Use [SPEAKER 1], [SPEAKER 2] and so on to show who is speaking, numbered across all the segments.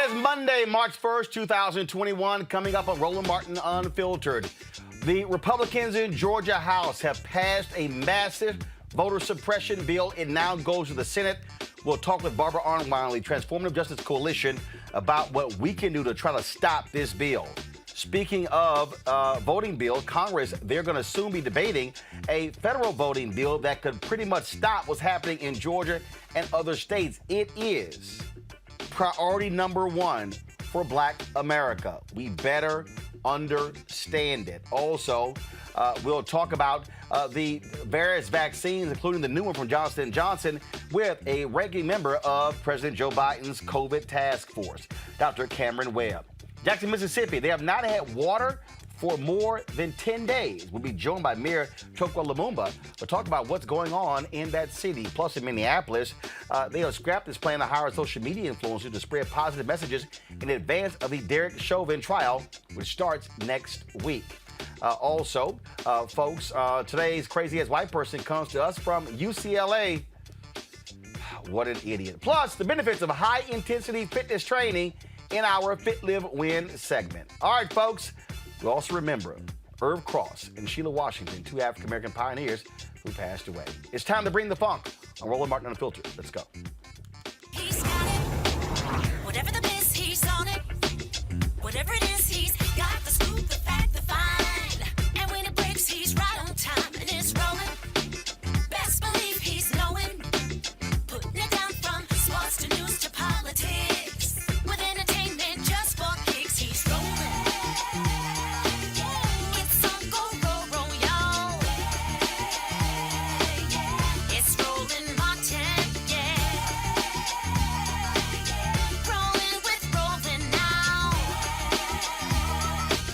[SPEAKER 1] is Monday, March 1st, 2021, coming up on Roland Martin Unfiltered. The Republicans in Georgia House have passed a massive voter suppression bill. It now goes to the Senate. We'll talk with Barbara Arnwine, Transformative Justice Coalition, about what we can do to try to stop this bill. Speaking of voting bill, Congress, they're going to soon be debating a federal voting bill that could pretty much stop what's happening in Georgia and other states. It is priority number one for Black America. We better understand it. Also, we'll talk about the various vaccines, including the new one from Johnson & Johnson, with a ranking member of President Joe Biden's COVID task force, Dr. Cameron Webb. Jackson, Mississippi, they have not had water for more than 10 days. We'll be joined by Mayor Chokwe Lumumba to talk about what's going on in that city. Plus, in Minneapolis, they have scrapped this plan to hire social media influencers to spread positive messages in advance of the Derek Chauvin trial, which starts next week. Also, folks, today's crazy-ass white person comes to us from UCLA. What an idiot. Plus, the benefits of high-intensity fitness training in our Fit, Live, Win segment. All right, folks, we'll also remember Irv Cross and Sheila Washington, two African-American pioneers who passed away. It's time to bring the funk on Roland Martin Unfiltered. Let's go.
[SPEAKER 2] He's got it. Whatever the miss, he's on it. Whatever it is, he's got the scoop, the fact, the find. And when it breaks, he's right on time and it's rolling. Best believe he's knowing. Putting it down from sports to news to politics. With entertainment just for kicks, he's rolling. It's on go, y'all. It's Roland Martin, yeah. Rolling with Roland now.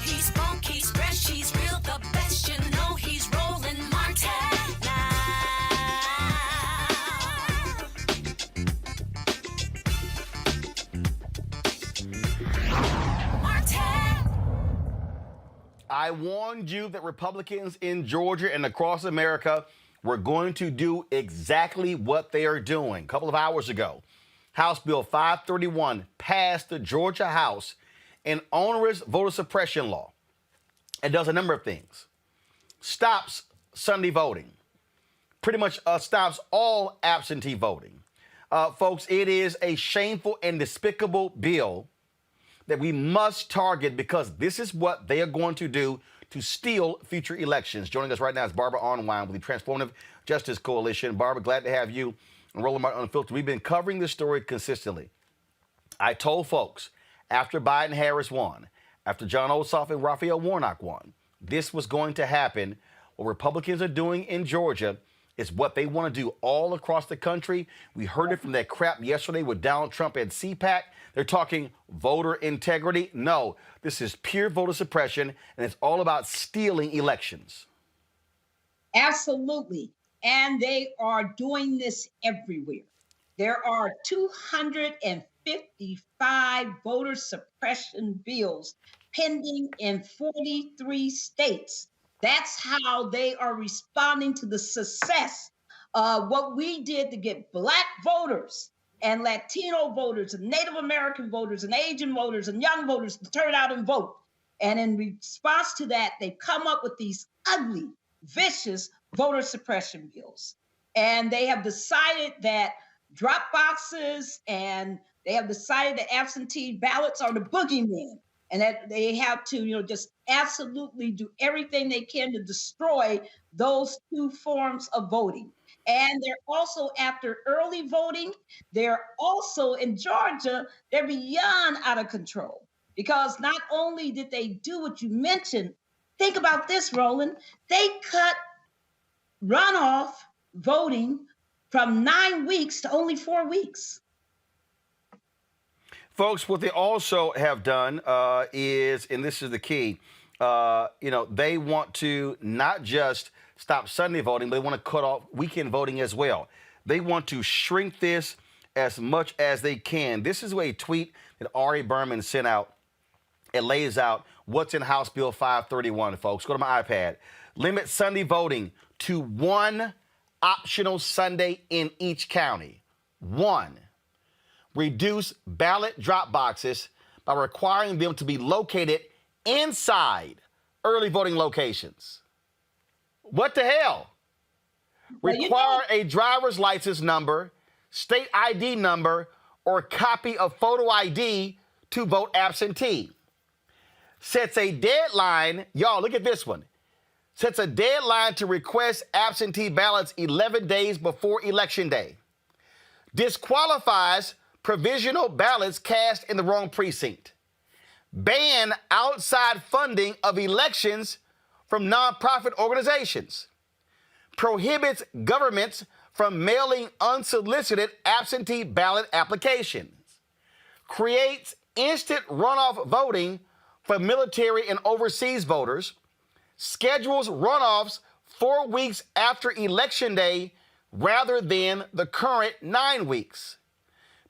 [SPEAKER 2] He's funk, he's fresh, he's real, the best, you know he's Roland Martin now. Martin.
[SPEAKER 1] I warned you that Republicans in Georgia and across America were going to do exactly what they are doing. A couple of hours ago, House Bill 531 passed the Georgia House, an onerous voter suppression law. It does a number of things. Stops Sunday voting. Pretty much stops all absentee voting. Folks, it is a shameful and despicable bill that we must target because this is what they are going to do to steal future elections. Joining us right now is Barbara Arnwine with the Transformative Justice Coalition. Barbara, glad to have you on Roland Martin Unfiltered. We've been covering this story consistently. I told folks after Biden-Harris won, after John Ossoff and Raphael Warnock won, this was going to happen. What Republicans are doing in Georgia is what they want to do all across the country. We heard it from that crap yesterday with Donald Trump and CPAC. They're talking voter integrity. No, this is pure voter suppression, and it's all about stealing elections.
[SPEAKER 3] Absolutely. And they are doing this everywhere. There are 255 voter suppression bills pending in 43 states. That's how they are responding to the success of what we did to get Black voters and Latino voters and Native American voters and Asian voters and young voters to turn out and vote. And in response to that, they come up with these ugly, vicious voter suppression bills. And they have decided that drop boxes and they have decided that absentee ballots are the boogeyman and that they have to, just absolutely do everything they can to destroy those two forms of voting. And they're also after early voting. They're also in Georgia, they're beyond out of control because not only did they do what you mentioned, think about this, Roland, they cut runoff voting from 9 weeks to only 4 weeks.
[SPEAKER 1] Folks, what they also have done is, and this is the key, they want to not just stop Sunday voting, but they want to cut off weekend voting as well. They want to shrink this as much as they can. This is a tweet that Ari Berman sent out. It lays out what's in House Bill 531, folks. Go to my iPad. Limit Sunday voting to one optional Sunday in each county. One. reduce ballot drop boxes by requiring them to be located inside early voting locations. What the hell?
[SPEAKER 3] Well,
[SPEAKER 1] Require a driver's license number, state ID number, or copy of photo ID to vote absentee. Sets a deadline, y'all, look at this one. Sets a deadline to request absentee ballots 11 days before Election Day. Disqualifies provisional ballots cast in the wrong precinct. Ban outside funding of elections from nonprofit organizations. Prohibits governments from mailing unsolicited absentee ballot applications. Creates instant runoff voting for military and overseas voters. Schedules runoffs 4 weeks after Election Day rather than the current 9 weeks.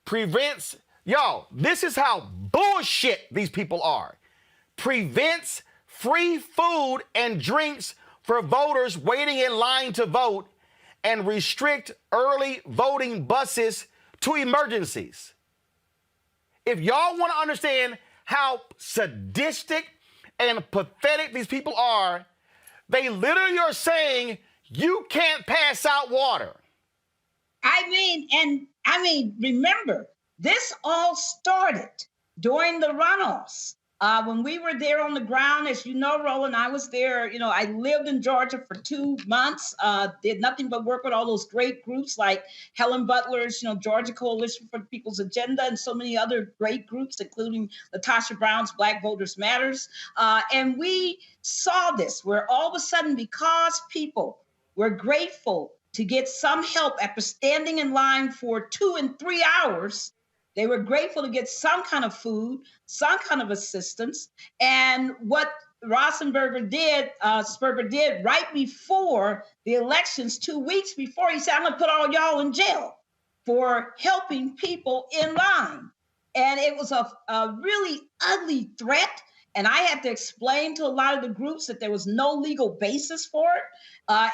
[SPEAKER 1] Prevents, y'all, this is how bullshit these people are. Prevents free food and drinks for voters waiting in line to vote and restrict early voting buses to emergencies. If y'all want to understand how sadistic and pathetic these people are, they literally are saying you can't pass out water.
[SPEAKER 3] I mean, remember, this all started during the runoffs. When we were there on the ground, as you know, Roland, I was there. You know, I lived in Georgia for 2 months, did nothing but work with all those great groups like Helen Butler's, Georgia Coalition for the People's Agenda, and so many other great groups, including Latasha Brown's Black Voters Matters. And we saw this where all of a sudden, because people were grateful to get some help after standing in line for 2 and 3 hours, they were grateful to get some kind of food, some kind of assistance. And what Sperber did right before the elections, 2 weeks before, he said, I'm gonna put all y'all in jail for helping people in line. And it was a really ugly threat. And I had to explain to a lot of the groups that there was no legal basis for it.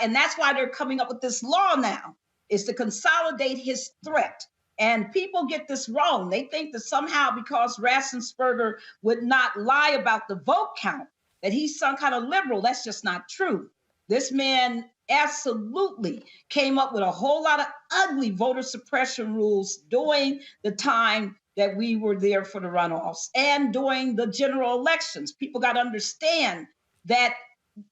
[SPEAKER 3] And that's why they're coming up with this law now, is to consolidate his threat. And people get this wrong. They think that somehow because Raffensperger would not lie about the vote count, that he's some kind of liberal. That's just not true. This man absolutely came up with a whole lot of ugly voter suppression rules during the time that we were there for the runoffs and during the general elections. People got to understand that,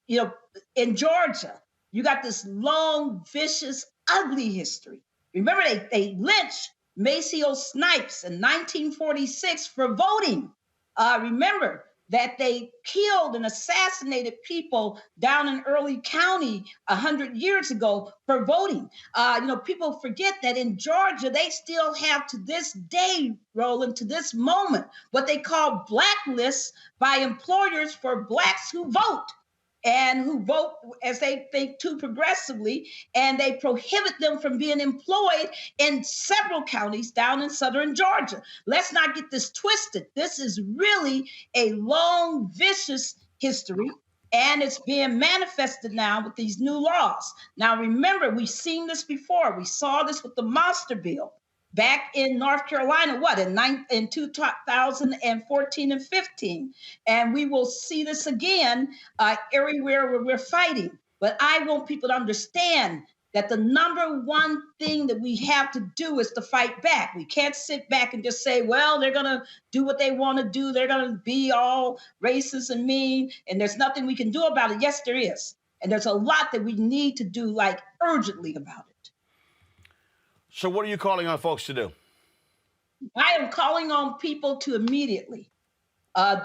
[SPEAKER 3] in Georgia, you got this long, vicious, ugly history. Remember, they lynched Maceo Snipes in 1946 for voting. Remember that they killed and assassinated people down in Early County 100 years ago for voting. People forget that in Georgia, they still have to this day, Roland, to this moment, what they call blacklists by employers for Blacks who vote. And who vote as they think too progressively, and they prohibit them from being employed in several counties down in southern Georgia. Let's not get this twisted. This is really a long, vicious history, and it's being manifested now with these new laws. Now, remember, we've seen this before. We saw this with the monster bill back in North Carolina, in 2014 and 15. And we will see this again everywhere where we're fighting. But I want people to understand that the number one thing that we have to do is to fight back. We can't sit back and just say, well, they're going to do what they want to do. They're going to be all racist and mean, and there's nothing we can do about it. Yes, there is. And there's a lot that we need to do, urgently about it.
[SPEAKER 1] So what are you calling on folks to do?
[SPEAKER 3] I am calling on people to immediately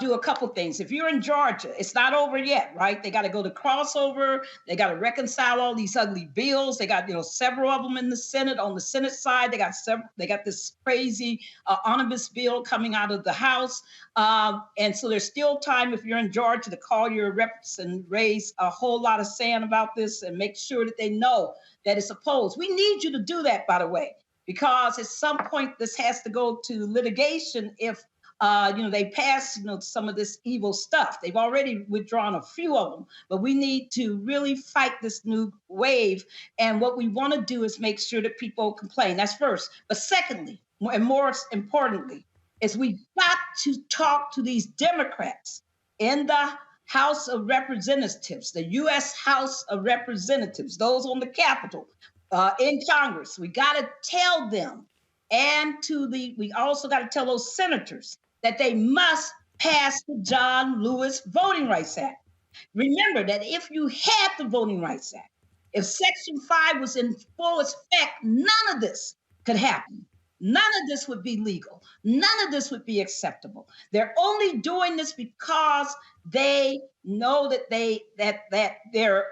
[SPEAKER 3] do a couple things. If you're in Georgia, it's not over yet, right? They got to go to crossover. They got to reconcile all these ugly bills. They got, several of them in the Senate. On the Senate side, they got this crazy omnibus bill coming out of the House. And so there's still time, if you're in Georgia, to call your reps and raise a whole lot of sand about this and make sure that they know that it's opposed. We need you to do that, by the way, because at some point this has to go to litigation if they pass, some of this evil stuff. They've already withdrawn a few of them, but we need to really fight this new wave. And what we want to do is make sure that people complain. That's first. But secondly, and more importantly, is we got to talk to these Democrats in the House of Representatives, the U.S. House of Representatives, those on the Capitol, in Congress. We got to tell them, and we also got to tell those senators that they must pass the John Lewis Voting Rights Act. Remember that if you had the Voting Rights Act, if Section 5 was in full effect, none of this could happen. None of this would be legal. None of this would be acceptable. They're only doing this because they know that they're,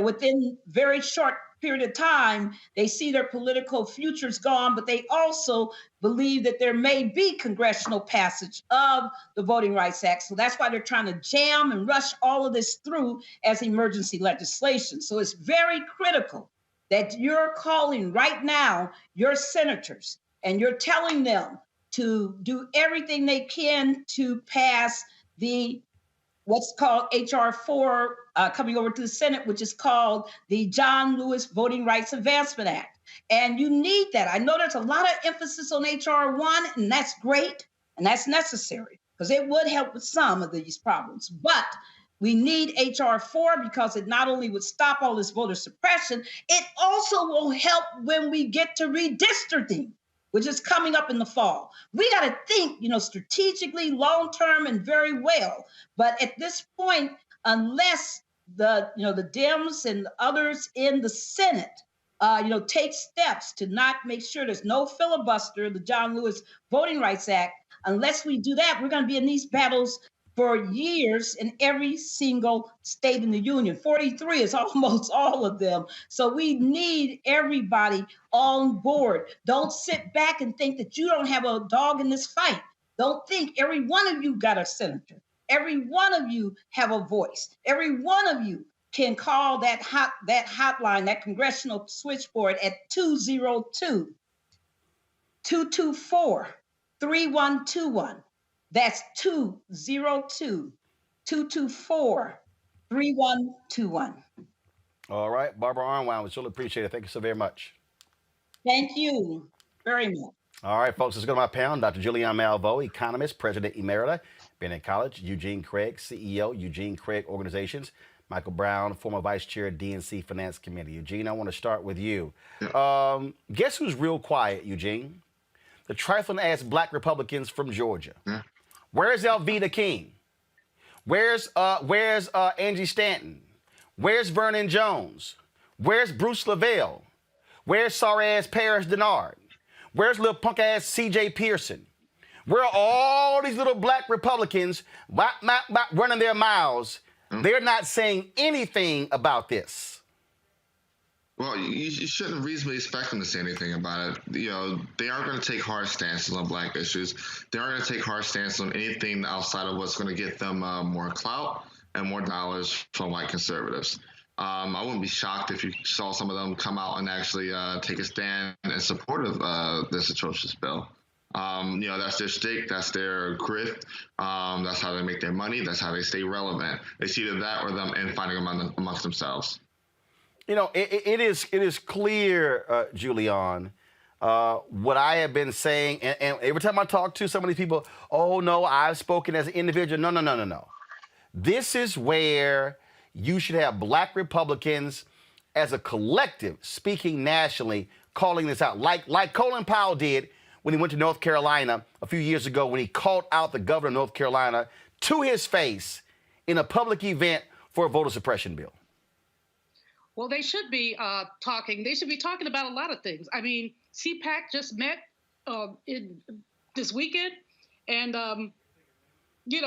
[SPEAKER 3] within very short period of time, they see their political futures gone, but they also believe that there may be congressional passage of the Voting Rights Act. So that's why they're trying to jam and rush all of this through as emergency legislation. So it's very critical that you're calling right now your senators and you're telling them to do everything they can to pass what's called H.R. 4 coming over to the Senate, which is called the John Lewis Voting Rights Advancement Act. And you need that. I know there's a lot of emphasis on H.R. 1, and that's great, and that's necessary, because it would help with some of these problems. But we need H.R. 4 because it not only would stop all this voter suppression, it also will help when we get to redistricting, which is coming up in the fall. We got to think, strategically, long-term, and very well. But at this point, unless the Dems and others in the Senate, take steps to not make sure there's no filibuster, the John Lewis Voting Rights Act, unless we do that, we're going to be in these battles for years in every single state in the union. 43 is almost all of them. So we need everybody on board. Don't sit back and think that you don't have a dog in this fight. Don't think every one of you got a senator. Every one of you have a voice. Every one of you can call that hotline, that congressional switchboard at 202-224-3121. That's 202-224-3121.
[SPEAKER 1] All right, Barbara Arnwine, we surely appreciate it. Thank you so very much.
[SPEAKER 3] Thank you very much.
[SPEAKER 1] All right, folks, let's go to my panel. Dr. Julianne Malveaux, economist, president emerita, Bennett College. Eugene Craig, CEO, Eugene Craig Organizations. Michael Brown, former vice chair, DNC Finance Committee. Eugene, I want to start with you. Guess who's real quiet, Eugene? The trifling-ass black Republicans from Georgia. Yeah. Where's Elvita King? Where's Angie Stanton? Where's Vernon Jones? Where's Bruce Lavelle? Where's sorry-ass Paris Denard? Where's little punk-ass C.J. Pearson? Where are all these little black Republicans running their mouths? They're not saying anything about this.
[SPEAKER 4] Well, you shouldn't reasonably expect them to say anything about it. They aren't going to take hard stances on black issues. They aren't going to take hard stances on anything outside of what's going to get them more clout and more dollars from white conservatives. I wouldn't be shocked if you saw some of them come out and actually take a stand in support of this atrocious bill. That's their stake, that's their grift, that's how they make their money, that's how they stay relevant. It's either that or them infighting amongst themselves.
[SPEAKER 1] It is clear, Julianne, what I have been saying, and every time I talk to some of these people, oh, no, I've spoken as an individual. No. This is where you should have black Republicans as a collective speaking nationally, calling this out, like Colin Powell did when he went to North Carolina a few years ago, when he called out the governor of North Carolina to his face in a public event for a voter suppression bill.
[SPEAKER 5] Well, they should be talking. They should be talking about a lot of things. I mean, CPAC just met this weekend, and you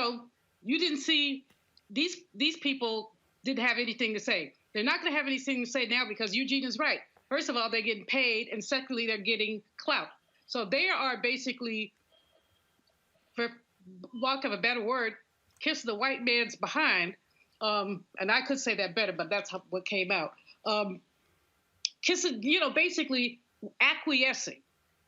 [SPEAKER 5] didn't see these people didn't have anything to say. They're not going to have anything to say now because Eugene is right. First of all, they're getting paid, and secondly, they're getting clout. So they are basically, for lack of a better word, kiss the white man's behind. And I could say that better, but that's what came out. Kissing, basically acquiescing.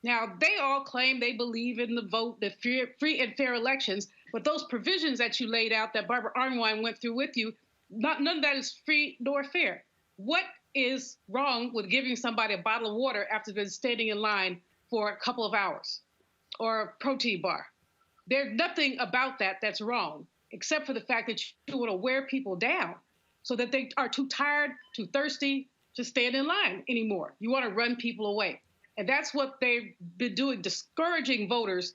[SPEAKER 5] Now, they all claim they believe in the vote, the free and fair elections, but those provisions that you laid out that Barbara Arnwine went through with you, none of that is free nor fair. What is wrong with giving somebody a bottle of water after they're standing in line for a couple of hours? or a protein bar. There's nothing about that that's wrong, except for the fact that you want to wear people down so that they are too tired, too thirsty to stand in line anymore. You want to run people away. And that's what they've been doing, discouraging voters.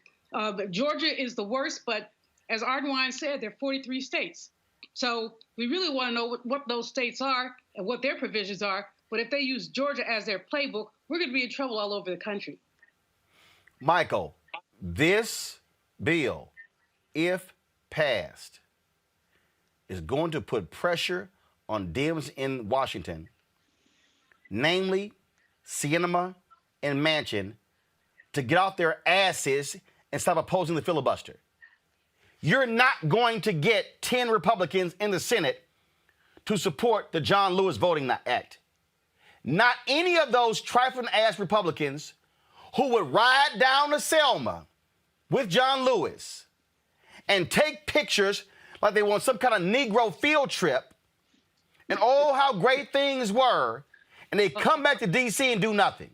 [SPEAKER 5] Georgia is the worst, but as Ardenwine said, there are 43 states. So we really want to know what those states are and what their provisions are. But if they use Georgia as their playbook, we're going to be in trouble all over the country.
[SPEAKER 1] Michael, this bill, if passed, is going to put pressure on Dems in Washington, namely Sinema and Manchin, to get off their asses and stop opposing the filibuster. You're not going to get 10 Republicans in the Senate to support the John Lewis Voting Act. Not any of those trifling-ass Republicans who would ride down to Selma with John Lewis and take pictures like they were on some kind of Negro field trip and oh, how great things were, and they come back to D.C. and do nothing.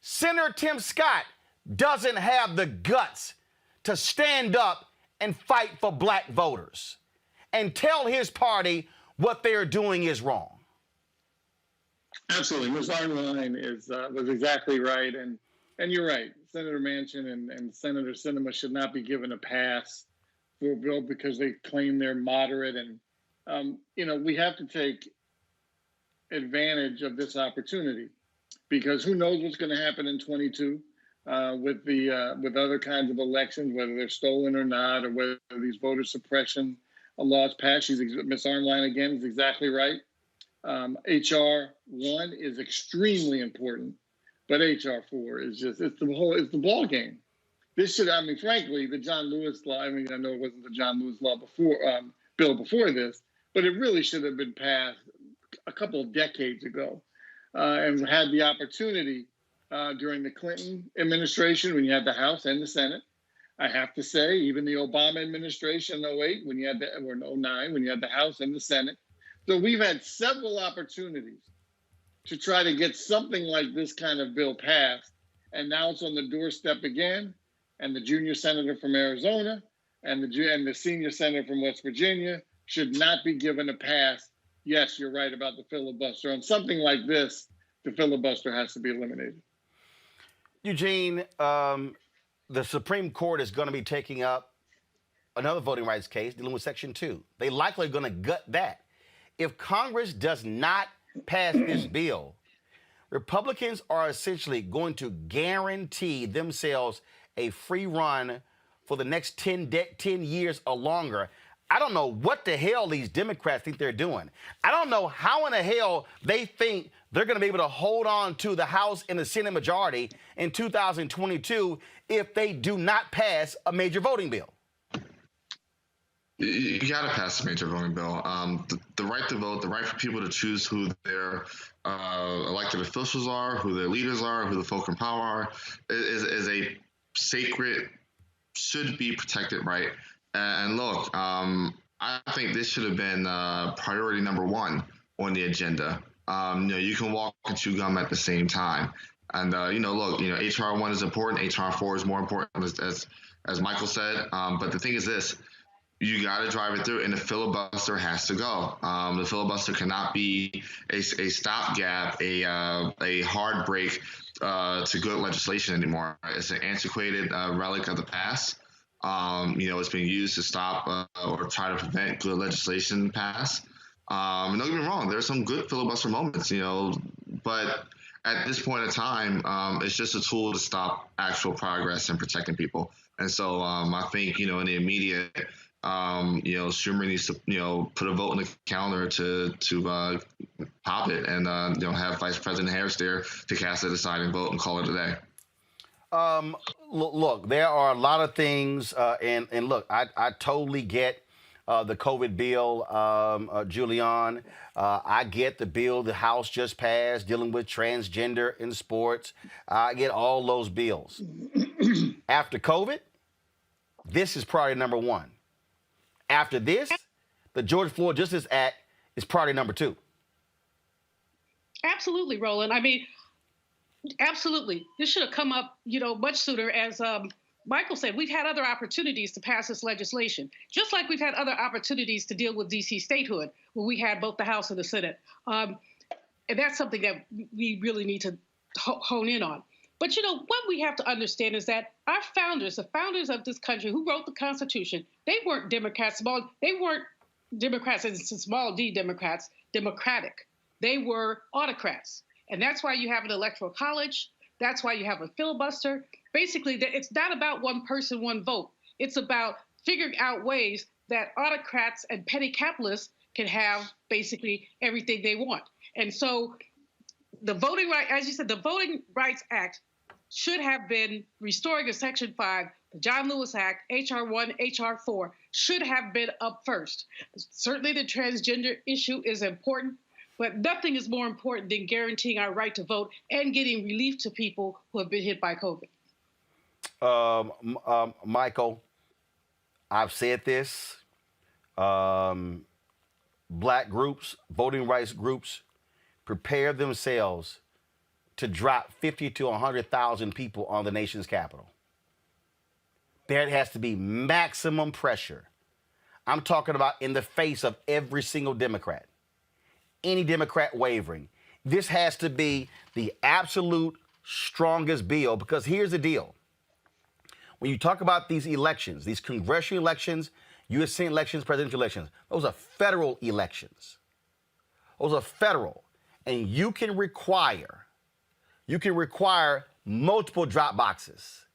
[SPEAKER 1] Senator Tim Scott doesn't have the guts to stand up and fight for black voters and tell his party what they're doing is wrong.
[SPEAKER 6] Absolutely. Ms. Ardenwine was exactly right. And you're right. Senator Manchin and Senator Sinema should not be given a pass for a bill because they claim they're moderate. And, we have to take advantage of this opportunity because who knows what's going to happen in 22 with other kinds of elections, whether they're stolen or not, or whether these voter suppression laws pass. Ms. Ardenwine, again, is exactly right. HR 1 is extremely important, but HR 4 is it's the ball game. This should, frankly, the John Lewis law. I know it wasn't the John Lewis law bill before this, but it really should have been passed a couple of decades ago, and had the opportunity during the Clinton administration when you had the House and the Senate. I have to say, even the Obama administration in 08, or in 09, when you had the House and the Senate. So we've had several opportunities to try to get something like this kind of bill passed. And now it's on the doorstep again. And the junior senator from Arizona and the senior senator from West Virginia should not be given a pass. Yes, you're right about the filibuster. On something like this, the filibuster has to be eliminated.
[SPEAKER 1] Eugene, the Supreme Court is going to be taking up another voting rights case dealing with Section 2. They likely are going to gut that. If Congress does not pass this bill, Republicans are essentially going to guarantee themselves a free run for the next 10 years or longer. I don't know what the hell these Democrats think they're doing. I don't know how in the hell they think they're going to be able to hold on to the House and the Senate majority in 2022 if they do not pass a major voting bill.
[SPEAKER 4] You got to pass a major voting bill. The right to vote, the right for people to choose who their elected officials are, who their leaders are, who the folk in power are, is a sacred, should be protected right. And look, I think this should have been priority number 1 on the agenda. You can walk and chew gum at the same time. And, look, HR 1 is important. HR 4 is more important, as Michael said. But the thing is this. You got to drive it through, and the filibuster has to go. The filibuster cannot be a stopgap, a hard break to good legislation anymore. It's an antiquated relic of the past. It's been used to stop or try to prevent good legislation pass. Don't get me wrong, there's some good filibuster moments, but at this point in time, it's just a tool to stop actual progress and protecting people. And so I think, in the immediate, Schumer needs to, put a vote in the calendar to pop it and, have Vice President Harris there to cast the deciding vote and call it a day.
[SPEAKER 1] Look, there are a lot of things, and look, I totally get the COVID bill, Julian. I get the bill the House just passed dealing with transgender in sports. I get all those bills. After COVID, this is priority number 1. After this, the George Floyd Justice Act is priority number 2.
[SPEAKER 5] Absolutely, Roland. Absolutely. This should have come up, much sooner. As Michael said, we've had other opportunities to pass this legislation, just like we've had other opportunities to deal with DC statehood, where we had both the House and the Senate. And that's something that we really need to hone in on. But, what we have to understand is that our founders, the founders of this country who wrote the Constitution, they weren't Democrats. They weren't Democrats, and small d Democrats, democratic. They were autocrats. And that's why you have an electoral college. That's why you have a filibuster. Basically, it's not about one person, one vote. It's about figuring out ways that autocrats and petty capitalists can have basically everything they want. And so the voting right, as you said, the Voting Rights Act should have been restoring a Section 5, the John Lewis Act, H.R. 1, H.R. 4, should have been up first. Certainly the transgender issue is important, but nothing is more important than guaranteeing our right to vote and getting relief to people who have been hit by COVID.
[SPEAKER 1] Michael, I've said this. Black groups, voting rights groups, prepare themselves to drop 50 to 100,000 people on the nation's capital. There has to be maximum pressure. I'm talking about in the face of every single Democrat. Any Democrat wavering. This has to be the absolute strongest bill, because here's the deal. When you talk about these elections, these congressional elections, U.S. Senate elections, presidential elections, those are federal elections. Those are federal. And you can require multiple drop boxes.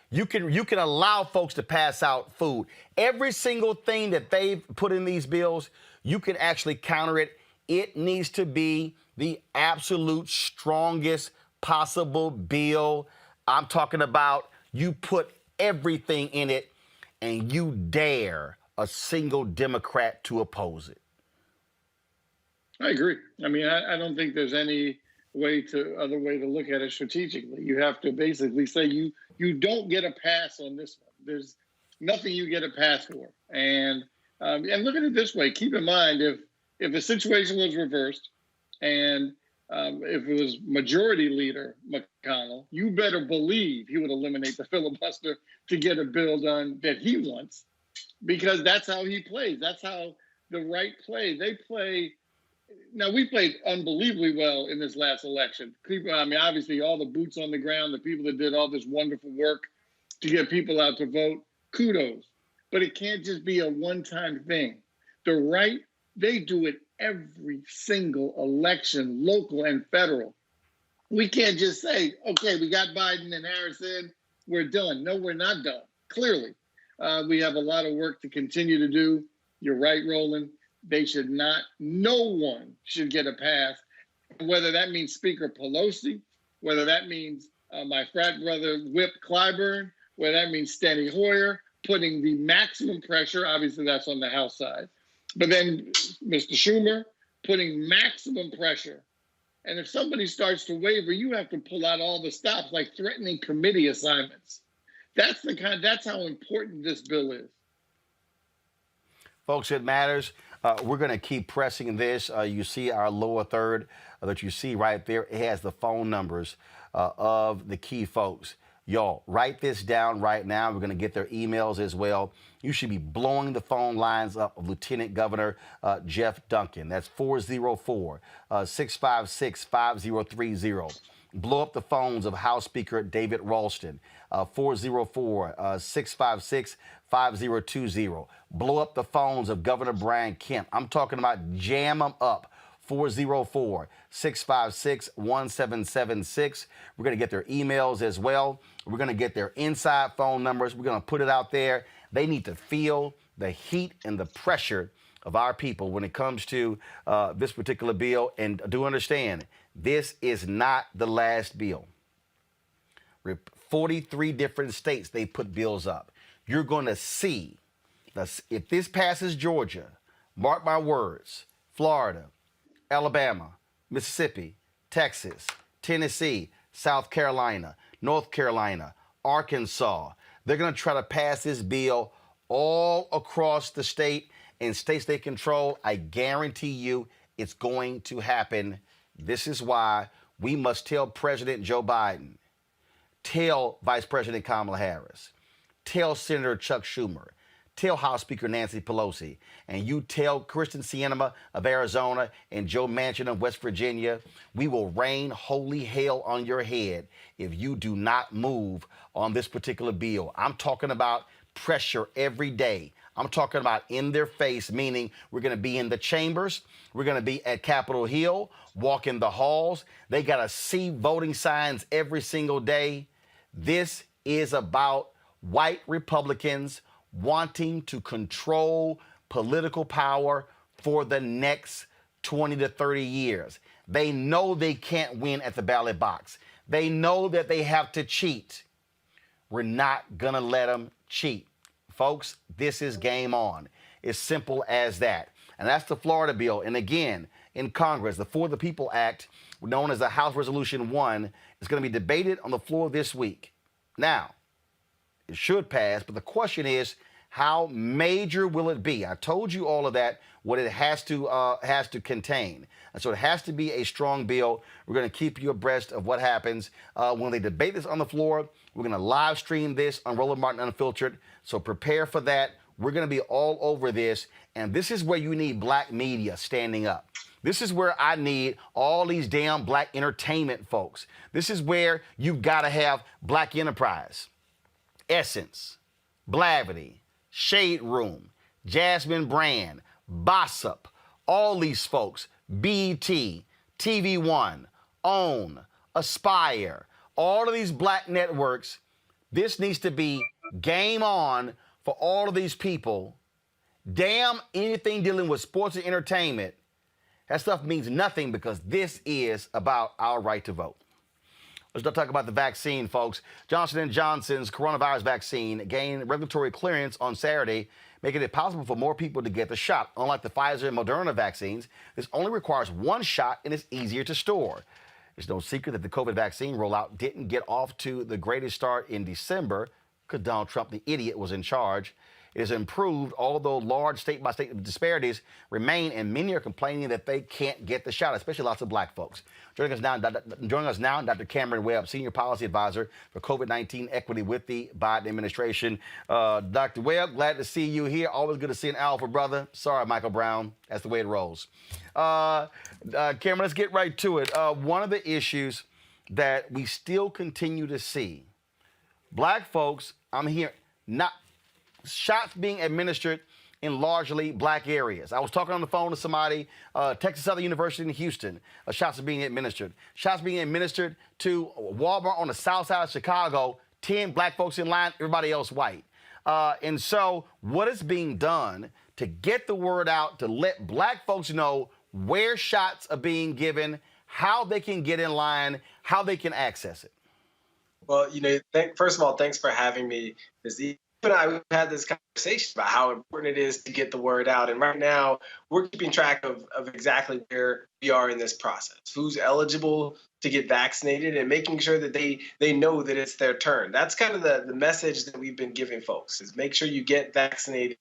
[SPEAKER 1] You can allow folks to pass out food. Every single thing that they've put in these bills, you can actually counter it. It needs to be the absolute strongest possible bill. I'm talking about you put everything in it and you dare a single Democrat to oppose it.
[SPEAKER 6] I agree. I mean, I don't think there's any other way to look at it strategically. You have to basically say you don't get a pass on this one. There's nothing you get a pass for. And look at it this way. Keep in mind, if the situation was reversed and if it was Majority Leader McConnell, you better believe he would eliminate the filibuster to get a bill done that he wants, because that's how he plays. That's how the right play. They play. Now, we played unbelievably well in this last election. People, I mean, obviously, all the boots on the ground, the people that did all this wonderful work to get people out to vote, kudos. But it can't just be a one-time thing. The right, they do it every single election, local and federal. We can't just say, okay, we got Biden and Harris in, we're done. No, we're not done. Clearly, we have a lot of work to continue to do. You're right, Roland. They should not, no one should get a pass, whether that means Speaker Pelosi, whether that means my frat brother Whip Clyburn, whether that means Steny Hoyer, putting the maximum pressure, obviously that's on the House side, but then Mr. Schumer putting maximum pressure. And if somebody starts to waver, you have to pull out all the stops, like threatening committee assignments. That's how important this bill is.
[SPEAKER 1] Folks, it matters. We're going to keep pressing this. You see our lower third that you see right there. It has the phone numbers of the key folks. Y'all, write this down right now. We're going to get their emails as well. You should be blowing the phone lines up of Lieutenant Governor Jeff Duncan. That's 404-656-5030. Blow up the phones of House Speaker David Ralston, 404-656-5020. Blow up the phones of Governor Brian Kemp. I'm talking about jam them up. 404-656-1776. We're going to get their emails as well. We're going to get their inside phone numbers. We're going to put it out there. They need to feel the heat and the pressure of our people when it comes to this particular bill. And do understand, this is not the last bill. 43 different states, they put bills up. You're going to see, if this passes Georgia, mark my words, Florida, Alabama, Mississippi, Texas, Tennessee, South Carolina, North Carolina, Arkansas, they're going to try to pass this bill all across the state and states they control. I guarantee you it's going to happen. This is why we must tell President Joe Biden, tell Vice President Kamala Harris, tell Senator Chuck Schumer, tell House Speaker Nancy Pelosi, and you tell Kristen Sinema of Arizona and Joe Manchin of West Virginia, we will rain holy hell on your head if you do not move on this particular bill. I'm talking about pressure every day. I'm talking about in their face, meaning we're going to be in the chambers. We're going to be at Capitol Hill, walking the halls. They got to see voting signs every single day. This is about white Republicans wanting to control political power for the next 20 to 30 years. They know they can't win at the ballot box. They know that they have to cheat. We're not going to let them cheat. Folks, this is game on. It's simple as that. And that's the Florida bill. And again, in Congress, the For the People Act, known as the House Resolution 1, is going to be debated on the floor this week. Now, it should pass, but the question is, how major will it be? I told you all of that, what it has to contain. And so it has to be a strong bill. We're going to keep you abreast of what happens when they debate this on the floor. We're going to live stream this on Roland Martin Unfiltered. So prepare for that. We're going to be all over this. And this is where you need black media standing up. This is where I need all these damn black entertainment folks. This is where you've got to have Black Enterprise, Essence, Blavity, Shade Room, Jasmine Brand, Bossip, all these folks, BET, TV One, OWN, Aspire, all of these black networks. This needs to be game on for all of these people. Damn anything dealing with sports and entertainment. That stuff means nothing because this is about our right to vote. Let's not talk about the vaccine, folks. Johnson & Johnson's coronavirus vaccine gained regulatory clearance on Saturday, making it possible for more people to get the shot. Unlike the Pfizer and Moderna vaccines, this only requires one shot and is easier to store. It's no secret that the COVID vaccine rollout didn't get off to the greatest start in December because Donald Trump, the idiot, was in charge. It has improved, although large state-by-state disparities remain, and many are complaining that they can't get the shot, especially lots of black folks. Joining us now, Dr. Cameron Webb, Senior Policy Advisor for COVID-19 Equity with the Biden administration. Dr. Webb, glad to see you here. Always good to see an alpha brother. Sorry, Michael Brown. That's the way it rolls. Cameron, let's get right to it. One of the issues that we still continue to see, black folks, I'm hearing, not shots being administered in largely black areas. I was talking on the phone to somebody, Texas Southern University in Houston, shots are being administered. Shots being administered to Walmart on the south side of Chicago, 10 black folks in line, everybody else white. And so what is being done to get the word out, to let black folks know where shots are being given, how they can get in line, how they can access it?
[SPEAKER 7] Well, first of all, thanks for having me. You and I, we've had this conversation about how important it is to get the word out. And right now, we're keeping track of exactly where we are in this process, who's eligible to get vaccinated, and making sure that they know that it's their turn. That's kind of the message that we've been giving folks, is make sure you get vaccinated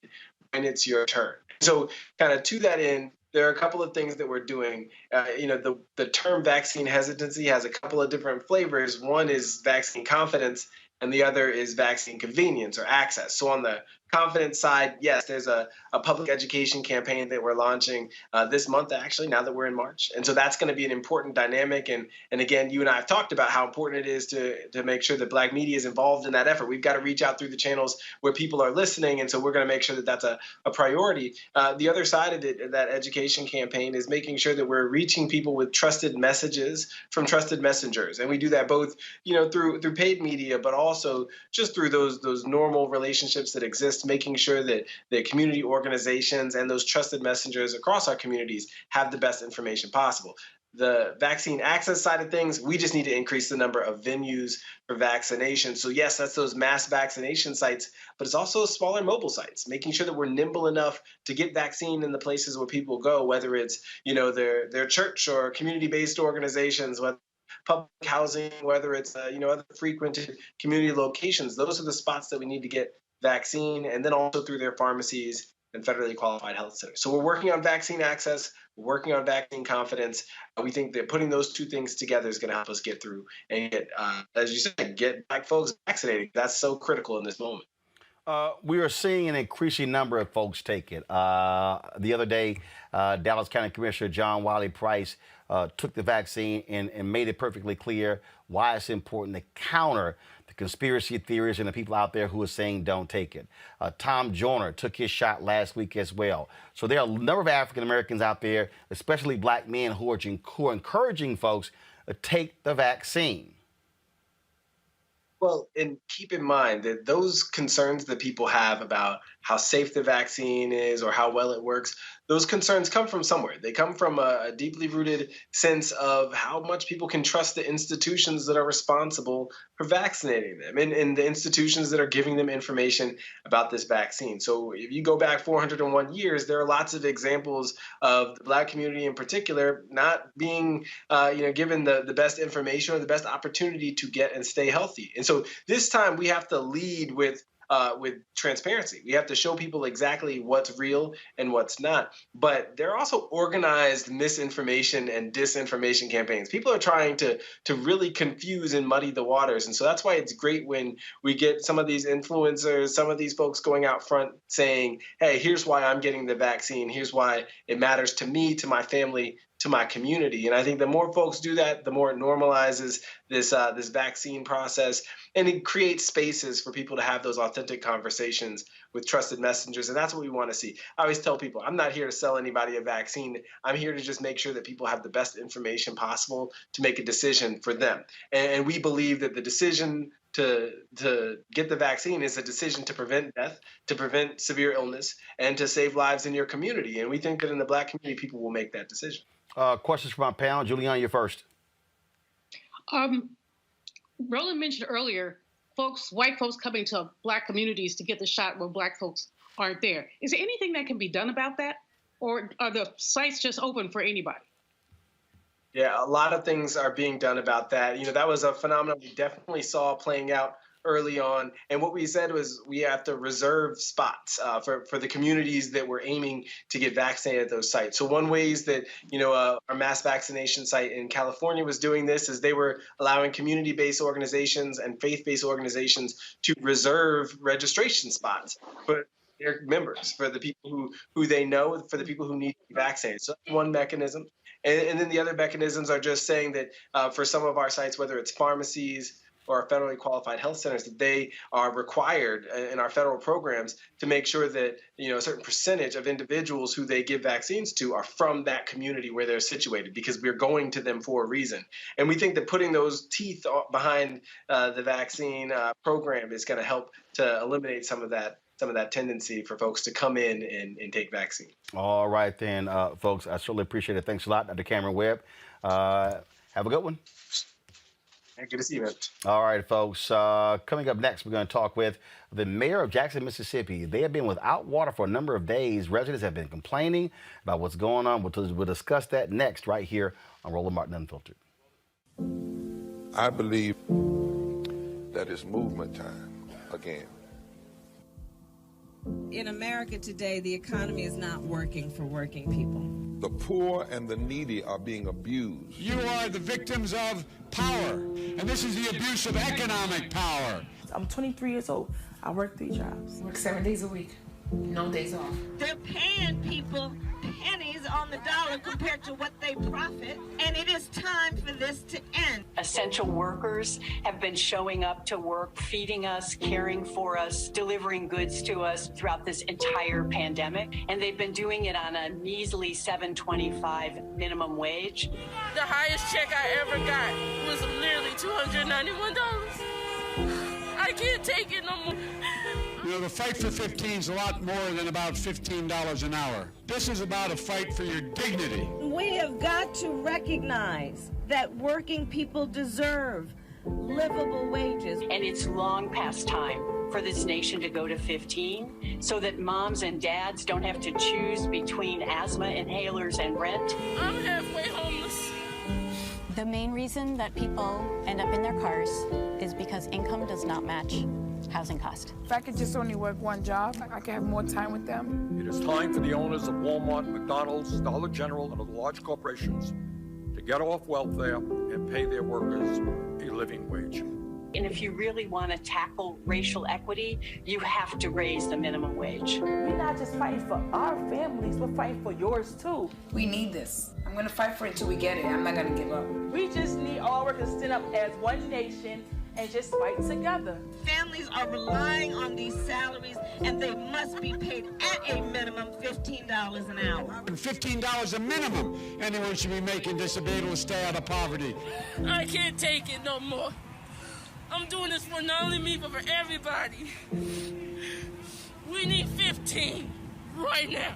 [SPEAKER 7] when it's your turn. So kind of to that end, there are a couple of things that we're doing. The term vaccine hesitancy has a couple of different flavors. One is vaccine confidence, and the other is vaccine convenience or access. So on the confidence side, yes, there's a public education campaign that we're launching this month, actually, now that we're in March. And so that's going to be an important dynamic. And again, you and I have talked about how important it is to make sure that black media is involved in that effort. We've got to reach out through the channels where people are listening. And so we're going to make sure that that's a priority. The other side of it, that education campaign, is making sure that we're reaching people with trusted messages from trusted messengers. And we do that both, through paid media, but also just through those normal relationships that exist, making sure that the community organizations and those trusted messengers across our communities have the best information possible. The vaccine access side of things, we just need to increase the number of venues for vaccination. So yes, that's those mass vaccination sites, but it's also smaller mobile sites, making sure that we're nimble enough to get vaccine in the places where people go, whether it's, their church or community-based organizations, whether public housing, whether it's, other frequented community locations. Those are the spots that we need to get vaccine, and then also through their pharmacies and federally qualified health centers. So we're working on vaccine access, we're working on vaccine confidence. We think that putting those two things together is going to help us get through and get, as you said, get black folks vaccinated. That's so critical in this moment.
[SPEAKER 1] We are seeing an increasing number of folks take it. The other day, Dallas County Commissioner John Wiley Price took the vaccine and made it perfectly clear why it's important to counter the conspiracy theories and the people out there who are saying don't take it. Tom Joyner took his shot last week as well. So there are a number of African Americans out there, especially black men, who are encouraging folks to take the vaccine.
[SPEAKER 7] Well, and keep in mind that those concerns that people have about how safe the vaccine is or how well it works, those concerns come from somewhere. They come from a deeply rooted sense of how much people can trust the institutions that are responsible for vaccinating them and the institutions that are giving them information about this vaccine. So if you go back 401 years, there are lots of examples of the Black community in particular not being given the best information or the best opportunity to get and stay healthy. And so this time we have to lead with transparency. We have to show people exactly what's real and what's not. But there are also organized misinformation and disinformation campaigns. People are trying to really confuse and muddy the waters. And so that's why it's great when we get some of these influencers, some of these folks going out front saying, hey, here's why I'm getting the vaccine. Here's why it matters to me, to my family, to my community. And I think the more folks do that, the more it normalizes this vaccine process, and it creates spaces for people to have those authentic conversations with trusted messengers. And that's what we want to see. I always tell people, I'm not here to sell anybody a vaccine. I'm here to just make sure that people have the best information possible to make a decision for them. And we believe that the decision to get the vaccine is a decision to prevent death, to prevent severe illness, and to save lives in your community. And we think that in the Black community, people will make that decision.
[SPEAKER 1] Questions from our panel. Julianne, you're first.
[SPEAKER 5] Roland mentioned earlier, white folks coming to Black communities to get the shot where Black folks aren't there. Is there anything that can be done about that? Or are the sites just open for anybody?
[SPEAKER 7] Yeah, a lot of things are being done about that. You know, that was a phenomenon we definitely saw playing out early on. And what we said was we have to reserve spots for the communities that we're aiming to get vaccinated at those sites. So one ways that, our mass vaccination site in California was doing this is they were allowing community-based organizations and faith-based organizations to reserve registration spots for their members, for the people who they know, for the people who need to be vaccinated. So that's one mechanism. And then the other mechanisms are just saying that for some of our sites, whether it's pharmacies or federally qualified health centers, that they are required in our federal programs to make sure that a certain percentage of individuals who they give vaccines to are from that community where they're situated, because we're going to them for a reason. And we think that putting those teeth behind the vaccine program is going to help to eliminate some of that tendency for folks to come in and take vaccine. All
[SPEAKER 1] right then, folks, I certainly appreciate it. Thanks a lot, Dr. Cameron Webb. Have a good one.
[SPEAKER 7] Good to see you, man.
[SPEAKER 1] All right, folks. Coming up next, we're going to talk with the mayor of Jackson, Mississippi. They have been without water for a number of days. Residents have been complaining about what's going on. We'll discuss that next right here on Roland Martin Unfiltered.
[SPEAKER 8] I believe that it's movement time again.
[SPEAKER 9] In America today, the economy is not working for working people.
[SPEAKER 8] The poor and the needy are being abused.
[SPEAKER 10] You are the victims of power, and this is the abuse of economic power.
[SPEAKER 11] I'm 23 years old. I work 3 jobs.
[SPEAKER 12] I work 7 days a week, no days off.
[SPEAKER 13] They're paying people pennies on the dollar compared to what they profit, and it is time for this to end.
[SPEAKER 14] Essential workers have been showing up to work, feeding us, caring for us, delivering goods to us throughout this entire pandemic, and they've been doing it on a measly $7.25 minimum wage.
[SPEAKER 15] The highest check I ever got was nearly $291. I can't take it no more.
[SPEAKER 10] The fight for 15 is a lot more than about $15 an hour. This is about a fight for your dignity.
[SPEAKER 9] We have got to recognize that working people deserve livable wages.
[SPEAKER 14] And it's long past time for this nation to go to 15 so that moms and dads don't have to choose between asthma inhalers and rent.
[SPEAKER 15] I'm halfway homeless.
[SPEAKER 16] The main reason that people end up in their cars is because income does not match housing cost.
[SPEAKER 11] If I could just only work one job, I could have more time with them.
[SPEAKER 17] It is time for the owners of Walmart, McDonald's, Dollar General, and other large corporations to get off welfare and pay their workers a living wage.
[SPEAKER 14] And if you really want to tackle racial equity, you have to raise the minimum wage.
[SPEAKER 11] We're not just fighting for our families, we're fighting for yours too.
[SPEAKER 12] We need this. I'm going to fight for it until we get it. I'm not going to give up.
[SPEAKER 11] We just need all workers to stand up as one nation and just fight together.
[SPEAKER 13] Families are relying on these salaries, and they must be paid at a minimum $15 an hour.
[SPEAKER 10] $15 a minimum anyone should be making to be able to stay out of poverty.
[SPEAKER 15] I can't take it no more. I'm doing this for not only me, but for everybody. We need 15 right now.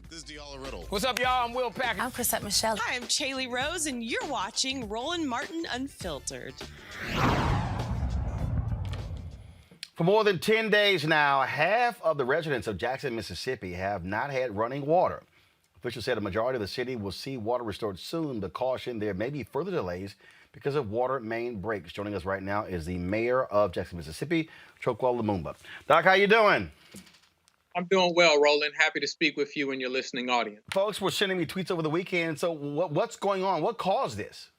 [SPEAKER 18] This is Diala Riddle.
[SPEAKER 19] What's up, y'all? I'm Will Packer.
[SPEAKER 20] I'm Chrisette Michelle.
[SPEAKER 21] Hi, I'm Chaley Rose, and you're watching Roland Martin Unfiltered.
[SPEAKER 1] For more than 10 days now, half of the residents of Jackson, Mississippi have not had running water. Officials said a majority of the city will see water restored soon, but caution there may be further delays because of water main breaks. Joining us right now is the mayor of Jackson, Mississippi, Chokwa Lumumba. Doc, how you doing?
[SPEAKER 22] I'm doing well, Roland. Happy to speak with you and your listening audience.
[SPEAKER 1] Folks were sending me tweets over the weekend. So what's going on? What caused this?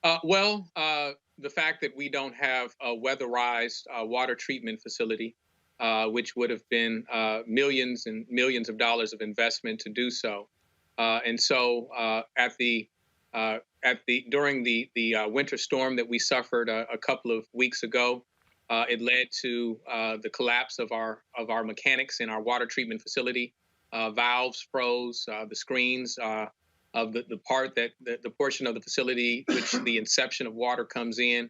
[SPEAKER 22] The fact that we don't have a weatherized water treatment facility, which would have been millions and millions of dollars of investment to do so. During the winter storm that we suffered a couple of weeks ago, it led to the collapse of our mechanics in our water treatment facility. Valves froze, the screens of the portion of the facility which the inception of water comes in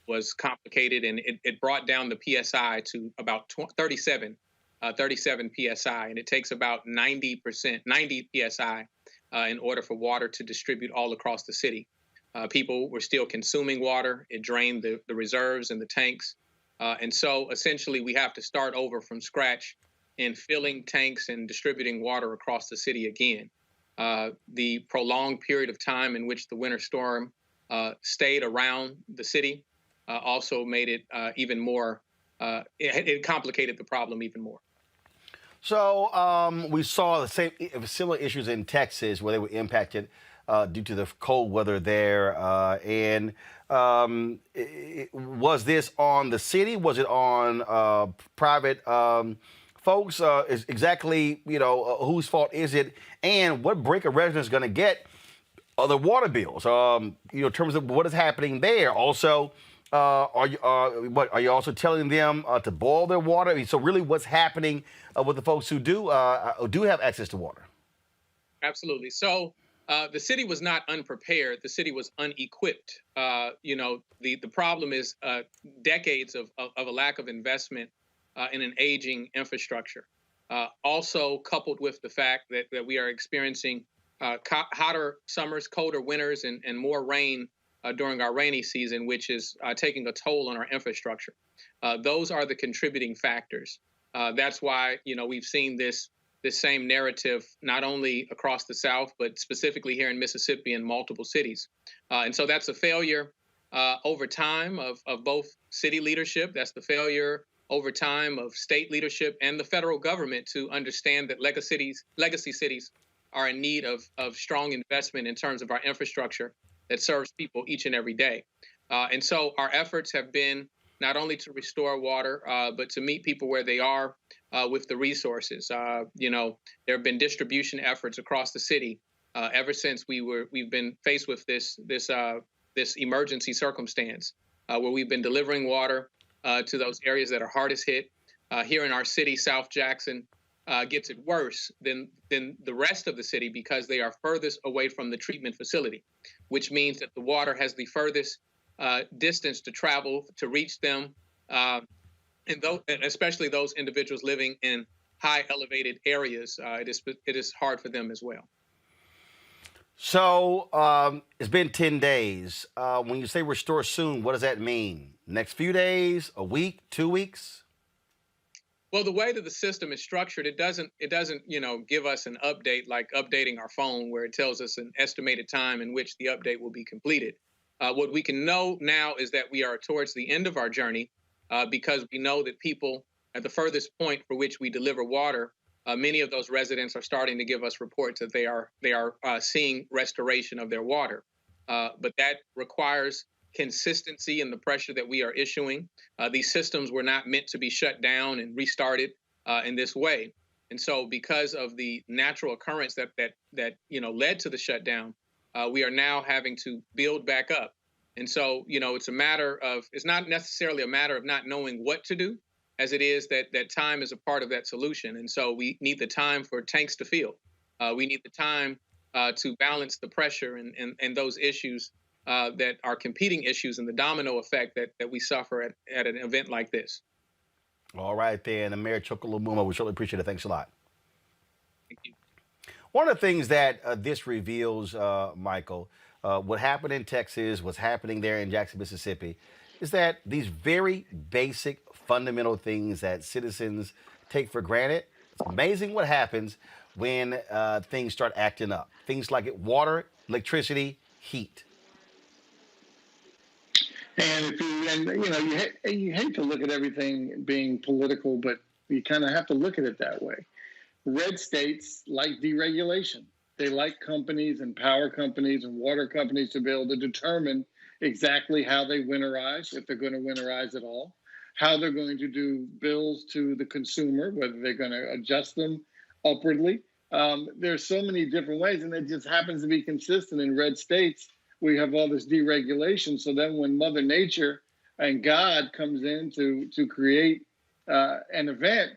[SPEAKER 22] was complicated, and it brought down the PSI to about 37 PSI, and it takes about 90 PSI in order for water to distribute all across the city. People were still consuming water. It drained the reserves and the tanks. And so essentially we have to start over from scratch in filling tanks and distributing water across the city again. The prolonged period of time in which the winter storm stayed around the city also made it even more, it complicated the problem even more.
[SPEAKER 1] So we saw the same similar issues in Texas where they were impacted due to the cold weather there. Was this on the city? Was it on private folks? Exactly, whose fault is it? And what break a resident is going to get are the water bills, in terms of what is happening there. Also, are you also telling them to boil their water? I mean, so really what's happening with the folks who do have access to water? Absolutely.
[SPEAKER 22] So the city was not unprepared. The city was unequipped. The problem is decades of a lack of investment in an aging infrastructure. Also coupled with the fact that we are experiencing hotter summers, colder winters, and more rain during our rainy season, which is taking a toll on our infrastructure. Those are the contributing factors. That's why, we've seen this same narrative not only across the South, but specifically here in Mississippi in multiple cities. And so that's a failure over time of both city leadership. That's the failure over time of state leadership and the federal government to understand that legacy cities are in need of strong investment in terms of our infrastructure that serves people each and every day. And so our efforts have been not only to restore water, but to meet people where they are with the resources. There have been distribution efforts across the city ever since we've been faced with this emergency circumstance, where we've been delivering water to those areas that are hardest hit. Here in our city, South Jackson gets it worse than the rest of the city because they are furthest away from the treatment facility, which means that the water has the furthest distance to travel to reach them, and especially those individuals living in high elevated areas. It is hard for them as well.
[SPEAKER 1] So it's been 10 days. When you say restore soon, what does that mean? Next few days, a week, 2 weeks?
[SPEAKER 22] Well, the way that the system is structured, it doesn't give us an update like updating our phone where it tells us an estimated time in which the update will be completed. What we can know now is that we are towards the end of our journey because we know that people at the furthest point for which we deliver water Many of those residents are starting to give us reports that they are seeing restoration of their water. But that requires consistency in the pressure that we are issuing. These systems were not meant to be shut down and restarted in this way. And so because of the natural occurrence that led to the shutdown, we are now having to build back up. And so, it's not necessarily a matter of not knowing what to do, as it is that time is a part of that solution. And so we need the time for tanks to fill. We need the time to balance the pressure and those issues that are competing issues and the domino effect that we suffer at an event like this.
[SPEAKER 1] All right, then. Mayor Chukwulumuma, we surely appreciate it. Thanks a lot.
[SPEAKER 22] Thank you.
[SPEAKER 1] One of the things that this reveals, Michael, what happened in Texas, what's happening there in Jackson, Mississippi, is that these very basic, fundamental things that citizens take for granted, it's amazing what happens when things start acting up. Things like water, electricity, heat.
[SPEAKER 6] And you hate to look at everything being political, but you kind of have to look at it that way. Red states like deregulation. They like companies and power companies and water companies to be able to determine exactly how they winterize, if they're going to winterize at all, how they're going to do bills to the consumer, whether they're going to adjust them upwardly. There's so many different ways, and it just happens to be consistent in red states. We have all this deregulation. So then when Mother Nature and God comes in to create an event,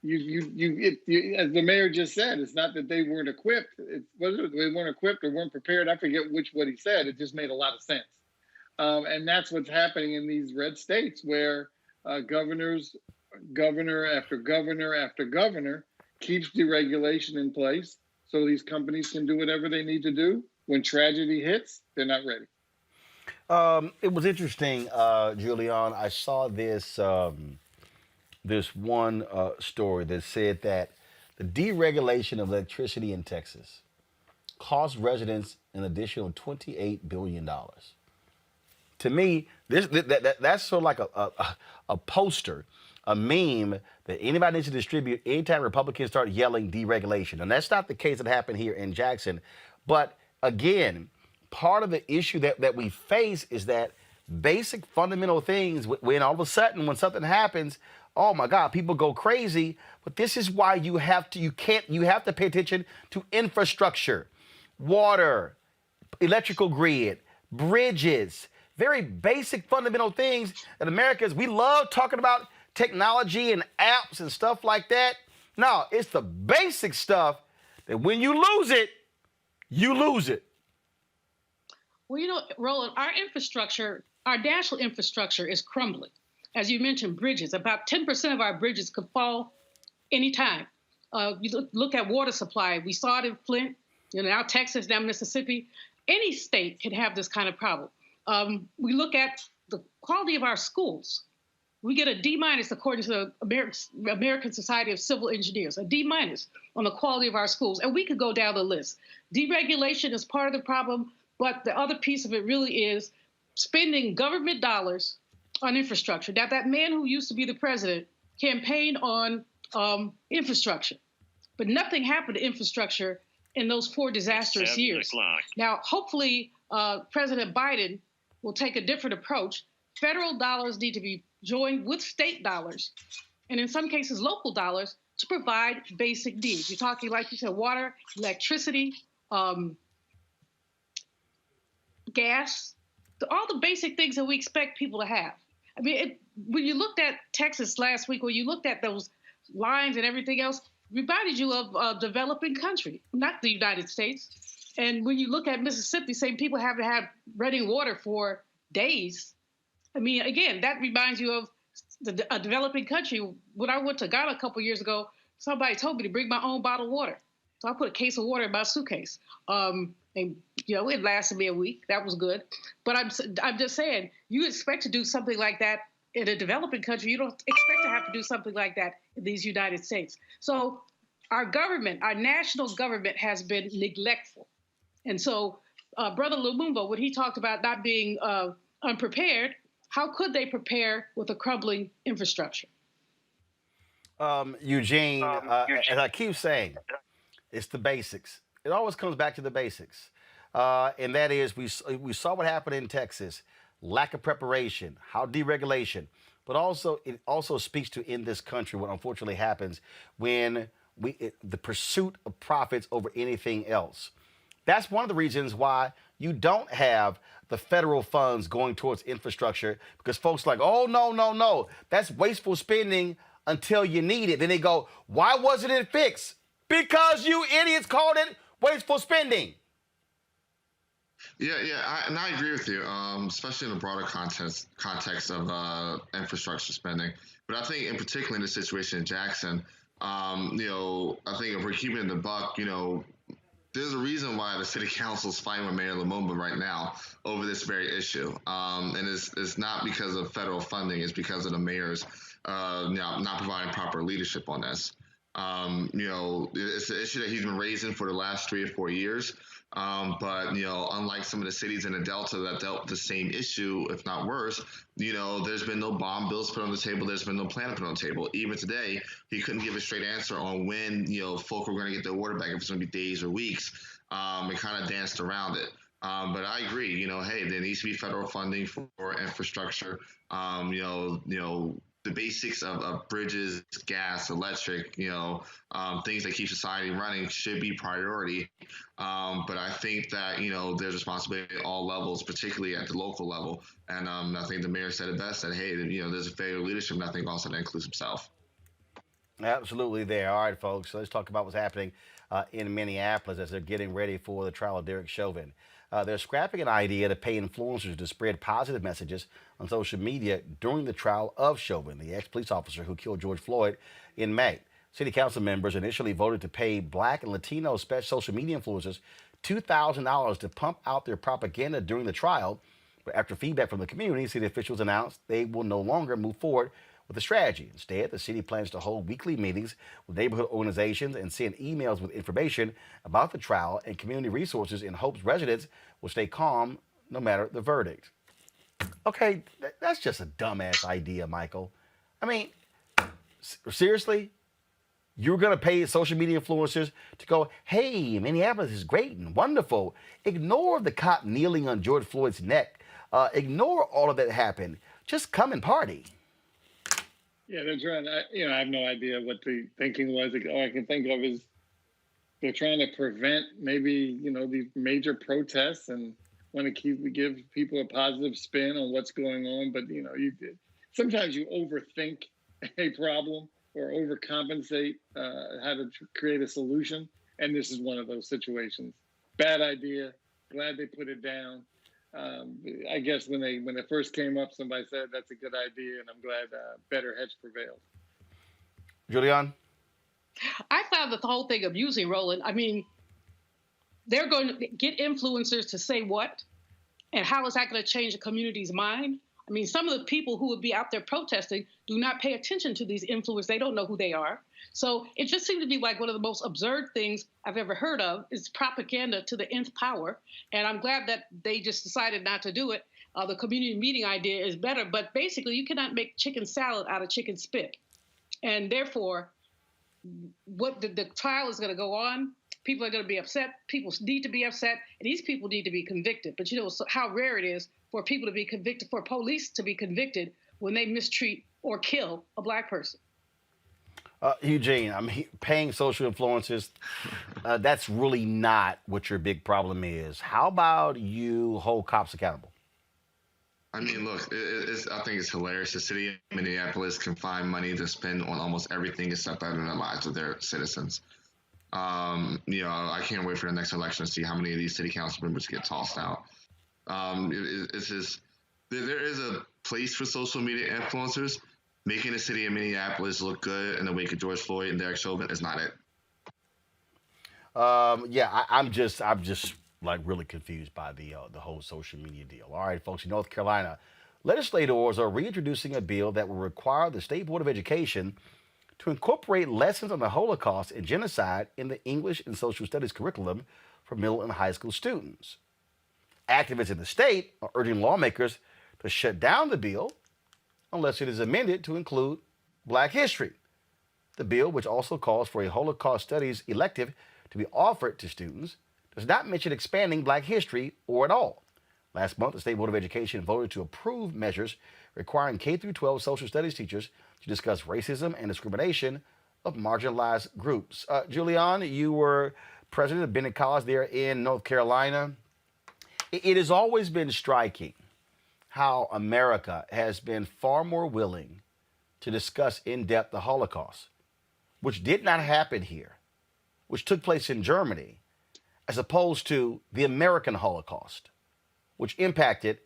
[SPEAKER 6] as the mayor just said, it's not that they weren't equipped. Whether they weren't equipped or weren't prepared, I forget what he said. It just made a lot of sense. And that's what's happening in these red states where governor after governor after governor keeps deregulation in place so these companies can do whatever they need to do. When tragedy hits, they're not ready.
[SPEAKER 1] It was interesting, Julian. I saw this this one story that said that the deregulation of electricity in Texas cost residents an additional $28 billion. To me, that's sort of like a poster, a meme that anybody needs to distribute anytime Republicans start yelling deregulation. And that's not the case that happened here in Jackson. But again, part of the issue that we face is that basic fundamental things, when all of a sudden, when something happens, oh my God, people go crazy. But this is why you have to pay attention to infrastructure, water, electrical grid, bridges, very basic fundamental things that Americans, we love talking about technology and apps and stuff like that. No, it's the basic stuff that when you lose it, you lose it.
[SPEAKER 5] Well, Roland, our infrastructure, our national infrastructure is crumbling. As you mentioned, bridges, about 10% of our bridges could fall anytime. You look at water supply. We saw it in Flint, now Texas, now Mississippi. Any state can have this kind of problem. We look at the quality of our schools. We get a D- according to the American Society of Civil Engineers, a D- on the quality of our schools. And we could go down the list. Deregulation is part of the problem, but the other piece of it really is spending government dollars on infrastructure. Now, that man who used to be the president campaigned on infrastructure, but nothing happened to infrastructure in those 4 disastrous years. Now, hopefully, President Biden will take a different approach. Federal dollars need to be joined with state dollars, and in some cases, local dollars, to provide basic needs. You're talking, like you said, water, electricity, gas, all the basic things that we expect people to have. I mean, when you looked at Texas last week, when you looked at those lines and everything else, it reminded you of a developing country, not the United States. And when you look at Mississippi, saying people haven't had running water for days, I mean, again, that reminds you of a developing country. When I went to Ghana a couple years ago, somebody told me to bring my own bottled water. So I put a case of water in my suitcase. And, it lasted me a week. That was good. But I'm just saying, you expect to do something like that in a developing country. You don't expect to have to do something like that in these United States. So our government, our national government, has been neglectful. And so Brother Lumumba, when he talked about not being unprepared, how could they prepare with a crumbling infrastructure?
[SPEAKER 1] Eugene, as I keep saying, it's the basics. It always comes back to the basics. And that is, we saw what happened in Texas, lack of preparation, how deregulation, but also it also speaks to in this country what unfortunately happens when the pursuit of profits over anything else. That's one of the reasons why you don't have the federal funds going towards infrastructure, because folks are like, oh, no, no, no, that's wasteful spending until you need it. Then they go, why wasn't it fixed? Because you idiots called it wasteful spending.
[SPEAKER 4] Yeah, and I agree with you, especially in the broader context of infrastructure spending. But I think, in particular, in the situation in Jackson, I think if we're keeping it in the buck, there's a reason why the city council is fighting with Mayor Lumumba right now over this very issue, and it's not because of federal funding; it's because of the mayor's not providing proper leadership on this. It's an issue that he's been raising for the last 3 or 4 years. But unlike some of the cities in the Delta that dealt with the same issue, if not worse, there's been no bond bills put on the table. There's been no plan put on the table. Even today, he couldn't give a straight answer on when, folk were going to get their water back, if it's going to be days or weeks, and kind of danced around it. But I agree, hey, there needs to be federal funding for infrastructure. The basics of bridges, gas, electric, things that keep society running should be priority. But I think that, there's responsibility at all levels, particularly at the local level. And I think the mayor said it best, that, hey, there's a failure of leadership, and I think also that includes himself.
[SPEAKER 1] Absolutely there. All right, folks, so let's talk about what's happening in Minneapolis as they're getting ready for the trial of Derek Chauvin. They're scrapping an idea to pay influencers to spread positive messages on social media during the trial of Chauvin, the ex-police officer who killed George Floyd in May. City council members initially voted to pay Black and Latino social media influencers $2,000 to pump out their propaganda during the trial. But after feedback from the community, city officials announced they will no longer move forward with the strategy. Instead, the city plans to hold weekly meetings with neighborhood organizations and send emails with information about the trial and community resources in hopes residents will stay calm no matter the verdict. Okay, that's just a dumbass idea, Michael. I mean, seriously? You're going to pay social media influencers to go, hey, Minneapolis is great and wonderful. Ignore the cop kneeling on George Floyd's neck. Ignore all of that happened. Just come and party.
[SPEAKER 6] Yeah, they're trying. I have no idea what the thinking was. All I can think of is they're trying to prevent maybe these major protests and want to give people a positive spin on what's going on. But sometimes you overthink a problem or overcompensate how to create a solution, and this is one of those situations. Bad idea. Glad they put it down. I guess when it first came up, somebody said that's a good idea, and I'm glad better heads prevailed.
[SPEAKER 1] Julian?
[SPEAKER 5] I found the whole thing amusing, Roland. I mean, they're going to get influencers to say what, and how is that going to change the community's mind? I mean, some of the people who would be out there protesting do not pay attention to these influencers. They don't know who they are. So it just seemed to be like one of the most absurd things I've ever heard of is propaganda to the nth power. And I'm glad that they just decided not to do it. The community meeting idea is better. But basically, you cannot make chicken salad out of chicken spit. And therefore, what the trial is going to go on. People are going to be upset. People need to be upset. And these people need to be convicted. But how rare it is for people to be convicted, for police to be convicted when they mistreat or kill a Black person.
[SPEAKER 1] Eugene, paying social influencers, that's really not what your big problem is. How about you hold cops accountable?
[SPEAKER 4] I mean, look, I think it's hilarious. The city of Minneapolis can find money to spend on almost everything except bettering the lives of their citizens. I can't wait for the next election to see how many of these city council members get tossed out. It's just there is a place for social media influencers. Making the city of Minneapolis look good in the wake of George Floyd and Derek Chauvin is not it.
[SPEAKER 1] I'm just like really confused by the whole social media deal. All right, folks, in North Carolina, legislators are reintroducing a bill that will require the State Board of Education to incorporate lessons on the Holocaust and genocide in the English and Social Studies curriculum for middle and high school students. Activists in the state are urging lawmakers to shut down the bill unless it is amended to include Black history. The bill, which also calls for a Holocaust studies elective to be offered to students, does not mention expanding Black history or at all. Last month, the State Board of Education voted to approve measures requiring K-12 social studies teachers to discuss racism and discrimination of marginalized groups. Julian, you were president of Bennett College there in North Carolina. It has always been striking how America has been far more willing to discuss in depth the Holocaust, which did not happen here, which took place in Germany, as opposed to the American Holocaust, which impacted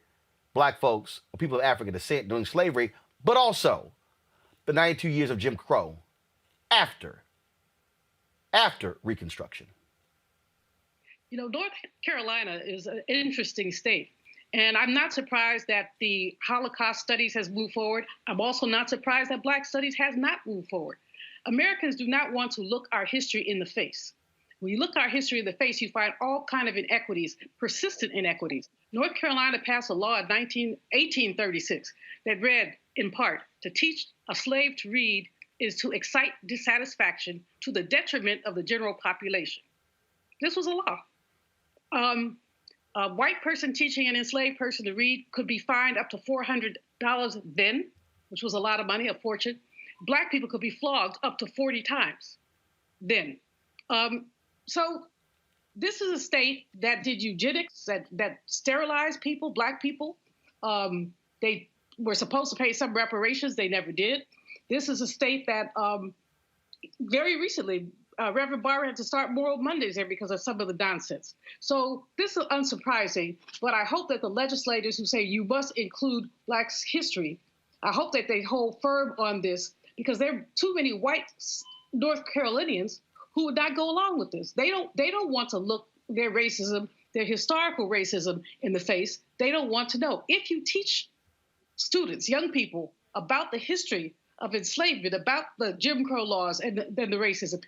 [SPEAKER 1] Black folks or people of African descent during slavery, but also the 92 years of Jim Crow after Reconstruction.
[SPEAKER 5] You know, North Carolina is an interesting state. And I'm not surprised that the Holocaust studies has moved forward. I'm also not surprised that Black studies has not moved forward. Americans do not want to look our history in the face. When you look our history in the face, you find all kind of inequities, persistent inequities. North Carolina passed a law in 1836 that read, in part, to teach a slave to read is to excite dissatisfaction to the detriment of the general population. This was a law. A white person teaching an enslaved person to read could be fined up to $400 then, which was a lot of money, a fortune. Black people could be flogged up to 40 times then. So this is a state that did eugenics, that sterilized people, Black people. They were supposed to pay some reparations. They never did. This is a state that very recently, Reverend Barber had to start Moral Mondays there because of some of the nonsense. So this is unsurprising, but I hope that the legislators who say you must include Black's history, I hope that they hold firm on this, because there are too many white North Carolinians who would not go along with this. They don't want to look their racism, their historical racism in the face. They don't want to know. If you teach students, young people, about the history of enslavement, about the Jim Crow laws and the racism,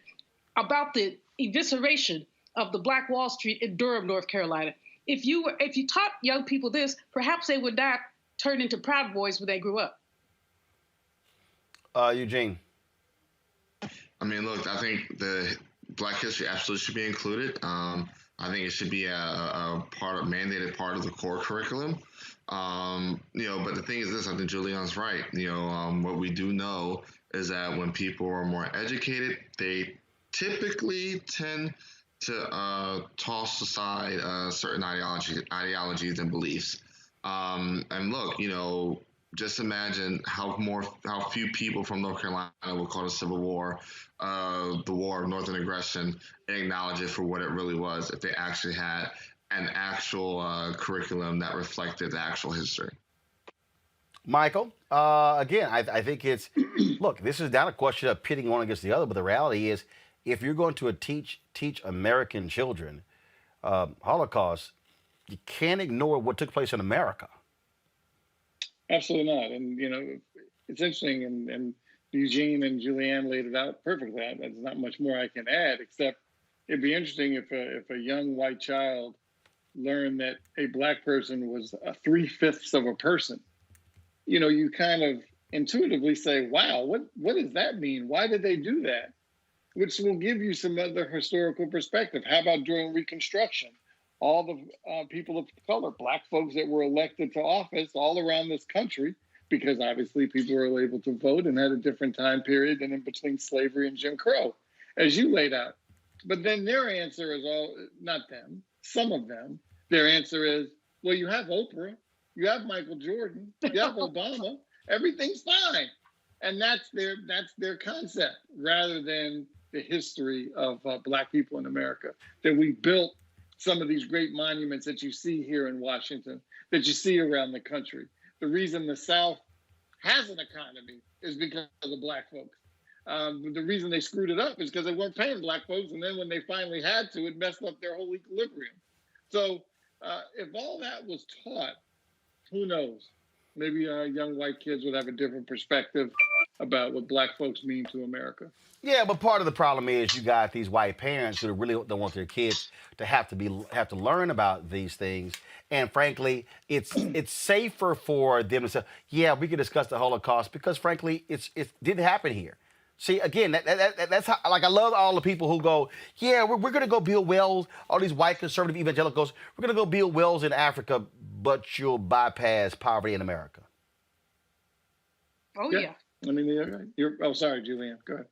[SPEAKER 5] about the evisceration of the Black Wall Street in Durham, North Carolina. If you taught young people this, perhaps they would not turn into Proud Boys when they grew up.
[SPEAKER 1] Eugene.
[SPEAKER 4] I mean, look, I think the Black history absolutely should be included. I think it should be a mandated part of the core curriculum. But the thing is this, I think Julian's right. What we do know is that when people are more educated, they typically tend to toss aside certain ideologies and beliefs. And look, just imagine how few people from North Carolina will call the Civil War the War of Northern Aggression and acknowledge it for what it really was if they actually had an actual curriculum that reflected the actual history.
[SPEAKER 1] Michael, again, I think it's, look, this is not a question of pitting one against the other, but the reality is if you're going to teach American children Holocaust, you can't ignore what took place in America.
[SPEAKER 6] Absolutely not. And, it's interesting, and Eugene and Julianne laid it out perfectly. There's not much more I can add, except it'd be interesting if a young white child learned that a Black person was 3/5 of a person. You kind of intuitively say, wow, what does that mean? Why did they do that? Which will give you some other historical perspective. How about during Reconstruction? All the people of color, Black folks that were elected to office all around this country, because obviously people were able to vote and had a different time period than in between slavery and Jim Crow, as you laid out. But then their answer is not them, some of them, their answer is, well, you have Oprah, you have Michael Jordan, you have Obama, everything's fine. And that's their concept, rather than the history of Black people in America, that we built some of these great monuments that you see here in Washington, that you see around the country. The reason the South has an economy is because of the Black folks. The reason they screwed it up is because they weren't paying Black folks, and then when they finally had to, it messed up their whole equilibrium. So if all that was taught, who knows? Maybe young white kids would have a different perspective about what Black folks mean to America.
[SPEAKER 1] Yeah, but part of the problem is you got these white parents who really don't want their kids to have to learn about these things. And frankly, it's safer for them to say, yeah, we can discuss the Holocaust because frankly, it didn't happen here. See, again, that's how, like, I love all the people who go, yeah, we're going to go build wells, all these white conservative evangelicals, we're going to go build wells in Africa, but you'll bypass poverty in America.
[SPEAKER 5] Oh, yeah.
[SPEAKER 6] I mean, oh, sorry, Julianne, go ahead.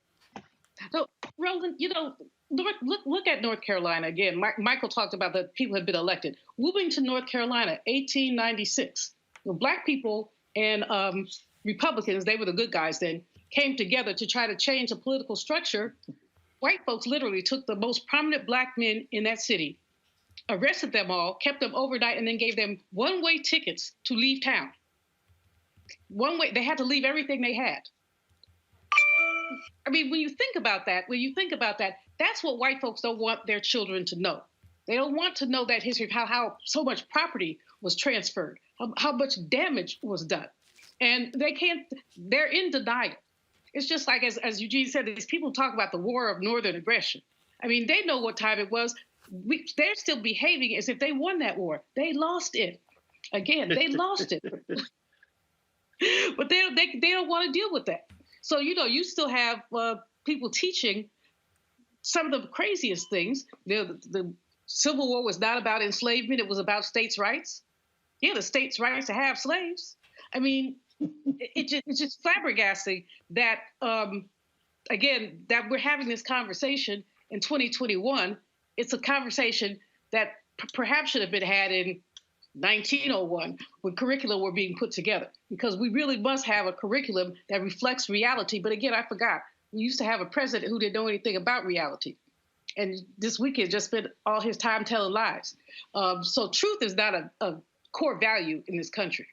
[SPEAKER 5] So, Roland, you know, look at North Carolina again. Michael talked about that people had been elected. Moving to North Carolina, 1896. Black people and Republicans, they were the good guys then, came together to try to change the political structure. White folks literally took the most prominent Black men in that city, arrested them all, kept them overnight, and then gave them one-way tickets to leave town. One way, they had to leave everything they had. I mean, when you think about that, that's what white folks don't want their children to know. They don't want to know that history of how so much property was transferred, how much damage was done. And they're in denial. It's just like, as Eugene said, these people talk about the war of northern aggression. I mean, they know what time it was. They're still behaving as if they won that war. They lost it. Again, they lost it. But they don't want to deal with that. So, you know, you still have people teaching some of the craziest things. The Civil War was not about enslavement. It was about states' rights. Yeah, the states' rights to have slaves. I mean, it's just flabbergasting that, again, that we're having this conversation in 2021. It's a conversation that perhaps should have been had in 1901 when curricula were being put together, because we really must have a curriculum that reflects reality. But again, I forgot. We used to have a president who didn't know anything about reality. And this weekend just spent all his time telling lies. So truth is not a core value in this country.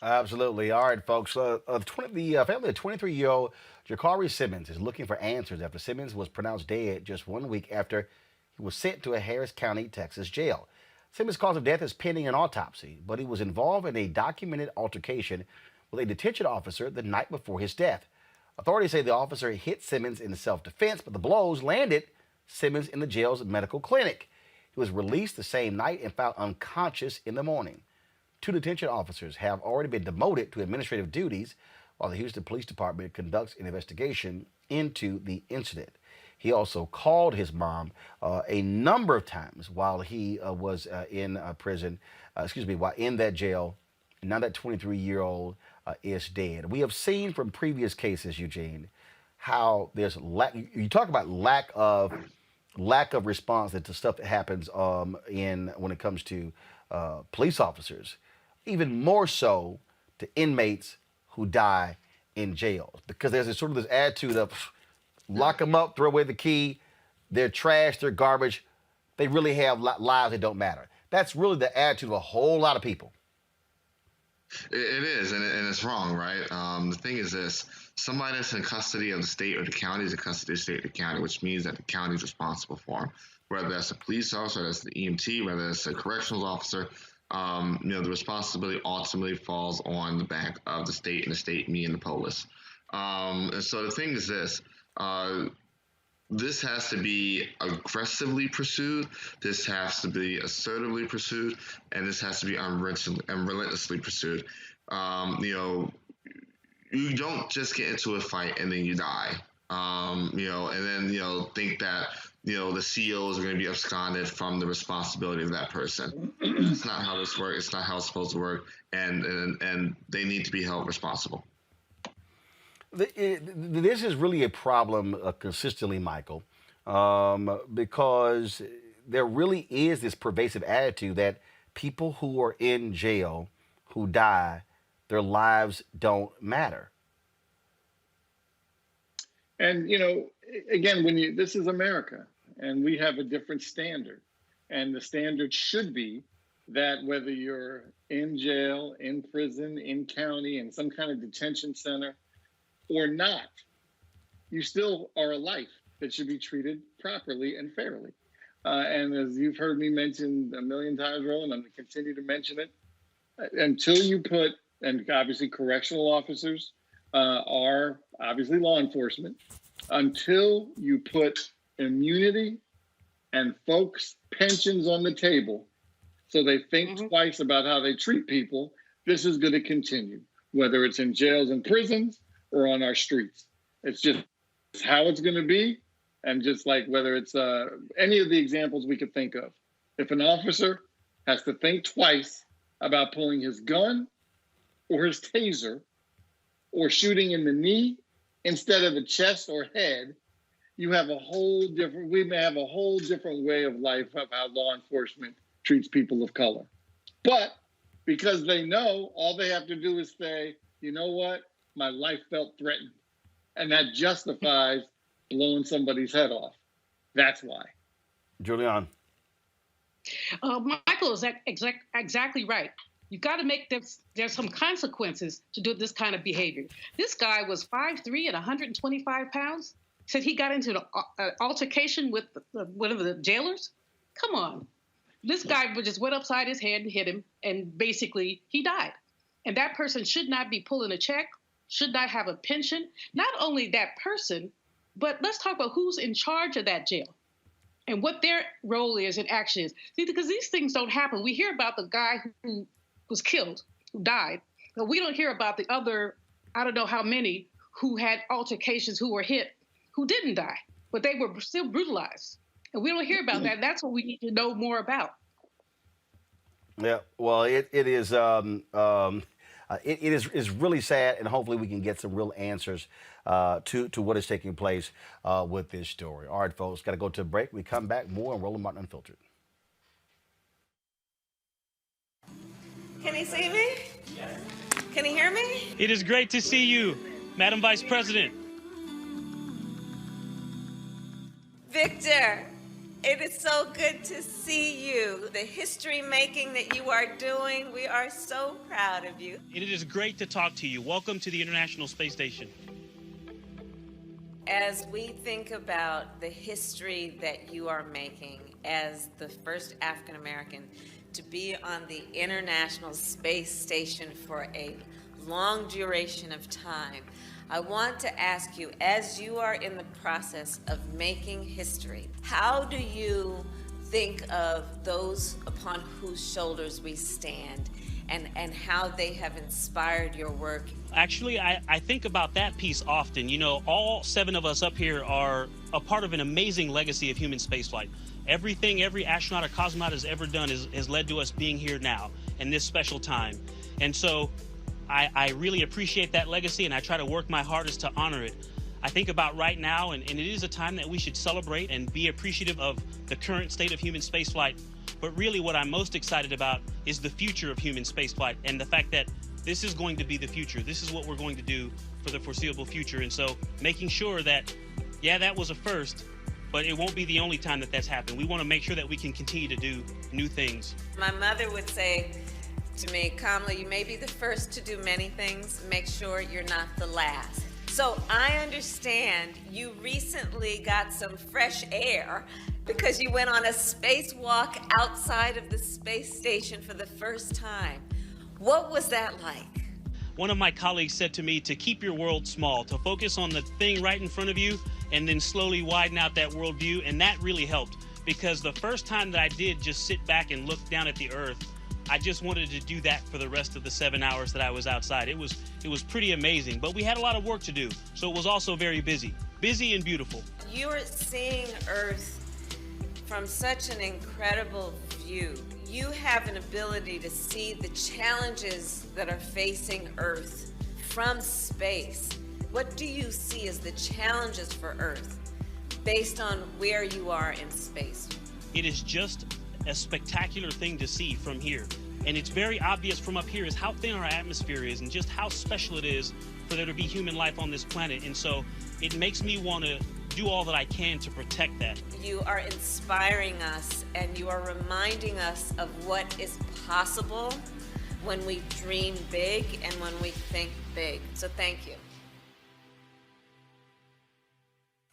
[SPEAKER 1] Absolutely. All right, folks. The family of 23-year-old Jakari Simmons is looking for answers after Simmons was pronounced dead just 1 week after he was sent to a Harris County, Texas jail. Simmons' cause of death is pending an autopsy, but he was involved in a documented altercation with a detention officer the night before his death. Authorities say the officer hit Simmons in self-defense, but the blows landed Simmons in the jail's medical clinic. He was released the same night and found unconscious in the morning. 2 detention officers have already been demoted to administrative duties while the Houston Police Department conducts an investigation into the incident. He also called his mom a number of times while he was in prison, while in that jail. And now that 23-year-old is dead. We have seen from previous cases, Eugene, how there's you talk about lack of response to stuff that happens when it comes to police officers, even more so to inmates who die in jail, because there's this attitude of lock them up, throw away the key, they're trash, they're garbage, they really have lives that don't matter. That's really the attitude of a whole lot of people.
[SPEAKER 4] It is, and it's wrong, right? The thing is this: somebody that's in custody of the state or the county is in custody of the state or the county, which means that the county is responsible for them. Whether that's a police officer, whether that's the EMT, whether that's a corrections officer, the responsibility ultimately falls on the back of the state and the state, me and the police. And so the thing is this: this has to be aggressively pursued, this has to be assertively pursued, and this has to be relentlessly pursued. You don't just get into a fight and then you die, and then, think that, the CEOs are going to be absconded from the responsibility of that person. That's not how this works. It's not how it's supposed to work, and they need to be held responsible.
[SPEAKER 1] This is really a problem consistently, Michael, because there really is this pervasive attitude that people who are in jail, who die, their lives don't matter.
[SPEAKER 6] And, again, this is America, and we have a different standard. And the standard should be that whether you're in jail, in prison, in county, in some kind of detention center, or not, you still are a life that should be treated properly and fairly. And as you've heard me mention a million times, Roland, I'm going to continue to mention it. Until you put, and obviously correctional officers are obviously law enforcement, until you put immunity and folks' pensions on the table so they think twice about how they treat people, this is going to continue, whether it's in jails and prisons or on our streets. It's just how it's going to be. And just like whether it's any of the examples we could think of. If an officer has to think twice about pulling his gun or his taser or shooting in the knee instead of the chest or head, we may have a whole different way of life of how law enforcement treats people of color. But because they know, all they have to do is say, you know what, my life felt threatened. And that justifies blowing somebody's head off. That's why.
[SPEAKER 1] Julian.
[SPEAKER 5] Michael is exactly right. You've got to make there's some consequences to do this kind of behavior. This guy was 5'3" and 125 pounds. Said he got into an altercation with one of the jailers. Come on. This guy just went upside his head and hit him, and basically he died. And that person should not be pulling a check, should not have a pension. Not only that person, but let's talk about who's in charge of that jail and what their role is and action is. See, because these things don't happen. We hear about the guy who was killed, who died, but we don't hear about the other, I don't know how many, who had altercations, who were hit, who didn't die, but they were still brutalized. And we don't hear about that. That's what we need to know more about.
[SPEAKER 1] Yeah, well, it is really sad, and hopefully we can get some real answers to what is taking place with this story. All right, folks, got to go to a break. We come back, more on Roland Martin Unfiltered.
[SPEAKER 13] Can he see me? Yes. Can he hear me?
[SPEAKER 19] It is great to see you, Madam Vice President.
[SPEAKER 13] Victor, it is so good to see you. The history making that you are doing, we are so proud of you.
[SPEAKER 19] It is great to talk to you. Welcome to the International Space Station.
[SPEAKER 13] As we think about the history that you are making as the first African American to be on the International Space Station for a long duration of time, I want to ask you, as you are in the process of making history, how do you think of those upon whose shoulders we stand and how they have inspired your work?
[SPEAKER 19] Actually, I think about that piece often. You know, all 7 of us up here are a part of an amazing legacy of human spaceflight. Everything every astronaut or cosmonaut has ever done has led to us being here now in this special time. And so I really appreciate that legacy, and I try to work my hardest to honor it. I think about right now, and it is a time that we should celebrate and be appreciative of the current state of human spaceflight. But really what I'm most excited about is the future of human spaceflight and the fact that this is going to be the future. This is what we're going to do for the foreseeable future. And so making sure that, yeah, that was a first, but it won't be the only time that that's happened. We want to make sure that we can continue to do new things.
[SPEAKER 13] My mother would say to me, Kamala, you may be the first to do many things. Make sure you're not the last. So I understand you recently got some fresh air because you went on a spacewalk outside of the space station for the first time. What was that like?
[SPEAKER 19] One of my colleagues said to me to keep your world small, to focus on the thing right in front of you and then slowly widen out that worldview. And that really helped, because the first time that I did just sit back and look down at the Earth, I just wanted to do that for the rest of the 7 hours that I was outside. It was pretty amazing, but we had a lot of work to do. So it was also very busy and beautiful.
[SPEAKER 13] You are seeing Earth from such an incredible view. You have an ability to see the challenges that are facing Earth from space. What do you see as the challenges for Earth based on where you are in space?
[SPEAKER 19] It is just a spectacular thing to see from here. And it's very obvious from up here is how thin our atmosphere is and just how special it is for there to be human life on this planet. And so it makes me want to do all that I can to protect that.
[SPEAKER 13] You are inspiring us, and you are reminding us of what is possible when we dream big and when we think big. So thank you.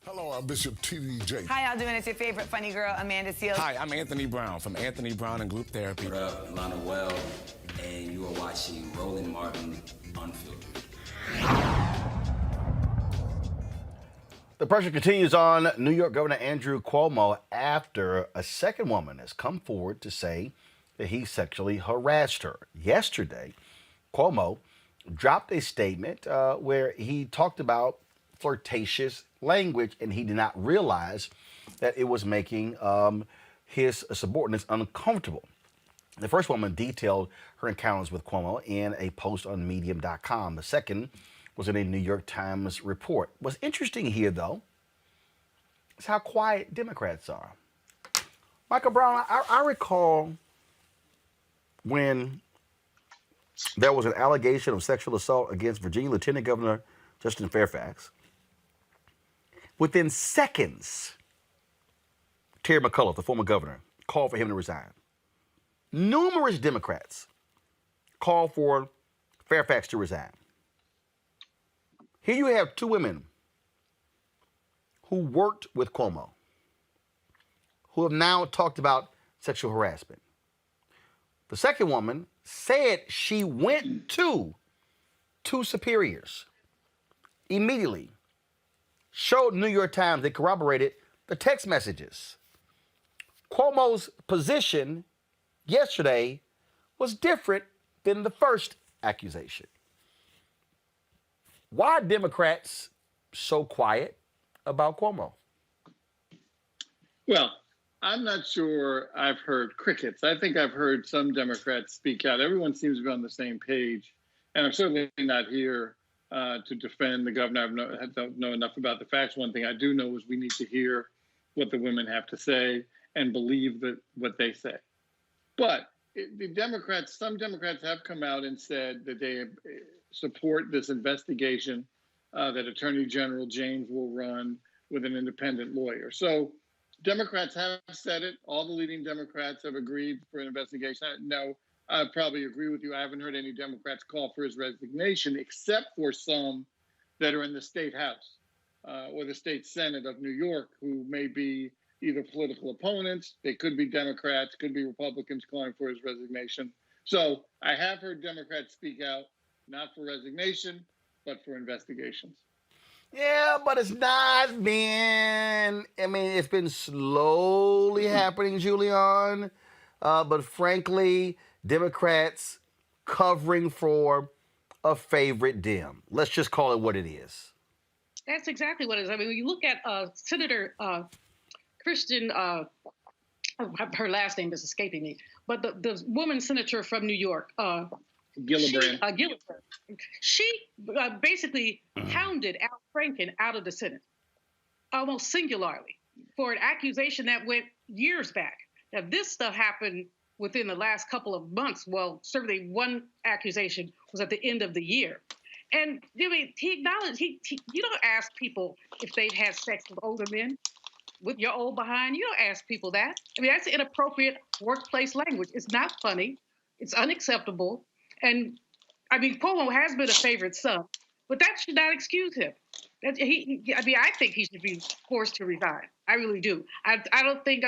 [SPEAKER 20] Hello, I'm Bishop T.D. Jakes.
[SPEAKER 12] How y'all doing? It's your favorite funny girl, Amanda Seals.
[SPEAKER 23] Hi, I'm Anthony Brown from Anthony Brown and Group Therapy.
[SPEAKER 24] What up, Lana Well, and you are watching Roland Martin Unfiltered.
[SPEAKER 1] The pressure continues on New York Governor Andrew Cuomo after a second woman has come forward to say that he sexually harassed her. Yesterday, Cuomo dropped a statement where he talked about flirtatious language, and he did not realize that it was making his subordinates uncomfortable. The first woman detailed her encounters with Cuomo in a post on Medium.com. The second was in a New York Times report. What's interesting here, though, is how quiet Democrats are. Michael Brown, I recall when there was an allegation of sexual assault against Virginia Lieutenant Governor Justin Fairfax. Within seconds, Terry McAuliffe, the former governor, called for him to resign. Numerous Democrats called for Fairfax to resign. Here you have two women who worked with Cuomo, who have now talked about sexual harassment. The second woman said she went to two superiors immediately, showed New York Times, they corroborated the text messages. Cuomo's position yesterday was different than the first accusation. Why are Democrats so quiet about Cuomo?
[SPEAKER 6] Well, I'm not sure I've heard crickets. I think I've heard some Democrats speak out. Everyone seems to be on the same page. And I'm certainly not here to defend the governor. I don't know enough about the facts. One thing I do know is we need to hear what the women have to say and believe what they say. But some Democrats have come out and said that they support this investigation that Attorney General James will run with an independent lawyer. So Democrats have said it. All the leading Democrats have agreed for an investigation. No, I probably agree with you. I haven't heard any Democrats call for his resignation, except for some that are in the state house or the state Senate of New York, who may be either political opponents. They could be Democrats, could be Republicans calling for his resignation. So I have heard Democrats speak out, not for resignation, but for investigations.
[SPEAKER 1] Yeah, but it's not been, it's been slowly happening, Julian. But frankly, Democrats covering for a favorite Dem. Let's just call it what it is.
[SPEAKER 5] That's exactly what it is. I mean, when you look at Senator Kristen, her last name is escaping me, but the woman senator from New York,
[SPEAKER 6] Gillibrand.
[SPEAKER 5] She basically hounded Al Franken out of the Senate, almost singularly, for an accusation that went years back. Now, this stuff happened within the last couple of months. Well, certainly one accusation was at the end of the year. And I mean, he acknowledged, you don't ask people if they've had sex with older men. With your old behind, you don't ask people that. I mean, that's inappropriate workplace language. It's not funny. It's unacceptable. And I mean, Cuomo has been a favorite son, but that should not excuse him. I think he should be forced to resign. I really do. I don't think,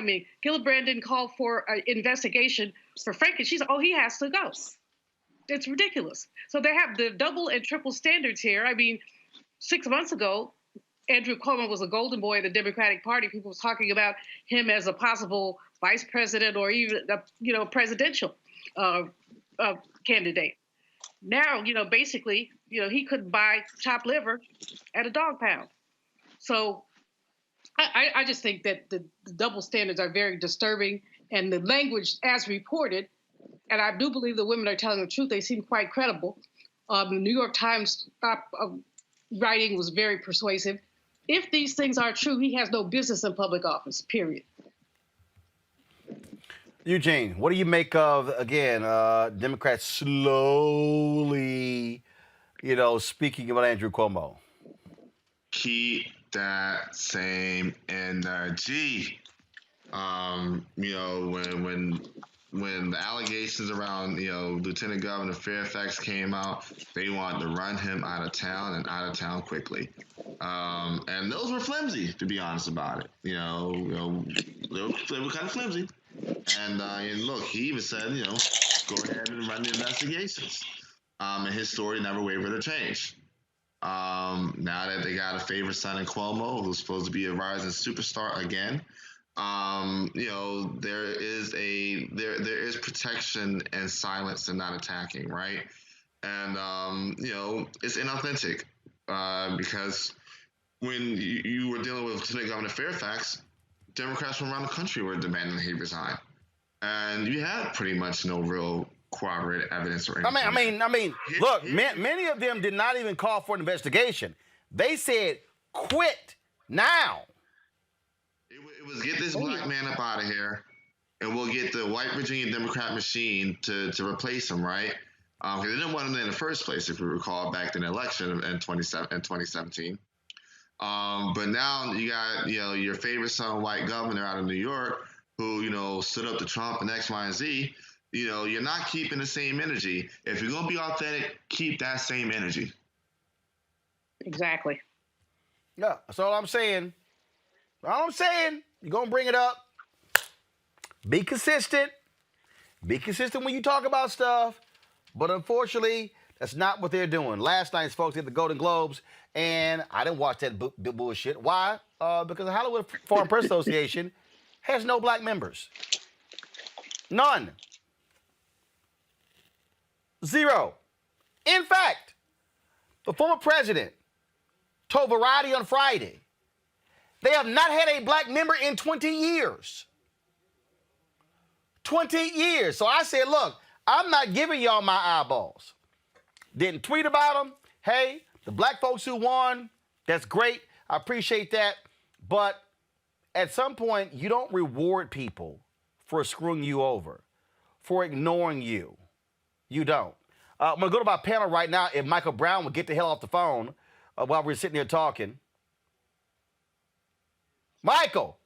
[SPEAKER 5] Gillibrand didn't call for an investigation for Franken. She said, he has to go. It's ridiculous. So they have the double and triple standards here. I mean, 6 months ago, Andrew Cuomo was a golden boy of the Democratic Party. People were talking about him as a possible vice president or even a presidential candidate. Now, basically, he could buy chopped liver at a dog pound. So I just think that the double standards are very disturbing, and the language as reported, and I do believe the women are telling the truth. They seem quite credible. The New York Times writing was very persuasive. If these things are true, he has no business in public office, period.
[SPEAKER 1] Eugene, what do you make of, again, Democrats slowly, speaking about Andrew Cuomo?
[SPEAKER 4] Keep that same energy. When the allegations around, Lieutenant Governor Fairfax came out, they wanted to run him out of town and out of town quickly. And those were flimsy, to be honest about it. They were kind of flimsy. And look, he even said, go ahead and run the investigations. And his story never wavered or changed. Now that they got a favorite son in Cuomo, who's supposed to be a rising superstar again, there is protection and silence and not attacking, right? And it's inauthentic because when you were dealing with Lieutenant Governor Fairfax, Democrats from around the country were demanding he resign, and you had pretty much no real corroborated evidence or anything.
[SPEAKER 1] I mean, look, many of them did not even call for an investigation. They said, quit now.
[SPEAKER 4] It was get this black man up out of here, and we'll get the white Virginia Democrat machine to replace him, right? They didn't want him there in the first place, if you recall, back in the election in 2017. But now you got, your favorite son, white governor out of New York, who, stood up to Trump and X, Y, and Z. You're not keeping the same energy. If you're going to be authentic, keep that same energy.
[SPEAKER 5] Exactly.
[SPEAKER 1] Yeah, that's all I'm saying. You're going to bring it up. Be consistent. Be consistent when you talk about stuff. But unfortunately, that's not what they're doing. Last night's folks at the Golden Globes, and I didn't watch that bullshit. Why? Because the Hollywood Foreign Press Association has no black members. None. 0. In fact, the former president told Variety on Friday they have not had a black member in 20 years. 20 years. So I said, look, I'm not giving y'all my eyeballs. Didn't tweet about them. Hey, the black folks who won, that's great. I appreciate that. But at some point, you don't reward people for screwing you over, for ignoring you. You don't. I'm going to go to my panel right now. If Michael Brown would get the hell off the phone while we're sitting here talking. Michael,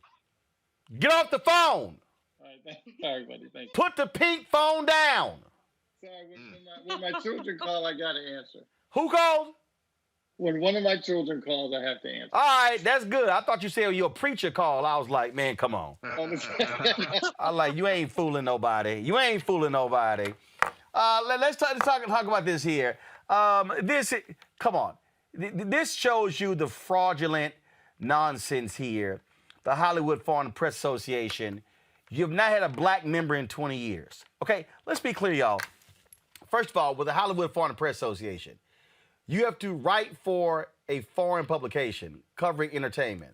[SPEAKER 1] get off the phone.
[SPEAKER 6] All right, sorry, buddy. Thank you.
[SPEAKER 1] Put the pink phone down.
[SPEAKER 6] Sorry, when my children call, I got to answer.
[SPEAKER 1] Who called?
[SPEAKER 6] When one of my children calls, I have to answer.
[SPEAKER 1] All right, that's good. I thought you said your preacher called. I was like, man, come on. I like, you ain't fooling nobody. Let's talk about this here. Come on. This shows you the fraudulent nonsense here. The Hollywood Foreign Press Association. You've not had a black member in 20 years. Okay, let's be clear, y'all. First of all, with the Hollywood Foreign Press Association, you have to write for a foreign publication covering entertainment.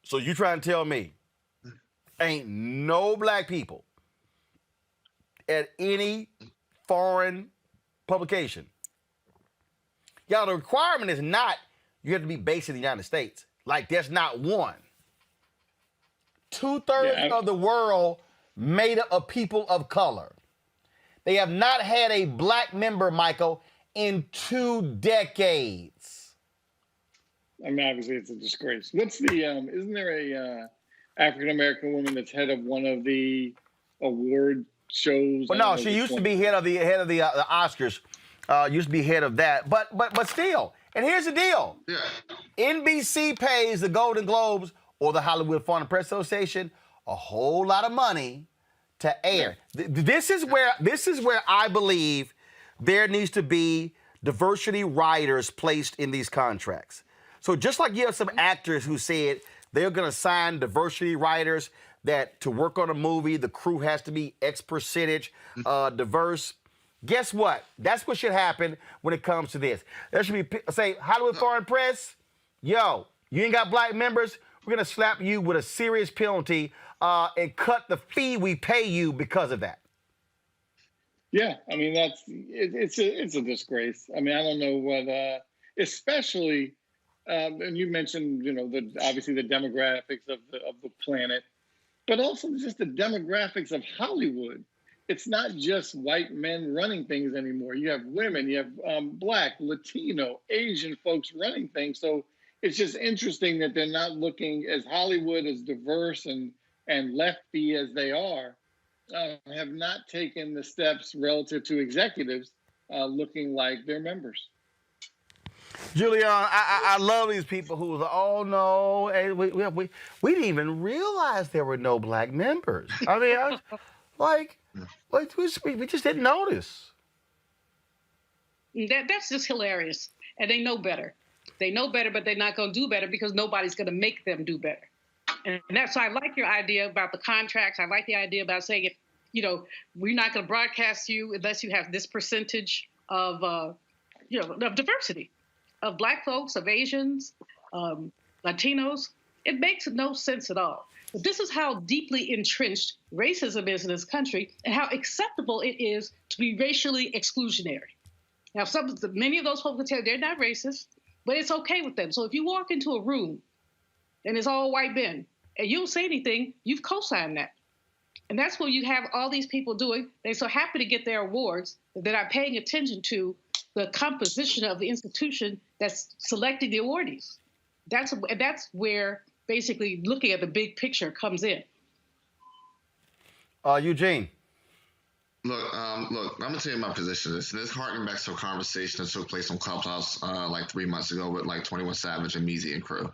[SPEAKER 1] So you trying to tell me ain't no black people at any foreign publication? Y'all, the requirement is not you have to be based in the United States. Like, there's not one. 2/3 of the world made up of people of color. They have not had a black member, Michael, in 2 decades.
[SPEAKER 6] I mean, obviously, it's a disgrace. What's the, isn't there a African-American woman that's head of one of the award shows?
[SPEAKER 1] Well, no, she used to be head of the Oscars. Used to be head of that. But still, and here's the deal.
[SPEAKER 4] Yeah.
[SPEAKER 1] NBC pays the Golden Globes or the Hollywood Foreign Press Association a whole lot of money to air. Yeah. This is where I believe there needs to be diversity writers placed in these contracts. So just like you have some actors who said they're going to sign diversity writers that to work on a movie, the crew has to be X percentage diverse. Guess what? That's what should happen when it comes to this. There should be, say, Hollywood Foreign Press, yo, you ain't got black members, we're going to slap you with a serious penalty and cut the fee we pay you because of that.
[SPEAKER 6] Yeah, I mean, it's a disgrace. I mean, I don't know what, especially, and you mentioned, obviously the demographics of the planet, but also just the demographics of Hollywood. It's not just white men running things anymore. You have women, you have Black, Latino, Asian folks running things. So it's just interesting that they're not looking as Hollywood, as diverse and lefty as they are, have not taken the steps relative to executives looking like their members.
[SPEAKER 1] Julian, I love these people who was like, oh no, hey, we didn't even realize there were no black members. I mean, we just didn't notice.
[SPEAKER 5] That's just hilarious. And they know better. They know better, but they're not going to do better because nobody's going to make them do better. And that's why I like your idea about the contracts. I like the idea about saying, if we're not going to broadcast you unless you have this percentage of, of diversity. of Black folks, of Asians, Latinos, it makes no sense at all. But this is how deeply entrenched racism is in this country and how acceptable it is to be racially exclusionary. Now, many of those folks will tell you they're not racist, but it's okay with them. So if you walk into a room and it's all white men and you don't say anything, you've co-signed that. And that's what you have all these people doing. They're so happy to get their awards that they're not paying attention to the composition of the institution that's selecting the awardees. That's where basically looking at the big picture comes in.
[SPEAKER 1] Eugene.
[SPEAKER 4] Look, I'm gonna tell you my position. This harkening back to a conversation that took place on Clubhouse like 3 months ago with like 21 Savage and Meezy and crew.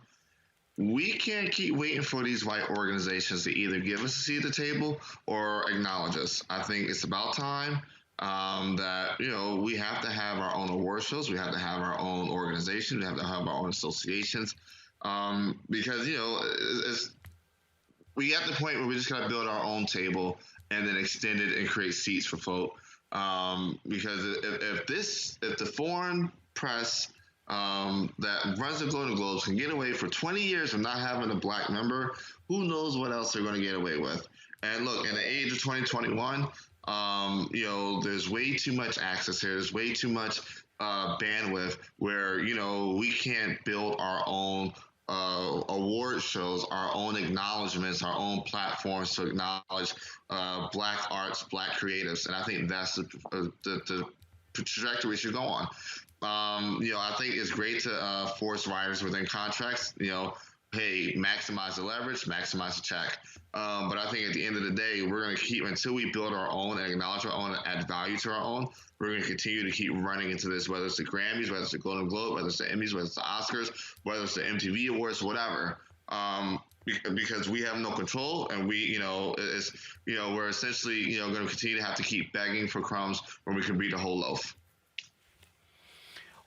[SPEAKER 4] We can't keep waiting for these white organizations to either give us a seat at the table or acknowledge us. I think it's about time that, we have to have our own award shows. We have to have our own organizations. We have to have our own associations because, we at the point where we just got to build our own table and then extend it and create seats for folk. Because if the foreign press that runs the Golden Globes can get away for 20 years from not having a Black member, who knows what else they're going to get away with. And look, in the age of 2021, there's way too much access here. There's way too much bandwidth where, we can't build our own award shows, our own acknowledgments, our own platforms to acknowledge Black arts, Black creatives. And I think that's the trajectory we should go on. I think it's great to force writers within contracts, hey, maximize the leverage, maximize the check. But I think at the end of the day, we're going to keep, until we build our own and acknowledge our own and add value to our own, we're going to continue to keep running into this, whether it's the Grammys, whether it's the Golden Globe, whether it's the Emmys, whether it's the Oscars, whether it's the MTV Awards, whatever. Because we have no control, and we're essentially, going to continue to have to keep begging for crumbs when we can beat a whole loaf.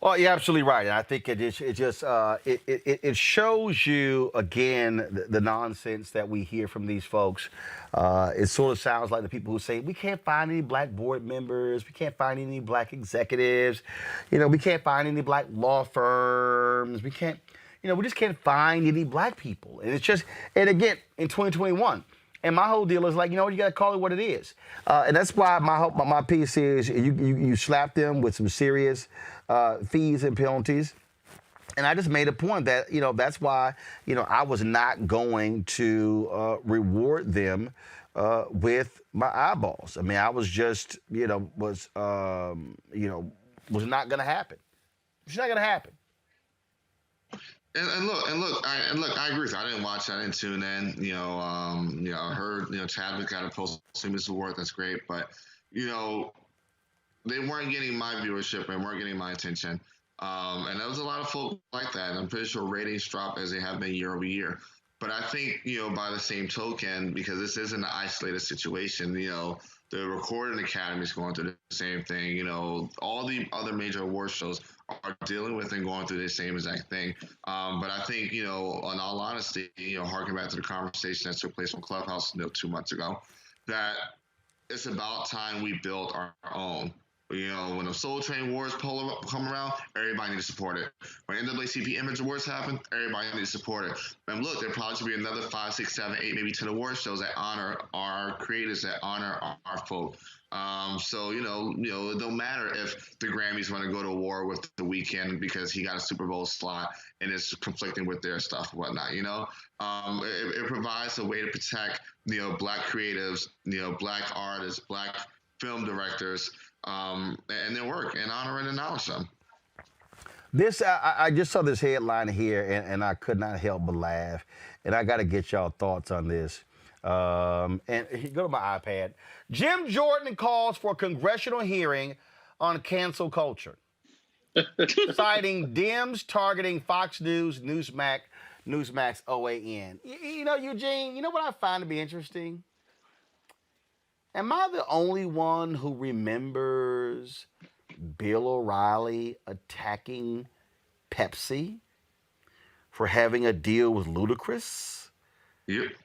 [SPEAKER 1] Well, you're absolutely right. And I think it shows you, again, the nonsense that we hear from these folks. It sort of sounds like the people who say, we can't find any Black board members. We can't find any Black executives. We can't find any Black law firms. We just can't find any Black people. And it's just, and again, in 2021, and my whole deal is like, you got to call it what it is. And that's why my piece is you slap them with some serious fees and penalties. And I just made a point that, that's why, I was not going to reward them with my eyeballs. I mean, I was just, was not going to happen. It's not going to happen.
[SPEAKER 4] And look, I agree with you. I didn't watch. I didn't tune in. I heard, Chadwick got a posthumous award. That's great, but they weren't getting my viewership and weren't getting my attention. And there was a lot of folk like that. And I'm pretty sure ratings drop as they have been year over year. But I think, by the same token, because this isn't an isolated situation, the Recording Academy is going through the same thing. All the other major award shows are dealing with and going through the same exact thing. But I think, in all honesty, harking back to the conversation that took place on Clubhouse 2 months ago, that it's about time we built our own. When the Soul Train Awards come around, everybody needs to support it. When NAACP Image Awards happen, everybody needs to support it. And look, there'll probably be another 5, 6, 7, 8, maybe 10 award shows that honor our creators, that honor our folk. So, it don't matter if the Grammys want to go to war with The Weeknd because he got a Super Bowl slot and it's conflicting with their stuff and whatnot, It provides a way to protect, Black creatives, Black artists, Black film directors, and their work, and honor and acknowledge them.
[SPEAKER 1] This, I just saw this headline here, and I could not help but laugh. And I got to get y'all thoughts on this. And go to my iPad. Jim Jordan calls for congressional hearing on cancel culture, citing Dems targeting Fox News, Newsmax, OAN. Eugene, you know what I find to be interesting? Am I the only one who remembers Bill O'Reilly attacking Pepsi for having a deal with Ludacris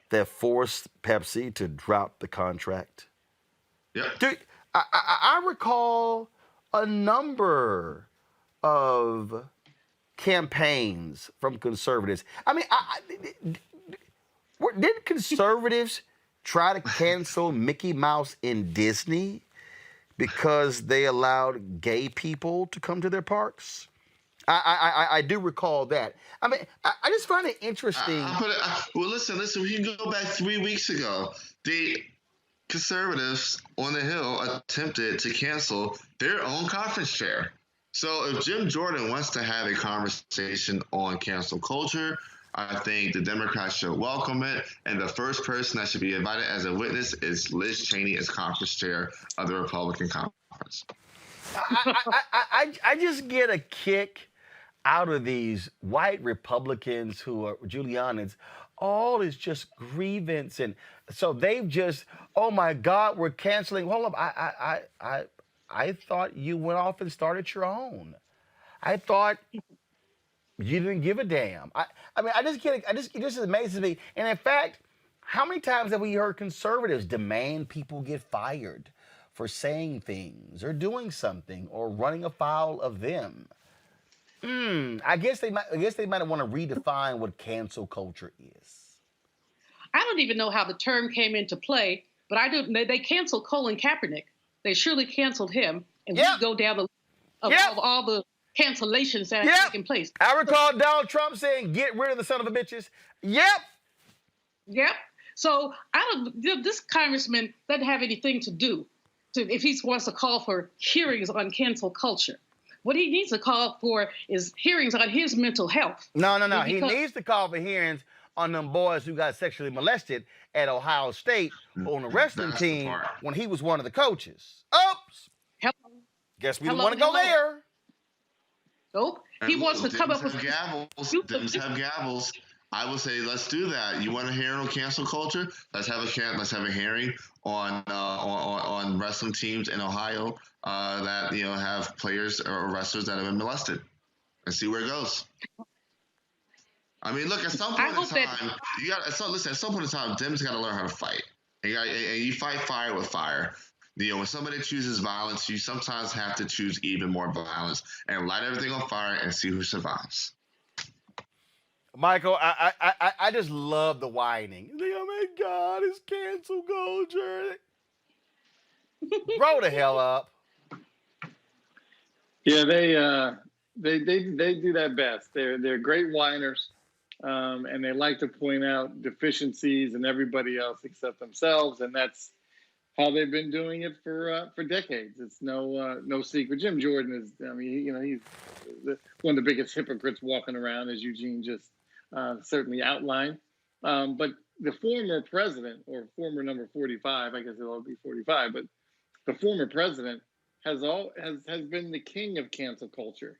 [SPEAKER 1] that forced Pepsi to drop the contract?
[SPEAKER 4] Yep.
[SPEAKER 1] Dude, I recall a number of campaigns from conservatives. I mean, didn't conservatives try to cancel Mickey Mouse in Disney because they allowed gay people to come to their parks? I do recall that. I mean, I just find it interesting.
[SPEAKER 4] Well, listen. We can go back 3 weeks ago. The conservatives on the Hill attempted to cancel their own conference chair. So if Jim Jordan wants to have a conversation on cancel culture, I think the Democrats should welcome it. And the first person that should be invited as a witness is Liz Cheney as conference chair of the Republican conference.
[SPEAKER 1] I just get a kick out of these white Republicans who are Giulianians. All is just grievance, and so they've just, oh my God, we're canceling. Hold up, I thought you went off and started your own. I thought you didn't give a damn. I mean, it just amazes me. And in fact, how many times have we heard conservatives demand people get fired for saying things or doing something or running afoul of them? I guess they might want to redefine what cancel culture is.
[SPEAKER 5] I don't even know how the term came into play, but I do. They canceled Colin Kaepernick. They surely canceled him, and we go down the list of all the cancellations that have taken place.
[SPEAKER 1] I recall Donald Trump saying, "Get rid of the son of a bitches." Yep.
[SPEAKER 5] So this congressman doesn't have anything to do if he wants to call for hearings on cancel culture. What he needs to call for is hearings on his mental health.
[SPEAKER 1] No. He needs to call for hearings on them boys who got sexually molested at Ohio State on the wrestling team when he was one of the coaches. Oops. Guess we didn't want to go there.
[SPEAKER 5] Nope. He wants to come up with
[SPEAKER 4] gavels. Dems have gavels. I would say let's do that. You want to hear on cancel culture? Let's have a hearing on wrestling teams in Ohio that have players or wrestlers that have been molested, and see where it goes. I mean, look, at some point in time, Dems got to learn how to fight. And you fight fire with fire. When somebody chooses violence, you sometimes have to choose even more violence and light everything on fire and see who survives.
[SPEAKER 1] Michael, I just love the whining. Oh my God, it's cancel culture. Grow the hell up.
[SPEAKER 6] Yeah, they do that best. They're great whiners, and they like to point out deficiencies in everybody else except themselves, and that's how they've been doing it for decades. It's no secret. Jim Jordan is, he's one of the biggest hypocrites walking around, as Eugene just certainly outlined. But the former president, or former number 45, I guess it'll be 45, but the former president has been the king of cancel culture.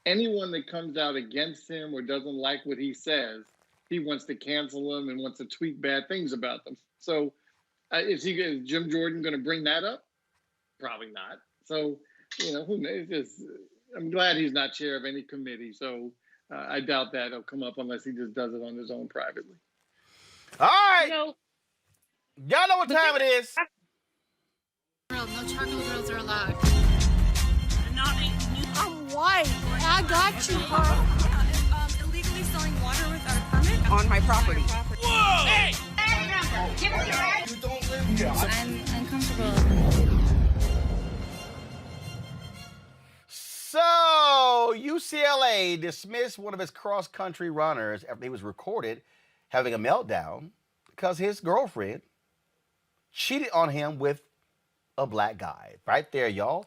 [SPEAKER 6] Anyone that comes out against him or doesn't like what he says, he wants to cancel them and wants to tweet bad things about them. So is Jim Jordan going to bring that up? Probably not. So, who knows? I'm glad he's not chair of any committee. So I doubt that it'll come up unless he just does it on his own privately.
[SPEAKER 1] All right. Y'all know what time it is.
[SPEAKER 2] No chocolate girls are allowed.
[SPEAKER 21] I'm white. I got you, huh?
[SPEAKER 2] Illegally selling water without a permit
[SPEAKER 21] on my property.
[SPEAKER 2] Whoa! Hey!
[SPEAKER 21] You don't live here.
[SPEAKER 2] I'm uncomfortable.
[SPEAKER 1] So, UCLA dismissed one of its cross-country runners after he was recorded having a meltdown because his girlfriend cheated on him with a black guy. Right there, y'all,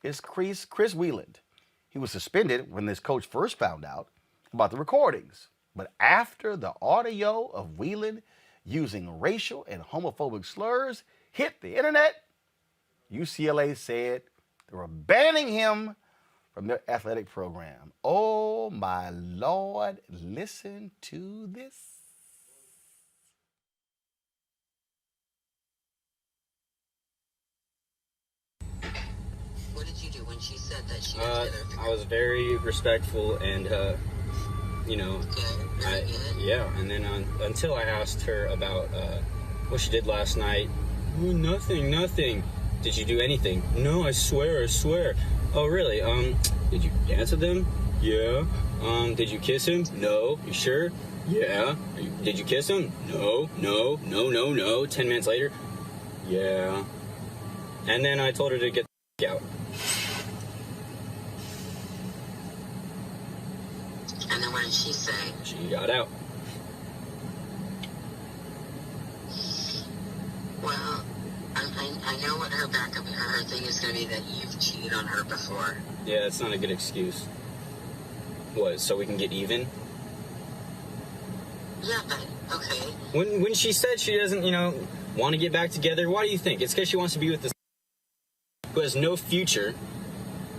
[SPEAKER 1] is Chris Wheeland. He was suspended when this coach first found out about the recordings. But after the audio of Wheeland using racial and homophobic slurs hit the internet, UCLA said they were banning him from their athletic program. Oh my Lord, listen to this.
[SPEAKER 3] What did you do when she said that she
[SPEAKER 7] I was very respectful and and then until I asked her about what she did last night. Oh, nothing. Did you do anything? No, I swear. Oh, really? Did you dance with them? Yeah. Did you kiss him? No. You sure? Yeah. Did you kiss him? No. 10 minutes later? Yeah. And then I told her to get the out.
[SPEAKER 3] And then what did she say?
[SPEAKER 7] She got out.
[SPEAKER 3] Well, I know what her backup, her thing is going to be, that you've cheated on her before.
[SPEAKER 7] Yeah, it's not a good excuse. What, so we can get even?
[SPEAKER 3] Yeah, but, okay.
[SPEAKER 7] When she said she doesn't, want to get back together, why do you think? It's because she wants to be with this who has no future.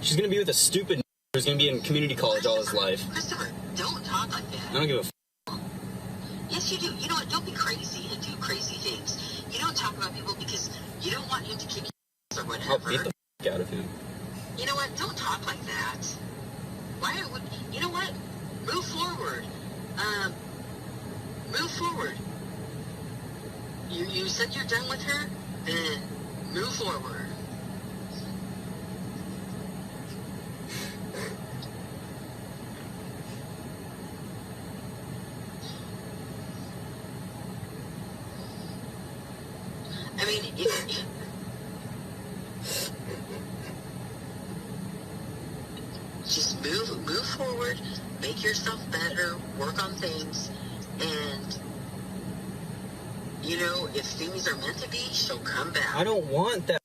[SPEAKER 7] She's going to be with a stupid who's going to be in community college all his life.
[SPEAKER 3] Christopher, don't talk like that.
[SPEAKER 7] I don't give a
[SPEAKER 3] Yes, you do. You know what? Don't be crazy and do crazy things. You don't talk about people because you don't want him to kick you or whatever.
[SPEAKER 7] I'll beat the out of him.
[SPEAKER 3] You know what? Don't talk like that. Why would... You know what? Move forward. Move forward. You said you're done with her? Then move forward. I mean, just move forward, make yourself better, work on things, and if things are meant to be, she'll come back.
[SPEAKER 7] I don't want that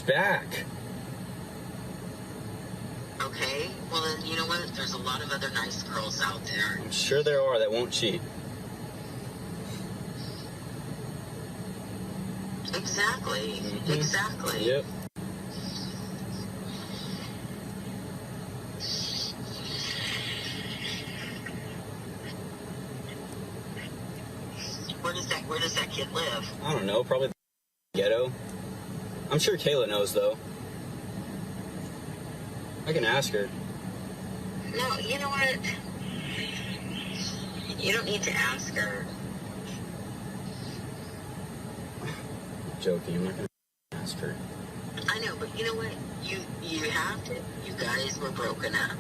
[SPEAKER 7] back.
[SPEAKER 3] Okay, well then, you know what? There's a lot of other nice girls out there.
[SPEAKER 7] I'm sure there are that won't cheat.
[SPEAKER 3] Exactly. Mm-hmm. Exactly.
[SPEAKER 7] Yep.
[SPEAKER 3] Where does that kid live?
[SPEAKER 7] I don't know, probably the ghetto. I'm sure Kayla knows, though. I can ask her.
[SPEAKER 3] No, you know what? You don't need to ask her.
[SPEAKER 7] Joking, I'm not gonna ask her.
[SPEAKER 3] I know, but you know what? You have to. You guys were broken up.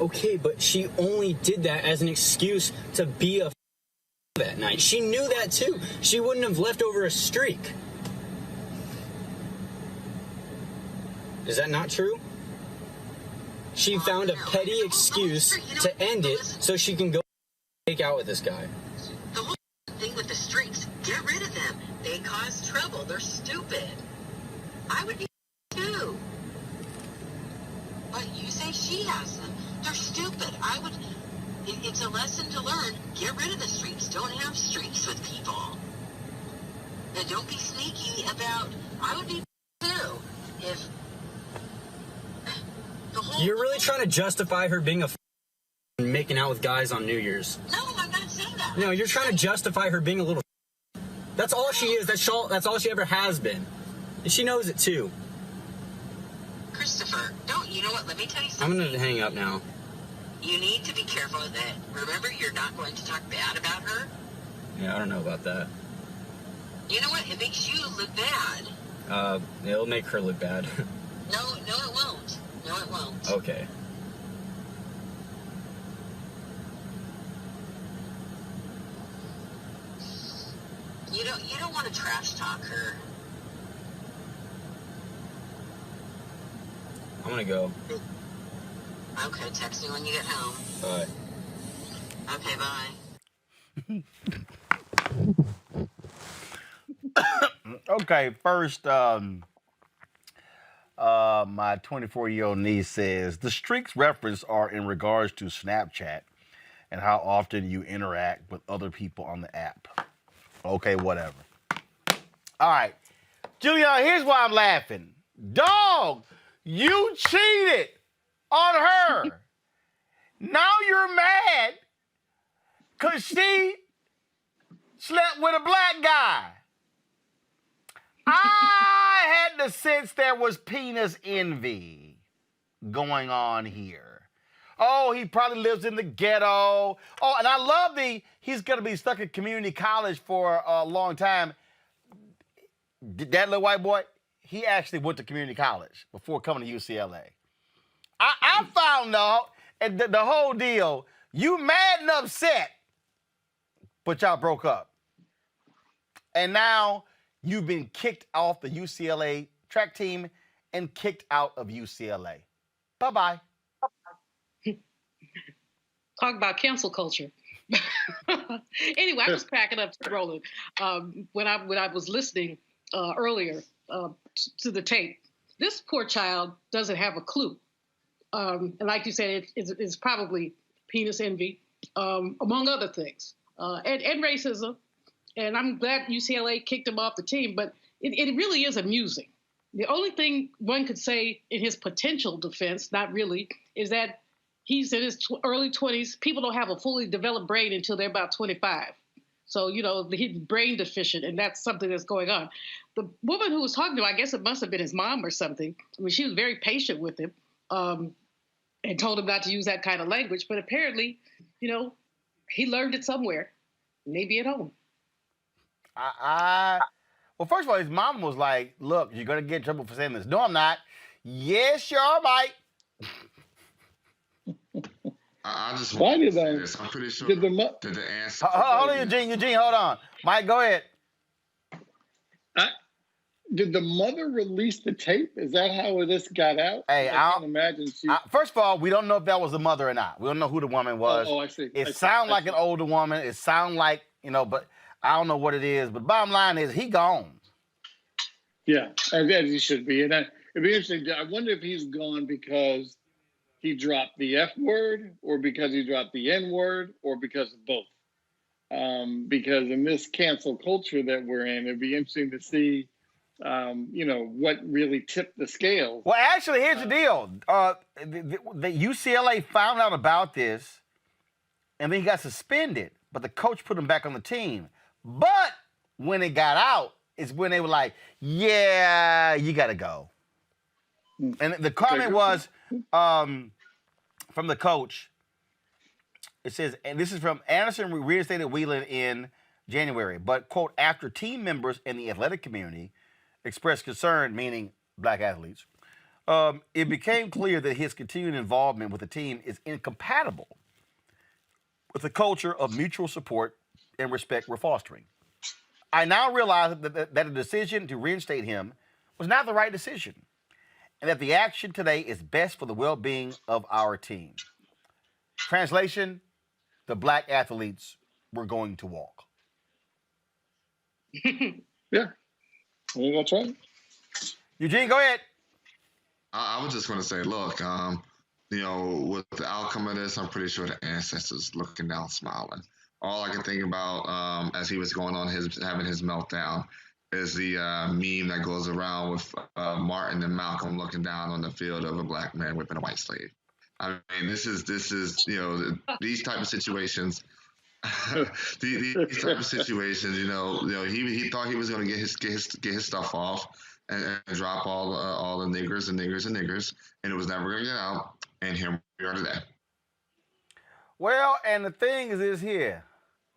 [SPEAKER 7] Okay, but she only did that as an excuse to be a that night. She knew that too. She wouldn't have left over a streak. Is that not true? She found a petty excuse to end it so she can go take out with this guy.
[SPEAKER 3] The whole thing with the streaks, get rid of them. They cause trouble. They're stupid. I would be too. But you say she has them. They're stupid. It's a lesson to learn. Get rid of the streaks. Don't have streaks with people. And don't be sneaky about... I would be too. If...
[SPEAKER 7] You're really trying to justify her being making out with guys on New Year's.
[SPEAKER 3] No, I'm not saying that.
[SPEAKER 7] No, you're trying to justify her being a little... That's all she is. That's all she ever has been. And she knows it too.
[SPEAKER 3] Christopher, you know what? Let me tell you something.
[SPEAKER 7] I'm going to hang up now.
[SPEAKER 3] You need to be careful of that. Remember, you're not going to talk bad about her.
[SPEAKER 7] Yeah, I don't know about that.
[SPEAKER 3] You know what? It makes you look bad.
[SPEAKER 7] It'll make her look bad.
[SPEAKER 3] No, it won't. No, it won't.
[SPEAKER 7] Okay.
[SPEAKER 3] You don't want to trash talk her.
[SPEAKER 7] I'm gonna go.
[SPEAKER 3] Okay, text me when you get home.
[SPEAKER 7] Bye.
[SPEAKER 3] Okay, bye.
[SPEAKER 1] Okay, first, my 24-year-old niece says the streaks referenced are in regards to Snapchat and how often you interact with other people on the app. Okay, whatever. All right, Julia, here's why I'm laughing. Dog, you cheated on her. Now you're mad because she slept with a black guy. I had the sense there was penis envy going on here. Oh, he probably lives in the ghetto. Oh, and I love he's going to be stuck at community college for a long time. That little white boy, he actually went to community college before coming to UCLA. I found out and the whole deal. You mad and upset, but y'all broke up. And now you've been kicked off the UCLA track team and kicked out of UCLA. Bye-bye.
[SPEAKER 5] Talk about cancel culture. Anyway, I was cracking up, Roland, when I was listening earlier to the tape. This poor child doesn't have a clue. And like you said, it's probably penis envy, among other things, and racism. And I'm glad UCLA kicked him off the team, but it really is amusing. The only thing one could say in his potential defense, not really, is that he's in his early 20s. People don't have a fully developed brain until they're about 25. So, he's brain deficient, and that's something that's going on. The woman who was talking to him, I guess it must have been his mom or something. I mean, she was very patient with him and told him not to use that kind of language. But apparently, he learned it somewhere, maybe at home.
[SPEAKER 1] Well, first of all, his mom was like, look, you're going to get in trouble for saying this. No, I'm not. Yes, you're right.
[SPEAKER 4] I just
[SPEAKER 6] Why did
[SPEAKER 4] say this. I'm pretty sure
[SPEAKER 6] did the
[SPEAKER 4] answer.
[SPEAKER 1] Hold on, Eugene, hold on. Mike, go ahead.
[SPEAKER 6] Did the mother release the tape? Is that how this got out?
[SPEAKER 1] Hey,
[SPEAKER 6] I can't imagine she.
[SPEAKER 1] First of all, we don't know if that was the mother or not. We don't know who the woman was.
[SPEAKER 6] Oh, I see.
[SPEAKER 1] It sounds like an older woman. It sounds like, but I don't know what it is. But bottom line is, he gone.
[SPEAKER 6] Yeah, as he should be. And it'd be interesting. I wonder if he's gone because he dropped the F word, or because he dropped the N word, or because of both. Because in this cancel culture that we're in, it'd be interesting to see, what really tipped the scale.
[SPEAKER 1] Well, actually, here's the deal. The UCLA found out about this, and then he got suspended. But the coach put him back on the team. But when it got out, is when they were like, yeah, you got to go. And the comment was from the coach. It says, and this is from Anderson reinstated Wheeland in January, but, quote, after team members in the athletic community expressed concern, meaning black athletes, it became clear that his continued involvement with the team is incompatible with the culture of mutual support and respect we're fostering. I now realize that the decision to reinstate him was not the right decision, and that the action today is best for the well-being of our team. Translation, the black athletes were going to walk.
[SPEAKER 6] Yeah. That's right.
[SPEAKER 1] Eugene, go ahead.
[SPEAKER 4] I was just going to say, look, with the outcome of this, I'm pretty sure the ancestors looking down smiling. All I can think about as he was going on having his meltdown is the meme that goes around with Martin and Malcolm looking down on the field of a black man whipping a white slave. I mean, this is these type of situations. these type of situations, he thought he was going to get his stuff off and drop all the niggers, and it was never going to get out. And here we are today.
[SPEAKER 1] Well, and the thing is here,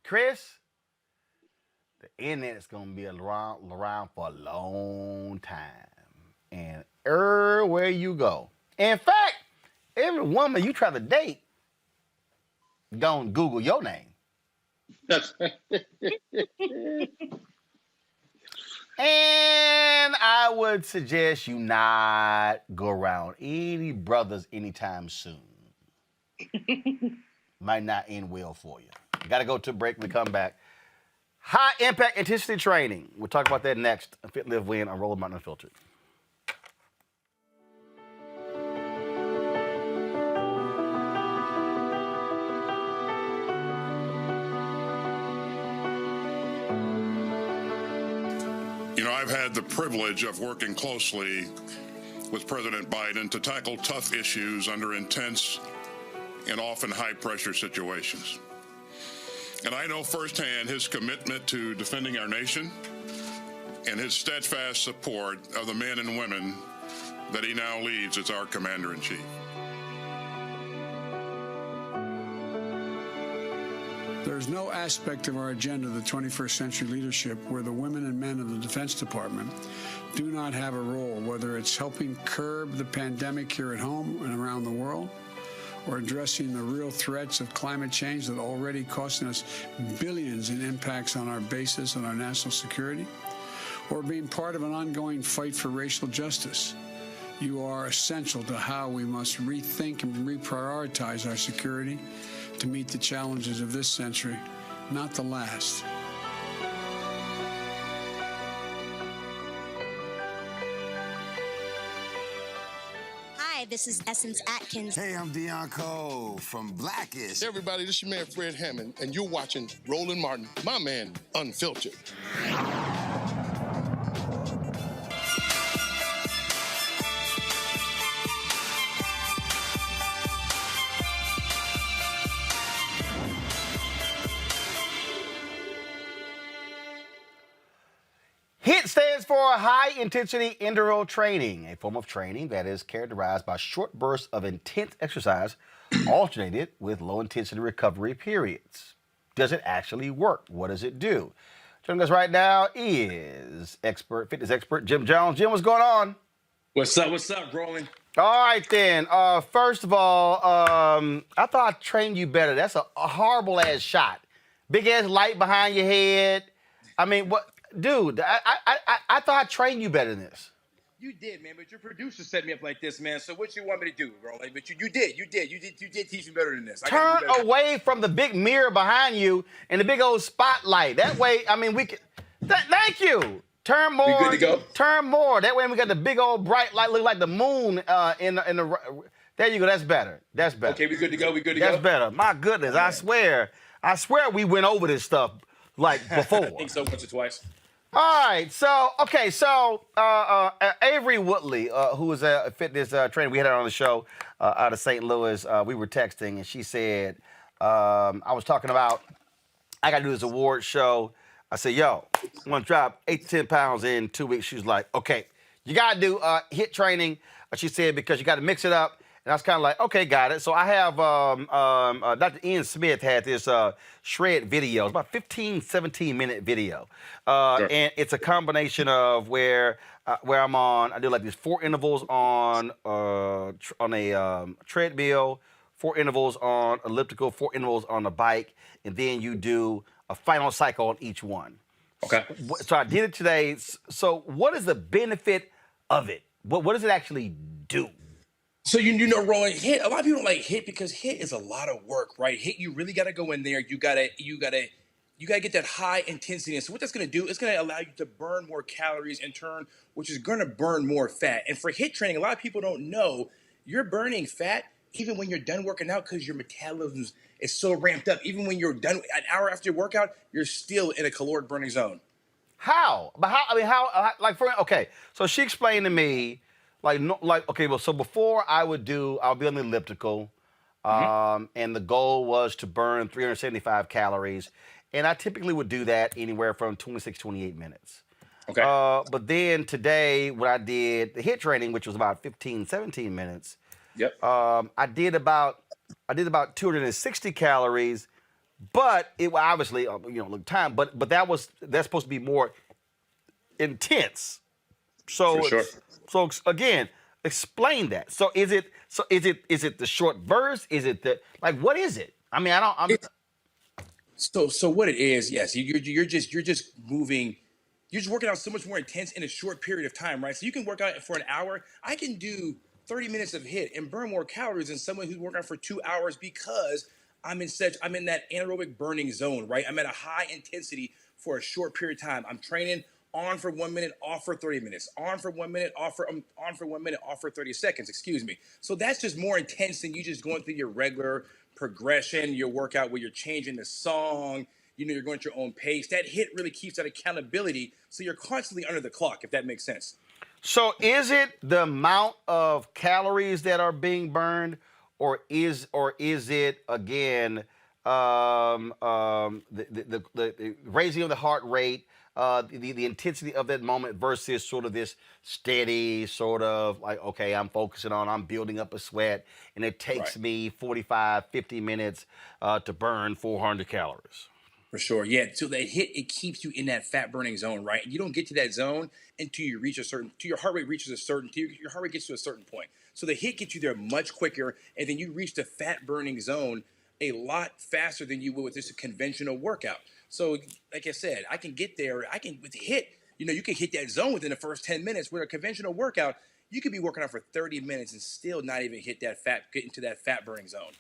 [SPEAKER 1] Chris, the internet is going to be around for a long time, and everywhere you go. In fact, every woman you try to date, don't Google your name.
[SPEAKER 6] That's right.
[SPEAKER 1] And I would suggest you not go around any brothers anytime soon. Might not end well for you. Got to go to a break. We come back. High impact intensity training. We'll talk about that next. Fit, Live, Win on Roland Martin Unfiltered.
[SPEAKER 8] I've had the privilege of working closely with President Biden to tackle tough issues under intense and often high-pressure situations. And I know firsthand his commitment to defending our nation and his steadfast support of the men and women that he now leads as our Commander-in-Chief.
[SPEAKER 10] There's no aspect of our agenda of the 21st century leadership where the women and men of the Defense Department do not have a role, whether it's helping curb the pandemic here at home and around the world, or addressing the real threats of climate change that are already costing us billions in impacts on our bases and our national security, or being part of an ongoing fight for racial justice. You are essential to how we must rethink and reprioritize our security to meet the challenges of this century, not the last.
[SPEAKER 9] Hi, this is Essence Atkins.
[SPEAKER 14] Hey, I'm Deion Cole from Blackish.
[SPEAKER 18] Hey everybody, this is your man Fred Hammond, and you're watching Roland Martin, my man, Unfiltered.
[SPEAKER 1] HIIT stands for high-intensity interval training, a form of training that is characterized by short bursts of intense exercise alternated with low-intensity recovery periods. Does it actually work? What does it do? Joining us right now is fitness expert Jim Jones. Jim, what's going on?
[SPEAKER 16] What's up, Roland?
[SPEAKER 1] All right, then. First of all, I thought I trained you better. That's a horrible-ass shot. Big-ass light behind your head. I mean, what? Dude, I thought I trained you better than this.
[SPEAKER 16] You did, man, but your producer set me up like this, man. So what you want me to do, Roland? But you did teach me better than this.
[SPEAKER 1] Turn away from the big mirror behind you and the big old spotlight. That way, I mean, we can. Thank you. Turn more.
[SPEAKER 16] We good to go?
[SPEAKER 1] Turn more. That way, we got the big old bright light, look like the moon in the. There you go. That's better. That's better.
[SPEAKER 16] Okay, we good to go. We good to go.
[SPEAKER 1] That's better. My goodness, I swear we went over this stuff like before.
[SPEAKER 16] I think so, once or twice.
[SPEAKER 1] All right, so Avery Woodley, who is a fitness trainer, we had her on the show out of St. Louis. We were texting, and she said, I was talking about, I got to do this award show. I said, yo, I'm going to drop 8 to 10 pounds in 2 weeks. She was like, okay, you got to do HIIT training, she said, because you got to mix it up. And I was kind of like, okay, got it. So I have, Dr. Ian Smith had this shred video. It's about 15, 17-minute video.
[SPEAKER 16] Sure.
[SPEAKER 1] And it's a combination of where I'm on, I do like these 4 intervals on a treadmill, 4 intervals on elliptical, 4 intervals on a bike, and then you do a final cycle on each one.
[SPEAKER 16] Okay.
[SPEAKER 1] So I did it today. So what is the benefit of it? What does it actually do?
[SPEAKER 16] So you know, Roland, HIIT. A lot of people don't like HIIT because HIIT is a lot of work, right? HIIT, you really got to go in there. You gotta get that high intensity. And so what that's gonna do is gonna allow you to burn more calories in turn, which is gonna burn more fat. And for HIIT training, a lot of people don't know you're burning fat even when you're done working out because your metabolism is so ramped up. Even when you're done, an hour after your workout, you're still in a caloric burning zone.
[SPEAKER 1] How? But how? I mean, how? Like, okay. So she explained to me. So before I'll be on the elliptical, and the goal was to burn 375 calories, and I typically would do that anywhere from 26, 28 minutes.
[SPEAKER 16] Okay.
[SPEAKER 1] But then today, when I did the HIIT training, which was about 15, 17 minutes,
[SPEAKER 16] yep.
[SPEAKER 1] I did about 260 calories, but it obviously, time, but that's supposed to be more intense. So.
[SPEAKER 16] For sure.
[SPEAKER 1] So again, explain that. So is it the short burst? Is it what is it? I mean,
[SPEAKER 16] So what it is? Yes, you're just moving. You're just working out so much more intense in a short period of time, right? So you can work out for an hour. I can do 30 minutes of HIIT and burn more calories than someone who's working out for 2 hours because I'm in that anaerobic burning zone, right? I'm at a high intensity for a short period of time. I'm training. On for 1 minute, off for 30 minutes. On for 1 minute, on for 1 minute, off for 30 seconds. Excuse me. So that's just more intense than you just going through your regular progression, your workout where you're changing the song. You're going at your own pace. That HIIT really keeps that accountability, so you're constantly under the clock. If that makes sense.
[SPEAKER 1] So is it the amount of calories that are being burned, or is it again the raising of the heart rate? The intensity of that moment versus sort of this steady sort of like, okay, I'm building up a sweat, and it takes me 45, 50 minutes to burn 400 calories.
[SPEAKER 16] For sure, yeah. So that hit, it keeps you in that fat burning zone, right? And you don't get to that zone until you reach a certain, till your heart rate reaches a certain, till your heart rate gets to a certain point. So the hit gets you there much quicker, and then you reach the fat burning zone a lot faster than you would with just a conventional workout. So, like I said, I can get there. I can with the hit. You can hit that zone within the first 10 minutes. With a conventional workout, you could be working out for 30 minutes and still not even hit that get into that fat burning zone.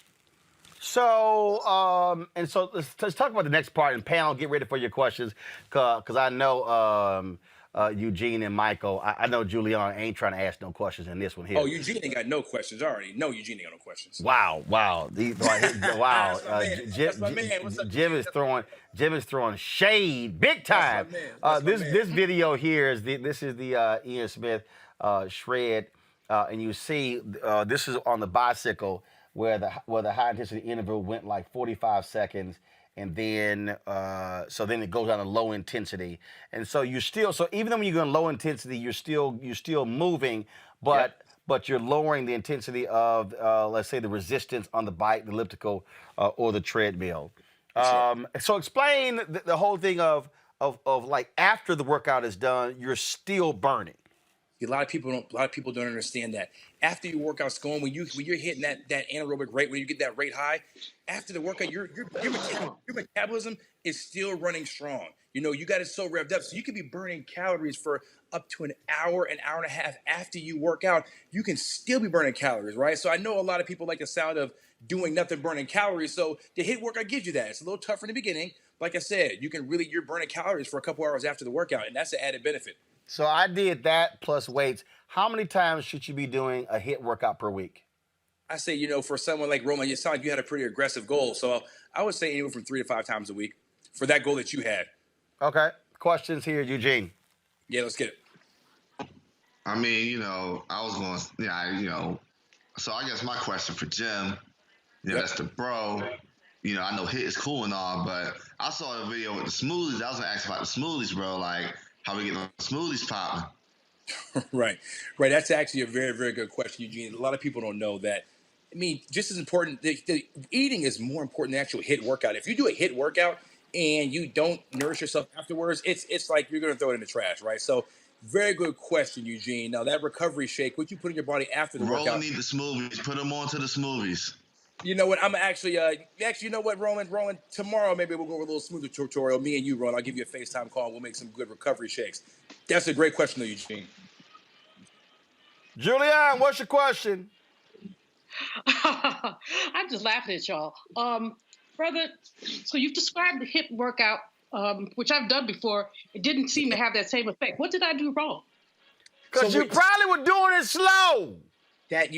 [SPEAKER 1] So, so let's talk about the next part. And panel, get ready for your questions, because I know Eugene and Michael. I know Julian ain't trying to ask no questions in this one here.
[SPEAKER 16] Oh, Eugene ain't got no questions. I already know Eugene ain't got no questions.
[SPEAKER 1] Wow. Wow.
[SPEAKER 16] That's my man. What's up,
[SPEAKER 1] Jim is throwing shade big time. This video here is the Ian Smith shred, and you see this is on the bicycle where the high intensity interval went like 45 seconds, and then then it goes down to low intensity, and so even though when you're going low intensity, you're still moving, but you're lowering the intensity of let's say the resistance on the bike, the elliptical, or the treadmill. So explain the whole thing of like after the workout is done, you're still burning.
[SPEAKER 16] A lot of people don't understand that. After your workout's going, when you're hitting that anaerobic rate, when you get that rate high, after the workout, your metabolism is still running strong. You got it so revved up, so you could be burning calories for up to an hour and a half after you work out. You can still be burning calories, right? So I know a lot of people like the sound of doing nothing, burning calories. So the HIIT workout gives you that. It's a little tougher in the beginning. Like I said, you're burning calories for a couple hours after the workout, and that's an added benefit.
[SPEAKER 1] So I did that plus weights. How many times should you be doing a HIIT workout per week?
[SPEAKER 16] I say, for someone like Roland, you sound like you had a pretty aggressive goal. So I would say anywhere from 3 to 5 times a week for that goal that you had.
[SPEAKER 1] Okay. Questions here, Eugene.
[SPEAKER 16] Yeah, let's get it.
[SPEAKER 4] I mean, I was going, so I guess my question for Jim, that's the bro. I know HIIT is cool and all, but I saw a video with the smoothies. I was going to ask about the smoothies, bro. Like, how we get the smoothies popping?
[SPEAKER 16] Right. That's actually a very, very good question, Eugene. A lot of people don't know that. I mean, just as important, the eating is more important than actual HIIT workout. If you do a HIIT workout and you don't nourish yourself afterwards, it's like you're going to throw it in the trash, right? So, very good question, Eugene. Now, that recovery shake, what you put in your body after the workout.
[SPEAKER 4] Roland need the smoothies. Put them onto the smoothies.
[SPEAKER 16] You know what? I'm actually, you know what, Roland, tomorrow maybe we'll go over a little smoother tutorial. Me and you, Roland, I'll give you a FaceTime call and we'll make some good recovery shakes. That's a great question, though, Eugene.
[SPEAKER 1] Julian, what's your question?
[SPEAKER 5] I'm just laughing at y'all. Brother, so you've described the HIIT workout, which I've done before. It didn't seem to have that same effect. What did I do wrong?
[SPEAKER 1] Because you probably were doing it slow.
[SPEAKER 16] That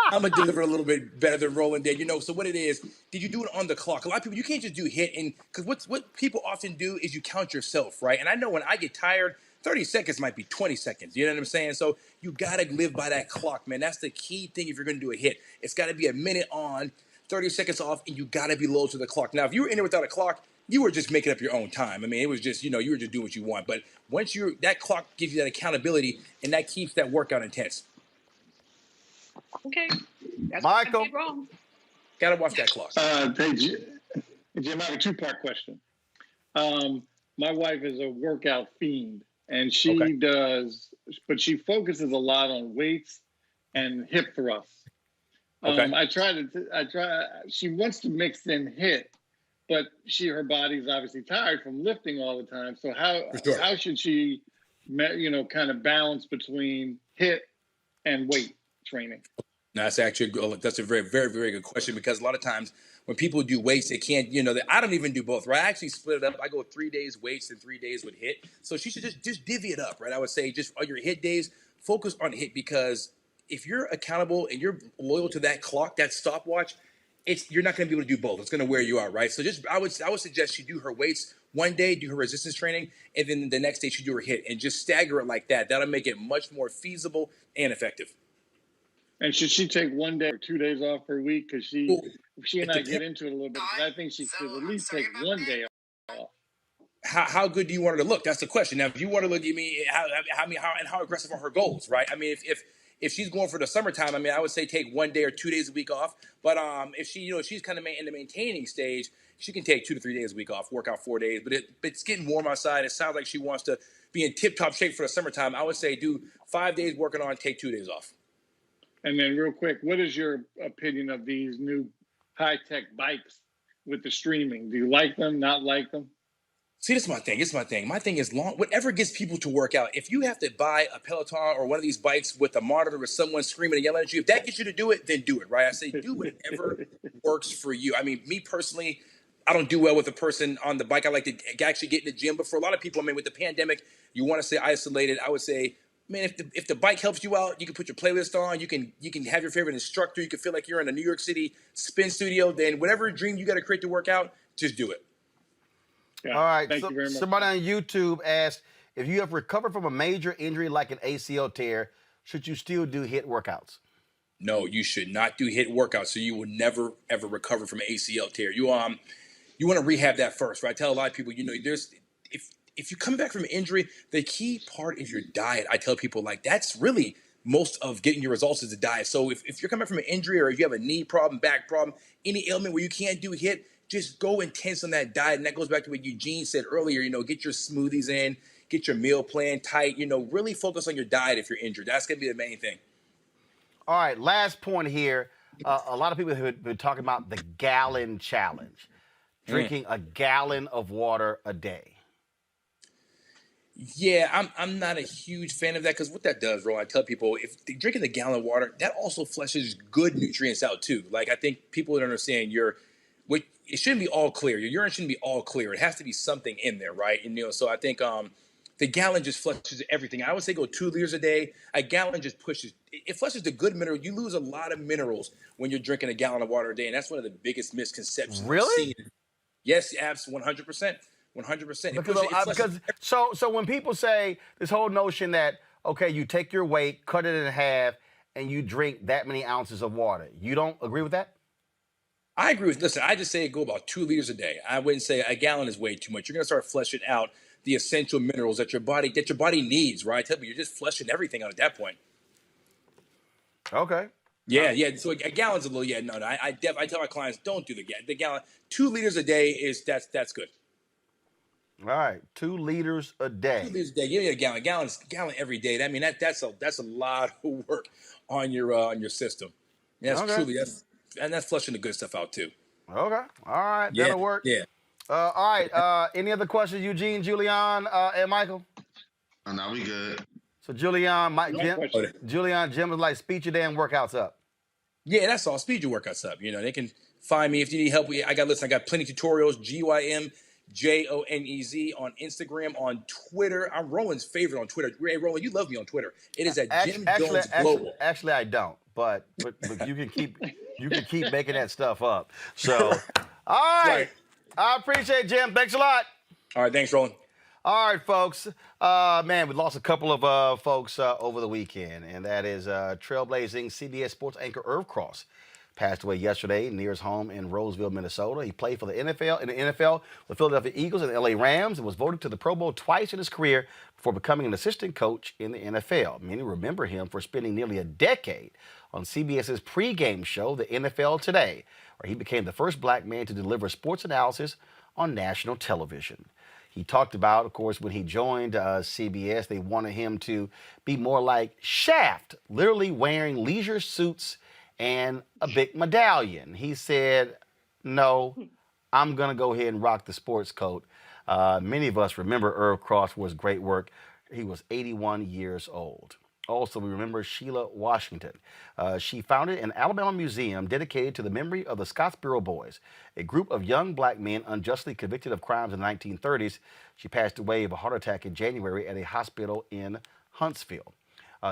[SPEAKER 16] I'm gonna deliver a little bit better than Roland did. So what it is? Did you do it on the clock? A lot of people, you can't just do HIIT, and because what people often do is you count yourself, right? And I know when I get tired, 30 seconds might be 20 seconds. You know what I'm saying? So you gotta live by that clock, man. That's the key thing if you're gonna do a HIIT. It's gotta be a minute on, 30 seconds off, and you gotta be low to the clock. Now, if you were in there without a clock, you were just making up your own time. I mean, it was just, you were just doing what you want. But once that clock gives you that accountability, and that keeps that workout intense.
[SPEAKER 5] Okay. That's
[SPEAKER 1] Michael.
[SPEAKER 5] what I did wrong.
[SPEAKER 16] Gotta watch that clock.
[SPEAKER 6] Hey, Jim, I have a 2-part question. My wife is a workout fiend, and she does, but she focuses a lot on weights and hip thrusts. She wants to mix in HIIT, but her body's obviously tired from lifting all the time. So how should she, kind of balance between HIIT and weight training?
[SPEAKER 16] That's a very, very, very good question, because a lot of times when people do weights, they can't, I don't even do both, right? I actually split it up. I go 3 days weights and 3 days with HIIT. So she should just divvy it up, right? I would say just on your HIIT days, focus on HIIT, because if you're accountable and you're loyal to that clock, that stopwatch, you're not going to be able to do both. It's going to wear you out, right? So I would suggest she do her weights one day, do her resistance training, and then the next day she do her HIIT, and just stagger it like that. That'll make it much more feasible and effective.
[SPEAKER 6] And should she take 1 day or 2 days off per week? Because she and I get into it a little bit. I think she should at least take 1 day off.
[SPEAKER 16] How good do you want her to look? That's the question. Now, if you want to look at me, how aggressive are her goals, right? I mean, If she's going for the summertime, I mean, I would say take 1 day or 2 days a week off. But if she, if she's kind of in the maintaining stage, she can take 2 to 3 days a week off, work out 4 days. But it's getting warm outside. It sounds like she wants to be in tip-top shape for the summertime. I would say do 5 days working on, take 2 days off.
[SPEAKER 6] And then real quick, what is your opinion of these new high-tech bikes with the streaming? Do you like them, not like them?
[SPEAKER 16] See, this is my thing. My thing is whatever gets people to work out. If you have to buy a Peloton or one of these bikes with a monitor with someone screaming and yelling at you, if that gets you to do it, then do it, right? I say do whatever works for you. I mean, me personally, I don't do well with a person on the bike. I like to actually get in the gym. But for a lot of people, I mean, with the pandemic, you want to stay isolated. I would say, man, if the bike helps you out, you can put your playlist on. You can have your favorite instructor. You can feel like you're in a New York City spin studio. Then whatever dream you got to create to work out, just do it.
[SPEAKER 6] Yeah,
[SPEAKER 1] all right.
[SPEAKER 6] Thank you very much.
[SPEAKER 1] Somebody on YouTube asked, if you have recovered from a major injury like an ACL tear, should you still do HIIT workouts?
[SPEAKER 16] No, you should not do HIIT workouts. So you will never ever recover from an ACL tear. You want to rehab that first, right? I tell a lot of people, there's if you come back from an injury, the key part is your diet. I tell people like that's really most of getting your results is the diet. So if you're coming from an injury or if you have a knee problem, back problem, any ailment where you can't do HIIT, just go intense on that diet. And that goes back to what Eugene said earlier, get your smoothies in, get your meal plan tight, really focus on your diet if you're injured. That's going to be the main thing.
[SPEAKER 1] All right, last point here. A lot of people have been talking about the gallon challenge, drinking a gallon of water a day.
[SPEAKER 16] Yeah, I'm not a huge fan of that because what that does, Roland, I tell people, if they're drinking a gallon of water, that also flushes good nutrients out too. Like I think people don't understand it shouldn't be all clear. Your urine shouldn't be all clear. It has to be something in there, right? And so I think the gallon just flushes everything. I would say go 2 liters a day. A gallon just flushes the good mineral. You lose a lot of minerals when you're drinking a gallon of water a day, and that's one of the biggest misconceptions.
[SPEAKER 1] Really?
[SPEAKER 16] I've seen. Yes, absolutely, 100%. 100%.
[SPEAKER 1] So when people say this whole notion that, okay, you take your weight, cut it in half, and you drink that many ounces of water, you don't agree with that?
[SPEAKER 16] I agree listen, I just say go about 2 liters a day. I wouldn't say a gallon is way too much. You're going to start flushing out the essential minerals that your body needs, right? I tell you, you're just flushing everything out at that point.
[SPEAKER 1] Okay.
[SPEAKER 16] Yeah. So a gallon's a little, no. I tell my clients, don't do the gallon. 2 liters a day that's good.
[SPEAKER 1] All right, 2 liters a day.
[SPEAKER 16] 2 liters a day. You need a gallon. Gallon every day. I mean, that's a lot of work on your system. That's truly that's flushing the good stuff out too.
[SPEAKER 1] Okay. All right. That'll work.
[SPEAKER 16] Yeah.
[SPEAKER 1] All right. Any other questions, Eugene, Julian, and Michael?
[SPEAKER 4] Oh, no, we good.
[SPEAKER 1] So Julian, Jim is like, speed your damn workouts up.
[SPEAKER 16] Yeah, that's all. Speed your workouts up. They can find me if you need help. I got plenty of tutorials. GYMJONEZ on Instagram, on Twitter. I'm Roland's favorite on Twitter. Hey, Roland, you love me on Twitter. It is at Jim Jones Global.
[SPEAKER 1] Actually, I don't. But you can keep making that stuff up. So, all right. I appreciate it, Jim. Thanks a lot.
[SPEAKER 16] All right. Thanks, Roland.
[SPEAKER 1] All right, folks. Man, we lost a couple of folks over the weekend, and that is trailblazing CBS Sports anchor Irv Cross. Passed away yesterday near his home in Roseville, Minnesota. He played for the NFL with Philadelphia Eagles and the LA Rams and was voted to the Pro Bowl twice in his career before becoming an assistant coach in the NFL. Many remember him for spending nearly a decade on CBS's pregame show, The NFL Today, where he became the first black man to deliver sports analysis on national television. He talked about, of course, when he joined CBS, they wanted him to be more like Shaft, literally wearing leisure suits and a big medallion. He said, no, I'm going to go ahead and rock the sports coat. Many of us remember Irv Cross for his great work. He was 81 years old. Also, we remember Sheila Washington. She founded an Alabama museum dedicated to the memory of the Scottsboro Boys, a group of young black men unjustly convicted of crimes in the 1930s. She passed away of a heart attack in January at a hospital in Huntsville.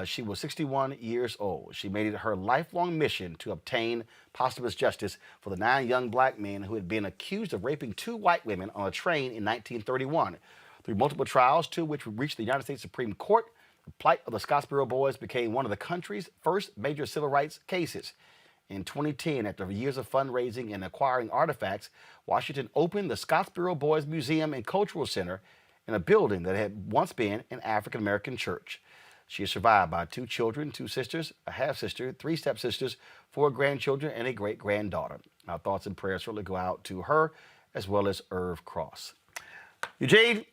[SPEAKER 1] She was 61 years old. She made it her lifelong mission to obtain posthumous justice for the 9 young black men who had been accused of raping 2 white women on a train in 1931. Through multiple trials, 2 of which reached the United States Supreme Court, the plight of the Scottsboro Boys became one of the country's first major civil rights cases. In 2010, after years of fundraising and acquiring artifacts, Washington opened the Scottsboro Boys Museum and Cultural Center in a building that had once been an African-American church. She is survived by 2 children, 2 sisters, a half-sister, 3 stepsisters, 4 grandchildren, and a great-granddaughter. Our thoughts and prayers certainly go out to her as well as Irv Cross. Eugene,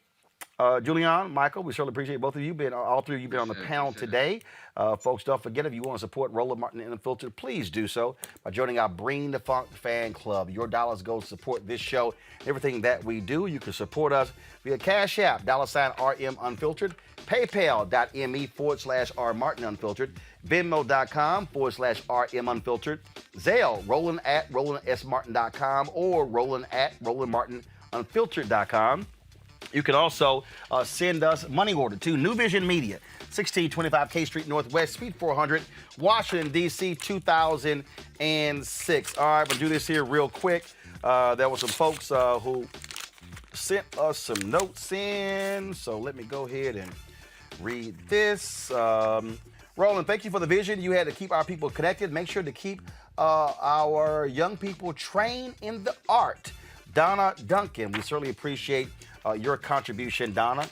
[SPEAKER 1] Julian, Michael, we certainly appreciate both of you. All 3 of you been on the panel today. Folks, don't forget, if you want to support Roland Martin Unfiltered, please do so by joining our Bring the Funk fan club. Your dollars go to support this show, everything that we do. You can support us via Cash App, $RM Unfiltered, PayPal.me/R Martin Unfiltered, Venmo.com/RM Unfiltered, Zelle, Roland at RolandSMartin.com, or Roland at RolandMartinUnfiltered.com. You can also send us money order to New Vision Media, 1625 K Street Northwest, Suite 400, Washington, D.C., 2006. All right, we'll do this here real quick. There were some folks who sent us some notes in, so let me go ahead and read this. Roland, thank you for the vision. You had to keep our people connected. Make sure to keep our young people trained in the art. Donna Duncan, we certainly appreciate your contribution, Donna,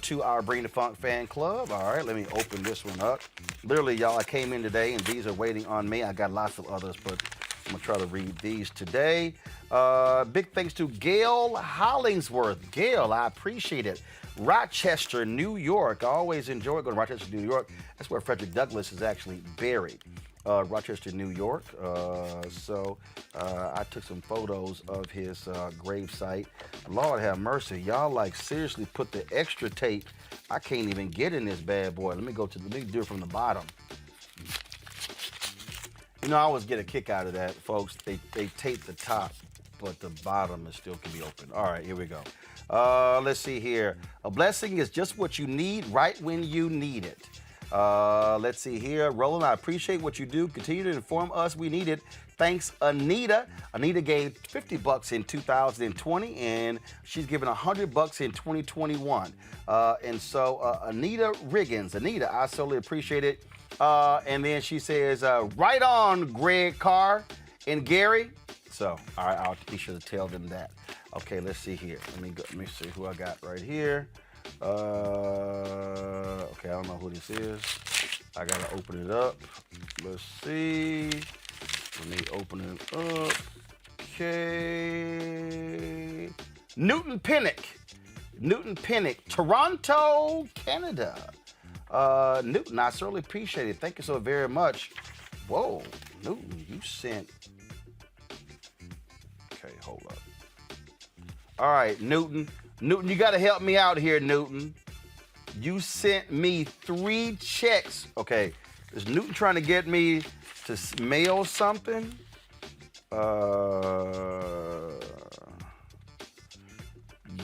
[SPEAKER 1] to our Bring the Funk fan club. All right, let me open this one up. Literally, y'all, I came in today, and these are waiting on me. I got lots of others, but I'm going to try to read these today. Big thanks to Gail Hollingsworth. Gail, I appreciate it. Rochester, New York. I always enjoy going to Rochester, New York. That's where Frederick Douglass is actually buried. Rochester, New York. So I took some photos of his grave site. Lord have mercy. Y'all like seriously put the extra tape. I can't even get in this bad boy. Let me do it from the bottom. You know, I always get a kick out of that, folks. They tape the top, but the bottom is still can be open. All right, here we go. Let's see here. A blessing is just what you need right when you need it. Let's see here. Roland, I appreciate what you do. Continue to inform us. We need it. Thanks, Anita. Anita gave $50 in 2020, and she's given $100 in 2021. And so, Anita Riggins. Anita, I certainly appreciate it. And then she says, right on, Greg Carr and Gary. So, all right, I'll be sure to tell them that. Okay, let's see here. Let me see who I got right here. Okay, I don't know who this is. I gotta open it up. Let's see. Let me open it up. Okay. Newton Pinnock, Toronto, Canada. Newton, I certainly appreciate it. Thank you so very much. Whoa, Newton, you sent. Okay, hold up. All right, Newton, you got to help me out here, Newton. You sent me 3 checks. Okay, is Newton trying to get me to mail something?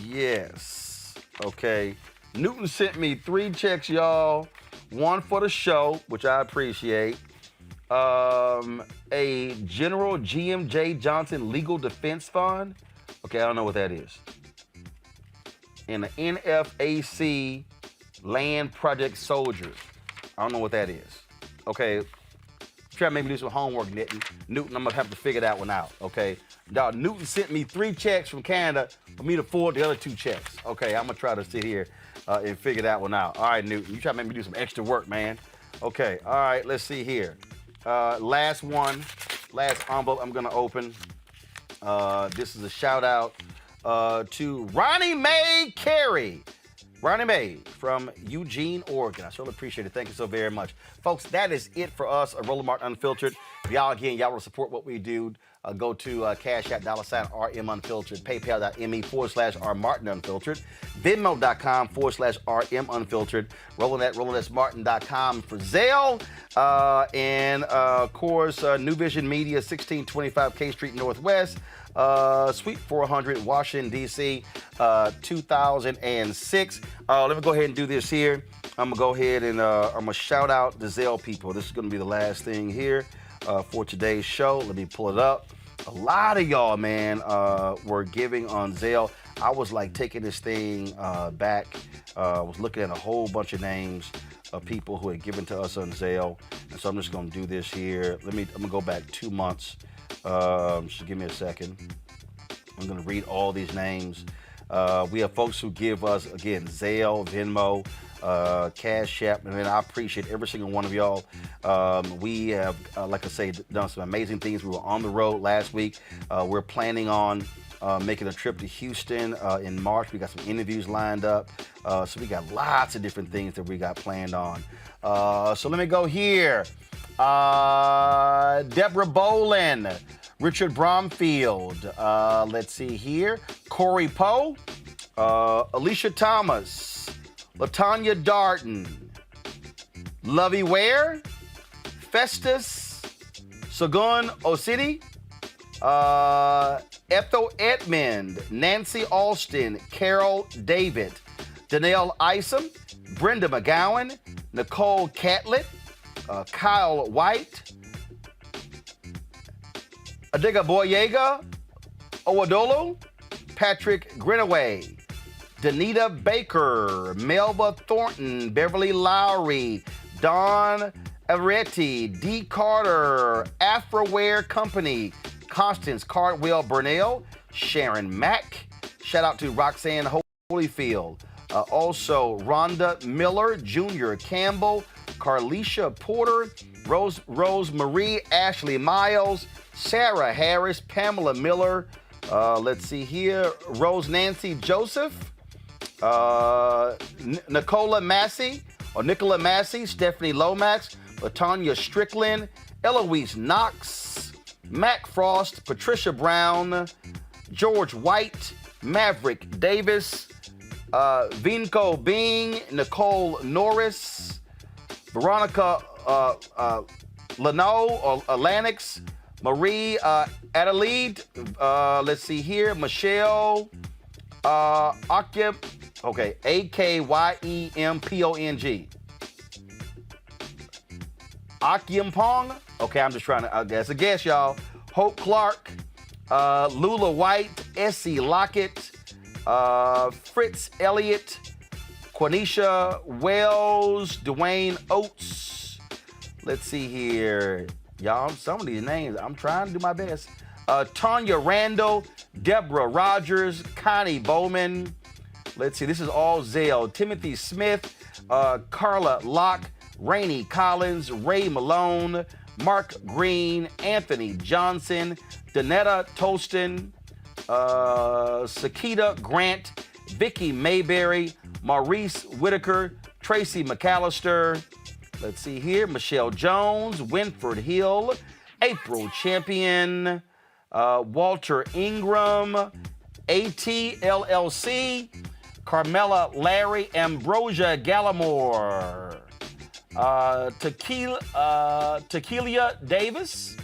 [SPEAKER 1] Yes. Okay. Newton sent me 3 checks, y'all. 1 for the show, which I appreciate. A General G.M.J. Johnson Legal Defense Fund. Okay, I don't know what that is. And the NFAC Land Project Soldiers. I don't know what that is. Okay, try to make me do some homework, Newton. I'm gonna have to figure that one out. Okay, dog. Newton sent me 3 checks from Canada for me to forward the other 2 checks. Okay, I'm gonna try to sit here and figure that one out. All right, Newton, you try to make me do some extra work, man. Okay, all right, let's see here. Last envelope I'm gonna open. This is a shout out to Ronnie Mae Carey. Ronnie Mae from Eugene, Oregon. I certainly appreciate it. Thank you so very much. Folks, that is it for us at Roland Martin Unfiltered. If y'all want to support what we do, go to Cash App, $RM Unfiltered, PayPal.me/R Martin Unfiltered, Venmo.com/RM Unfiltered, Roland at RolandSMartin.com for Zelle, and of course, New Vision Media, 1625 K Street Northwest, Suite 400, Washington, D.C., 2006. Let me go ahead and do this here. I'm going to go ahead and I'm going to shout out the Zelle people. This is going to be the last thing here for today's show. Let me pull it up. A lot of y'all, man, were giving on Zelle. I was like taking this thing back. I was looking at a whole bunch of names of people who had given to us on Zelle. And so I'm just going to do this here. I'm going to go back 2 months. Just give me a second. I'm going to read all these names. We have folks who give us, again, Zelle, Venmo, Cash App, and I appreciate every single one of y'all. We have, like I say, done some amazing things. We were on the road last week. We're planning on making a trip to Houston in March. We got some interviews lined up. So we got lots of different things that we got planned on. So let me go here. Deborah Boland, Richard Bromfield. Let's see here. Corey Poe, Alicia Thomas, LaTanya Darden, Lovey Ware, Festus, Sagun Osidi, Ethel Edmond, Nancy Alston, Carol David, Danelle Isom, Brenda McGowan, Nicole Catlett, Kyle White, Adega Boyega, Owadolo, Patrick Grinaway, Danita Baker, Melba Thornton, Beverly Lowry, Dawn Averetti, D. Carter, Afroware Company, Constance Cardwell Burnell, Sharon Mack. Shout out to Roxanne Holyfield. Also, Rhonda Miller, Junior Campbell, Carlisha Porter, Rose Marie, Ashley Miles, Sarah Harris, Pamela Miller. Let's see here. Rose Nancy Joseph, Nicola Massey, Stephanie Lomax, LaTanya Strickland, Eloise Knox, Mac Frost, Patricia Brown, George White, Maverick Davis, Vinco Bing, Nicole Norris, Veronica Lano or Lanix, Marie Adelaide, let's see here, Michelle Akyempong, okay, Akyempong. Akyempong, okay, I'm just trying to, that's a guess, y'all. Hope Clark, Lula White, Essie Lockett, Fritz Elliott, Quanisha Wells, Dwayne Oates. Let's see here. Y'all, some of these names, I'm trying to do my best. Tanya Randall, Deborah Rogers, Connie Bowman. Let's see, this is all Zale. Timothy Smith, Carla Locke, Rainey Collins, Ray Malone, Mark Green, Anthony Johnson, Danetta Tolston, Sakita Grant, Vicky Mayberry, Maurice Whitaker, Tracy McAllister. Let's see here. Michelle Jones, Winford Hill, April Champion, Walter Ingram, ATLLC, Carmela Larry, Ambrosia Gallimore, Tequila Davis,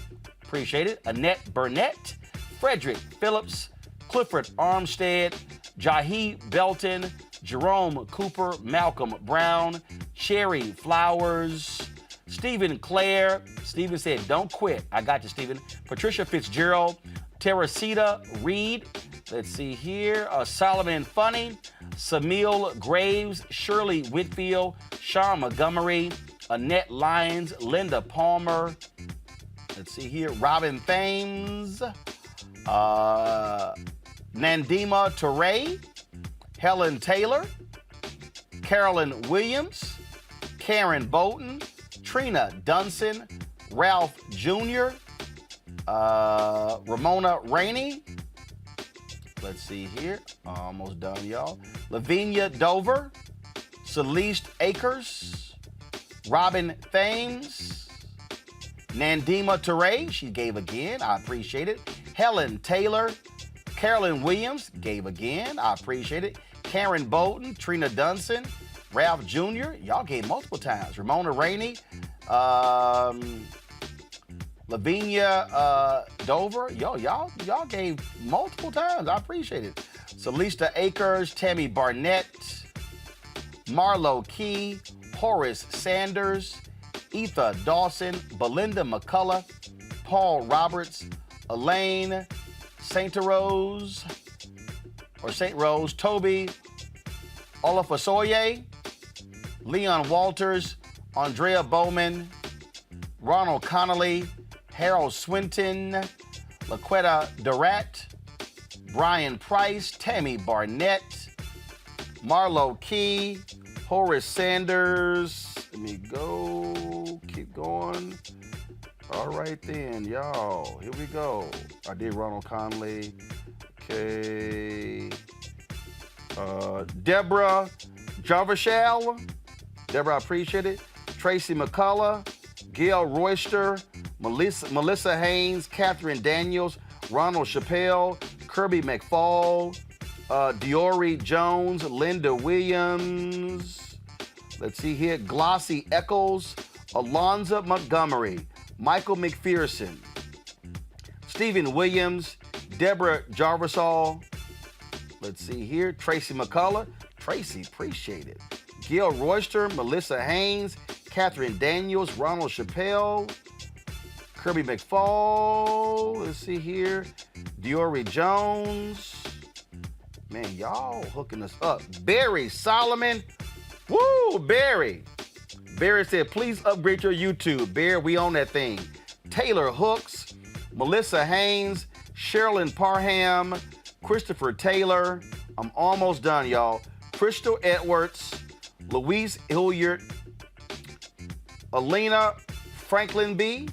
[SPEAKER 1] appreciate it, Annette Burnett, Frederick Phillips, Clifford Armstead, Jahi Belton, Jerome Cooper, Malcolm Brown, Cherry Flowers, Stephen Clare. Stephen said, don't quit. I got you, Stephen. Patricia Fitzgerald, Teresita Reed. Let's see here. Solomon Funny, Samil Graves, Shirley Whitfield, Sean Montgomery, Annette Lyons, Linda Palmer. Let's see here. Robin Thames, Nandima Teray, Helen Taylor, Carolyn Williams, Karen Bolton, Trina Dunson, Ralph Jr., Ramona Rainey. Let's see here. Almost done, y'all. Lavinia Dover, Celeste Akers, Robin Thames, Nandima Teray, she gave again. I appreciate it. Helen Taylor, Carolyn Williams gave again. I appreciate it. Karen Bolton, Trina Dunson, Ralph Jr., y'all gave multiple times. Ramona Rainey, Lavinia Dover, y'all gave multiple times. I appreciate it. Celeste Akers, Tammy Barnett, Marlo Key, Horace Sanders, Etha Dawson, Belinda McCullough, Paul Roberts, Elaine St. Rose, Toby Olafosoye, Leon Walters, Andrea Bowman, Ronald Connolly, Harold Swinton, Laquetta Durant, Brian Price, Tammy Barnett, Marlo Key, Horace Sanders. Let me go. Keep going. All right then, y'all. Here we go. I did Ronald Conley. Okay. Deborah Jarvishal. Deborah, I appreciate it. Tracy McCullough. Gail Royster. Melissa Haynes. Catherine Daniels. Ronald Chappelle. Kirby McFall. Diori Jones. Linda Williams. Let's see here. Glossy Eccles. Alonza Montgomery. Michael McPherson. Stephen Williams. Deborah Jarvisall. Let's see here. Tracy McCullough. Tracy, appreciate it. Gail Royster. Melissa Haynes. Catherine Daniels. Ronald Chappelle. Kirby McFall. Let's see here. Diori Jones. Man, y'all hooking us up. Barry Solomon. Woo, Barry. Barry said, please upgrade your YouTube. Barry, we own that thing. Taylor Hooks. Melissa Haynes. Sherilyn Parham. Christopher Taylor. I'm almost done, y'all. Crystal Edwards. Louise Hilliard. Alina Franklin B.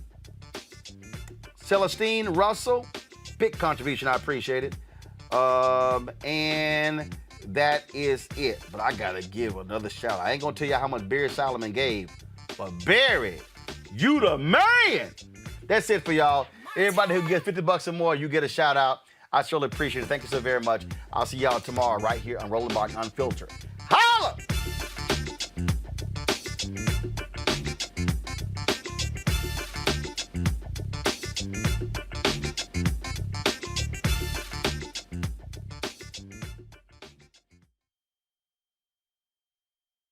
[SPEAKER 1] Celestine Russell. Big contribution. I appreciate it. And that is it. But I got to give another shout out. I ain't going to tell you how much Barry Solomon gave. But Barry, you the man. That's it for y'all. Everybody who gets $50 or more, you get a shout out. I surely appreciate it. Thank you so very much. I'll see y'all tomorrow right here on Roland Martin Unfiltered. Holla!